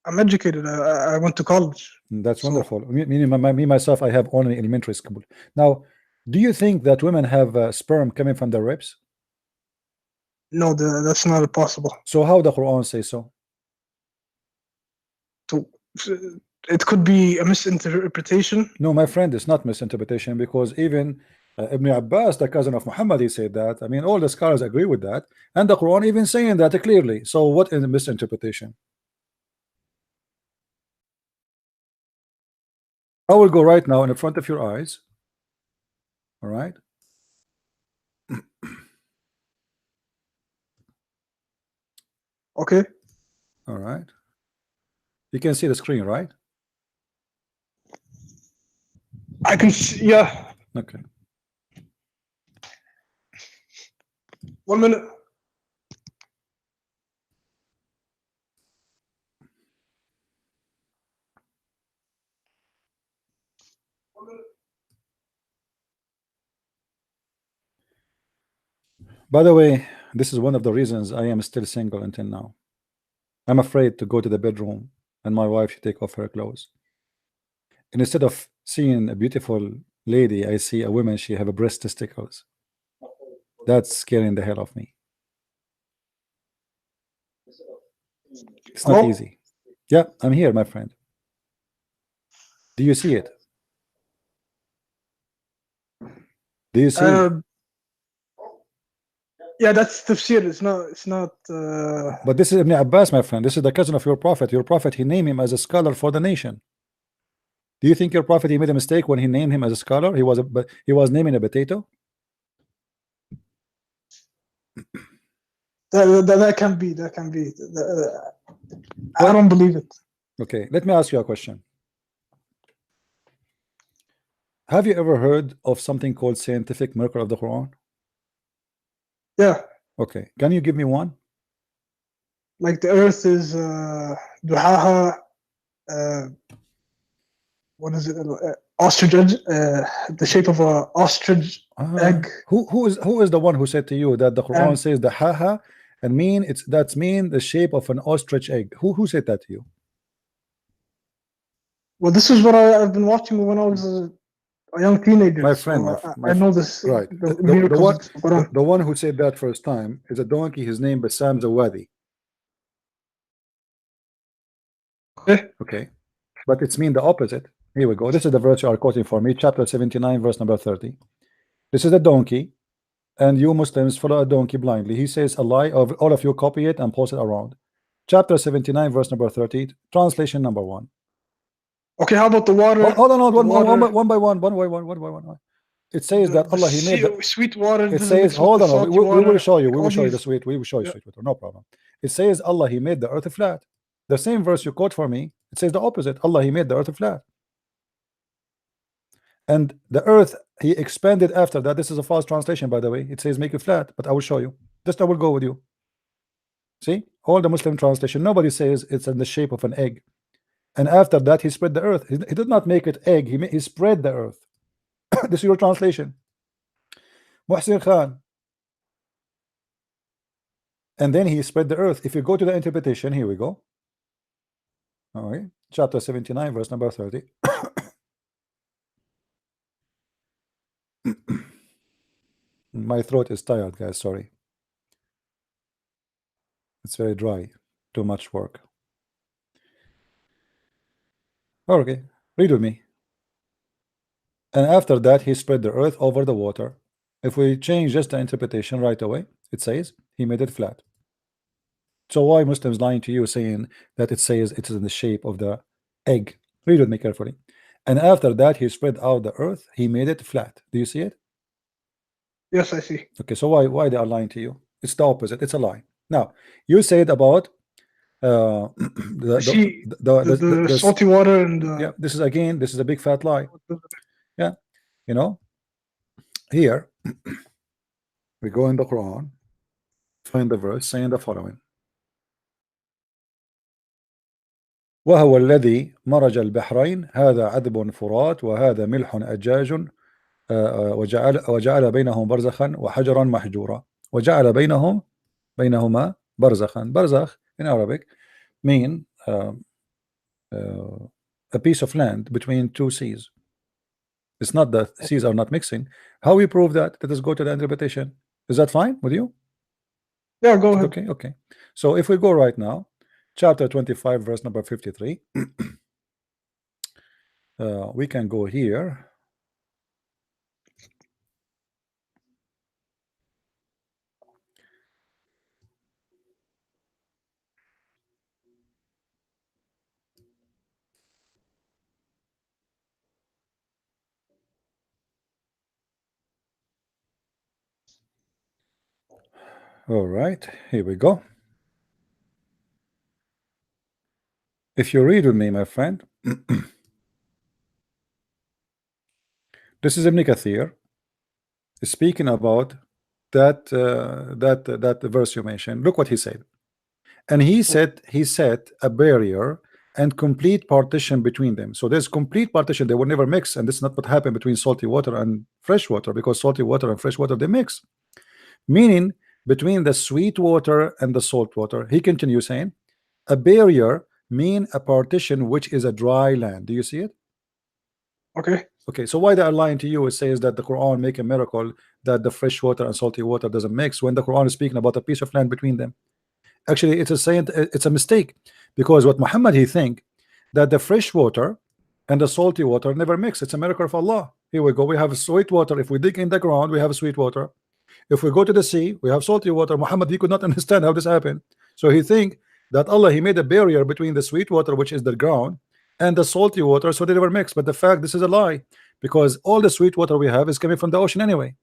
[SPEAKER 3] I'm educated. I went to college.
[SPEAKER 1] That's wonderful. Me myself, I have only elementary school. Now, do you think that women have sperm coming from their ribs?
[SPEAKER 3] No, that's not possible.
[SPEAKER 1] So how the Quran says so?
[SPEAKER 3] It could be a misinterpretation.
[SPEAKER 1] No, my friend, it's not misinterpretation, because even Ibn Abbas, the cousin of Muhammad, he said that. I mean, all the scholars agree with that, and the Quran even saying that clearly. So what is the misinterpretation? I will go right now in front of your eyes. All right.
[SPEAKER 3] Okay.
[SPEAKER 1] All right. You can see the screen, right?
[SPEAKER 3] I can see, yeah.
[SPEAKER 1] Okay.
[SPEAKER 3] 1 minute.
[SPEAKER 1] By the way, this is one of the reasons I am still single until now. I'm afraid to go to the bedroom and my wife should take off her clothes. And instead of seeing a beautiful lady, I see a woman, she have a breast testicles. That's scaring the hell of me. It's not easy. Yeah, I'm here, my friend. Do you see it? Do you see it?
[SPEAKER 3] Yeah, that's tafsir. It's not.
[SPEAKER 1] But this is Ibn Abbas, my friend. This is the cousin of your prophet. Your prophet, he named him as a scholar for the nation. Do you think your prophet, he made a mistake when he named him as a scholar? He was naming a potato.
[SPEAKER 3] That can be. That can be. I don't believe it.
[SPEAKER 1] Okay, let me ask you a question. Have you ever heard of something called scientific miracle of the Quran?
[SPEAKER 3] Yeah.
[SPEAKER 1] Okay, can you give me one?
[SPEAKER 3] Like the earth is duhaha. What is it? Ostrich egg. The shape of an ostrich egg.
[SPEAKER 1] Who is the one who said to you that the Quran says the haha and that's mean the shape of an ostrich egg? Who said that to you?
[SPEAKER 3] Well, this is what I've been watching when I was a young teenager.
[SPEAKER 1] My friend,
[SPEAKER 3] so I know this.
[SPEAKER 1] Right. The one who said that first time is a donkey. His name is Sam Zawadi. Okay, but it's mean the opposite. Here we go. This is the verse you are quoting for me, chapter 79, verse number 30. This is a donkey, and you Muslims follow a donkey blindly. He says a lie. Of all of you copy it and post it around. Chapter 79, verse number 30, translation number 1.
[SPEAKER 3] Okay, how about the water?
[SPEAKER 1] Hold on,
[SPEAKER 3] the water,
[SPEAKER 1] one by one. It says that Allah, He made the
[SPEAKER 3] sweet water.
[SPEAKER 1] It says, hold on, we will show you. We will
[SPEAKER 3] all
[SPEAKER 1] show you
[SPEAKER 3] these-
[SPEAKER 1] the sweet. We will show you sweet water. No problem. It says Allah, He made the earth flat. The same verse you quote for me, it says the opposite. Allah, He made the earth flat. And the earth He expanded after that. This is a false translation, by the way. It says make it flat, but I will show you. Just I will go with you. See, all the Muslim translation, nobody says it's in the shape of an egg. And after that, He spread the earth. He did not make it egg. He spread the earth. This is your translation, Muhsin Khan. And then He spread the earth. If you go to the interpretation, here we go. All right, chapter 79, verse number 30. My throat is tired, guys. Sorry. It's very dry. Too much work. Okay, read with me. And after that, He spread the earth over the water. If we change just the interpretation right away, it says He made it flat. So why Muslims lying to you saying that it says it is in the shape of the egg? Read with me carefully. And after that, He spread out the earth. He made it flat. Do you see it?
[SPEAKER 3] Yes, I see.
[SPEAKER 1] Okay, so why they are lying to you? It's the opposite. It's a lie. Now you said about the
[SPEAKER 3] salty water and
[SPEAKER 1] yeah. This is a big fat lie. Yeah, you know. Here we go in the Quran, find the verse saying the following: وهو الذي مرج البحرين هذا عذب فرات وهذا ملح أجاج وجعل بينهم برزخا وحجرا محجورا وجعل بينهما برزخا. Barzakh in Arabic mean a piece of land between two seas. It's not that seas are not mixing. How we prove that? Let us go to the interpretation. Is that fine with you?
[SPEAKER 3] Yeah, go ahead.
[SPEAKER 1] Okay. So if we go right now, chapter 25, verse number 53, we can go here. All right, here we go. If you read with me, my friend, this is Ibn Kathir speaking about that verse you mentioned. Look what he said. And he said he set a barrier and complete partition between them. So there's complete partition. They will never mix, and this is not what happened between salty water and fresh water, because salty water and fresh water, they mix. Meaning between the sweet water and the salt water. He continues saying, a barrier mean a partition which is a dry land. Do you see it? Okay, so why they are lying to you? It says that the Quran make a miracle that the fresh water and salty water doesn't mix, when the Quran is speaking about a piece of land between them. Actually, it's a mistake, because what Muhammad he think that the fresh water and the salty water never mix. It's a miracle of Allah. Here we go. We have sweet water. If we dig in the ground, we have sweet water. If we go to the sea, we have salty water. Muhammad he could not understand how this happened, so he think that Allah he made a barrier between the sweet water, which is the ground, and the salty water, so they never mix. But the fact, this is a lie, because all the sweet water we have is coming from the ocean anyway.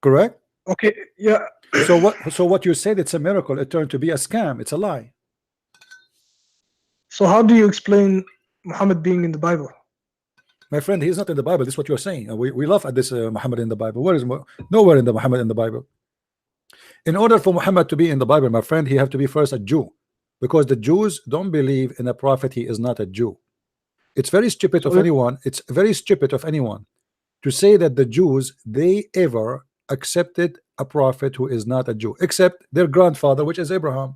[SPEAKER 1] Correct?
[SPEAKER 3] Okay, yeah.
[SPEAKER 1] So what you said, it's a miracle, it turned to be a scam. It's a lie.
[SPEAKER 3] So how do you explain Muhammad being in the Bible?
[SPEAKER 1] My friend, he's not in the Bible. This is what you're saying. We laugh at this Muhammad in the Bible. Where is nowhere in the Muhammad in the Bible? In order for Muhammad to be in the Bible, my friend, he have to be first a Jew, because the Jews don't believe in a prophet. He is not a Jew. It's very stupid of anyone. It's very stupid of anyone to say that the Jews, they ever accepted a prophet who is not a Jew, except their grandfather, which is Abraham,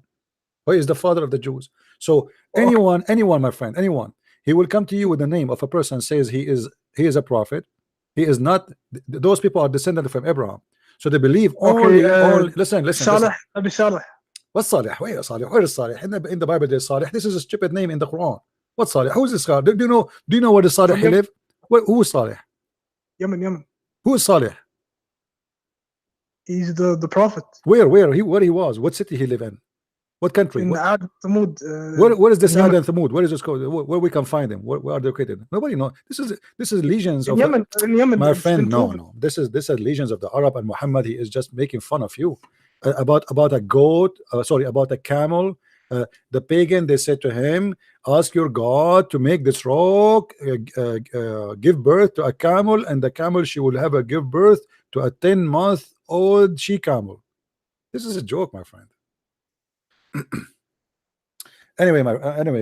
[SPEAKER 1] who is the father of the Jews. So anyone, my friend, anyone, he will come to you with the name of a person, says he is a prophet. He is not. Those people are descendants from Abraham, so they believe only. Listen.
[SPEAKER 3] Salih, Abi Salih.
[SPEAKER 4] What's Salih? Where is Salih? Where is Salih? In the Bible there's Salih. This is a stupid name in the Quran. What's Salih? Who is this guy? Do you know where the Salih live? Who is Salih?
[SPEAKER 3] Yemen.
[SPEAKER 4] Who is Salih?
[SPEAKER 3] He's the prophet.
[SPEAKER 4] Where he was? What city he live in? What country?
[SPEAKER 3] In Ad Thamud.
[SPEAKER 4] Where is this Ad and Thamud? Where is this code? Where we can find them? Where are they located? Nobody knows. This is legions of
[SPEAKER 3] Yemen. In Yemen,
[SPEAKER 4] my friend. No. This is legions of the Arab, and Muhammad, he is just making fun of you. About a goat, about a camel. The pagan, they said to him, ask your God to make this rock give birth to a camel, and the camel, she will have a give birth to a 10-month-old she camel. This is a joke, my friend. Anyway,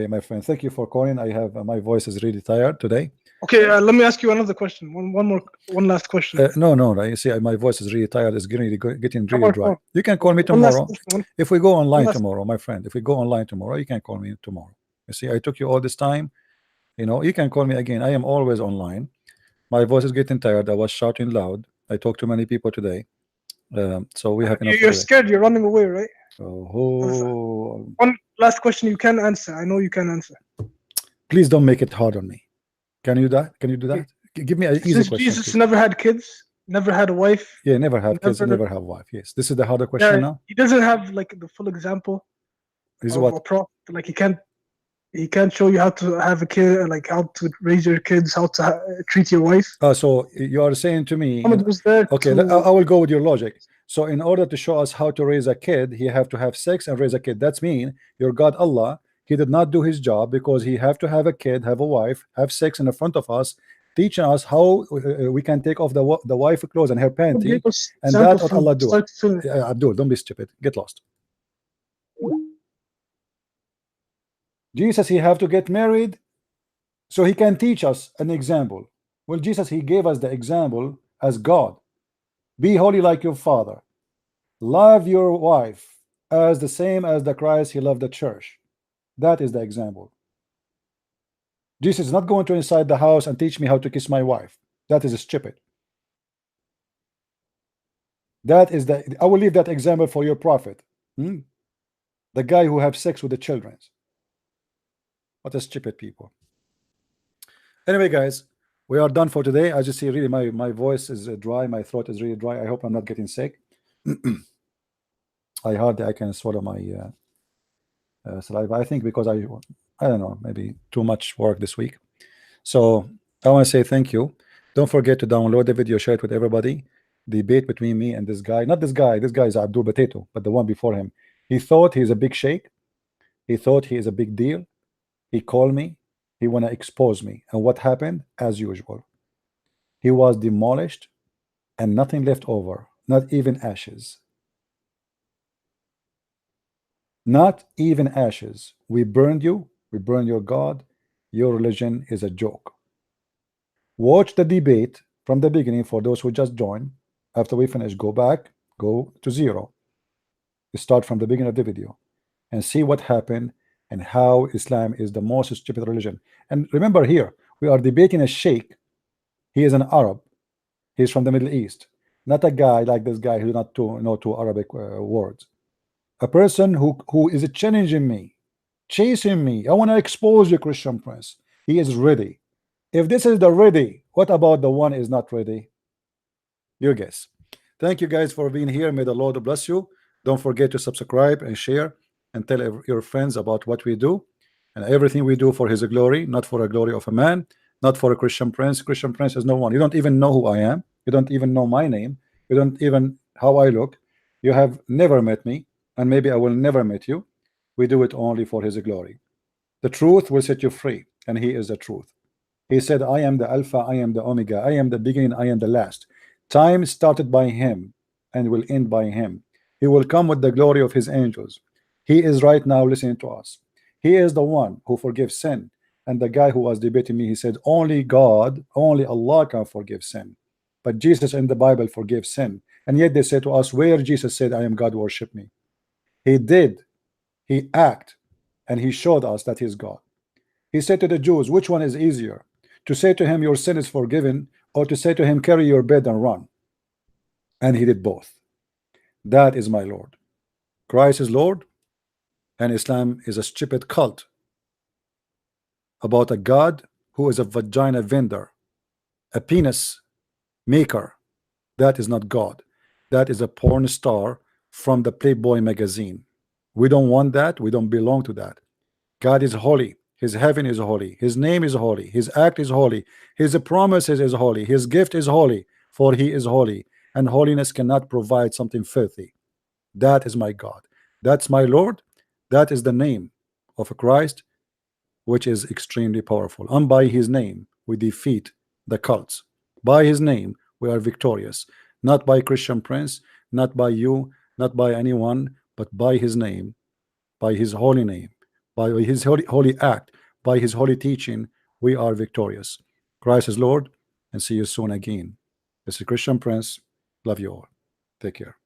[SPEAKER 4] my friend, thank you for calling. I have my voice is really tired today.
[SPEAKER 3] Okay, let me ask you another question. One last question.
[SPEAKER 4] No. You see, my voice is really tired. It's getting really dry. You can call me tomorrow. If we go online tomorrow, my friend, if we go online tomorrow, you can call me tomorrow. You see, I took you all this time. You know, you can call me again. I am always online. My voice is getting tired. I was shouting loud. I talked to many people today. So we have enough.
[SPEAKER 3] You're scared. You're running away, right?
[SPEAKER 4] Oh.
[SPEAKER 3] One last question you can answer. I know you can answer.
[SPEAKER 4] Please don't make it hard on me. Can you do that? Can you do that? Give me an easy question.
[SPEAKER 3] Jesus
[SPEAKER 4] please.
[SPEAKER 3] never had kids, never had a wife.
[SPEAKER 4] Yeah, never have kids, never have wife. Yes, this is the harder question now.
[SPEAKER 3] He doesn't have like the full example.
[SPEAKER 4] Is
[SPEAKER 3] of
[SPEAKER 4] what?
[SPEAKER 3] A prophet. Like he can't show you how to have a kid, like how to raise your kids, how to treat your wife.
[SPEAKER 4] So you are saying to me,
[SPEAKER 3] was there
[SPEAKER 4] okay, I will go with your logic. So in order to show us how to raise a kid, he have to have sex and raise a kid. That's mean your God Allah, he did not do his job, because he have to have a kid, have a wife, have sex in the front of us, teaching us how we can take off the wife clothes and her panty, and that's what Allah do. Abdul, don't be stupid. Get lost. Jesus, he have to get married so he can teach us an example. Well, Jesus, he gave us the example as God. Be holy like your father. Love your wife as the same as the Christ he loved the church. That is the example. Jesus is not going to inside the house and teach me how to kiss my wife. That is stupid. That is I will leave that example for your prophet. The guy who have sex with the children. What a stupid people. Anyway, guys, we are done for today. As you see, really my voice is dry, my throat is really dry. I hope I'm not getting sick. I hardly can swallow my saliva. I think because I don't know, maybe too much work this week. So I want to say thank you. Don't forget to download the video, share it with everybody. Debate between me and this guy. Not this guy. This guy is Abdul Potato, but the one before him. He thought he's a big sheikh. He thought he is a big deal. He called me. He want to expose me. And what happened? As usual, he was demolished and nothing left over. Not even ashes. Not even ashes. We burned you. We burned your God. Your religion is a joke. Watch the debate from the beginning for those who just joined. After we finish, go back, go to 0. You start from the beginning of the video and see what happened and how Islam is the most stupid religion. And remember, here we are debating a sheikh. He is an Arab. He's from the Middle East, not a guy like this guy who does not know two Arabic words. A person who is challenging me, chasing me. I want to expose you, Christian Prince. He is ready. If this is the ready, what about the one is not ready? You guess. Thank you guys for being here. May the Lord bless you. Don't forget to subscribe and share and tell your friends about what we do and everything we do for his glory, not for the glory of a man, not for a Christian Prince. Christian Prince is no one. You don't even know who I am. You don't even know my name. You don't even how I look. You have never met me, and maybe I will never meet you. We do it only for his glory. The truth will set you free, and he is the truth. He said, I am the Alpha, I am the Omega, I am the beginning, I am the last. Time started by him and will end by him. He will come with the glory of his angels. He is right now listening to us. He is the one who forgives sin. And the guy who was debating me, he said, only God, only Allah can forgive sin. But Jesus in the Bible forgives sin. And yet they say to us, where Jesus said, I am God, worship me. He did. He acted. And he showed us that he is God. He said to the Jews, which one is easier? To say to him, your sin is forgiven, or to say to him, carry your bed and run? And he did both. That is my Lord. Christ is Lord. and Islam is a stupid cult about a God who is a vagina vendor, a penis maker. That is not God. That is a porn star from the Playboy magazine. We don't want that. We don't belong to that. God is holy. His heaven is holy. His name is holy. His act is holy. His promises is holy. His gift is holy, for he is holy, and holiness cannot provide something filthy. That is my God. That's my Lord. That is the name of Christ, which is extremely powerful. And by his name we defeat the cults. By his name we are victorious, not by Christian Prince, not by you, not by anyone, but by his name, by his holy name, by his holy act, by his holy teaching. We are victorious. Christ is Lord, and see you soon again. This is Christian Prince. Love you all. Take care.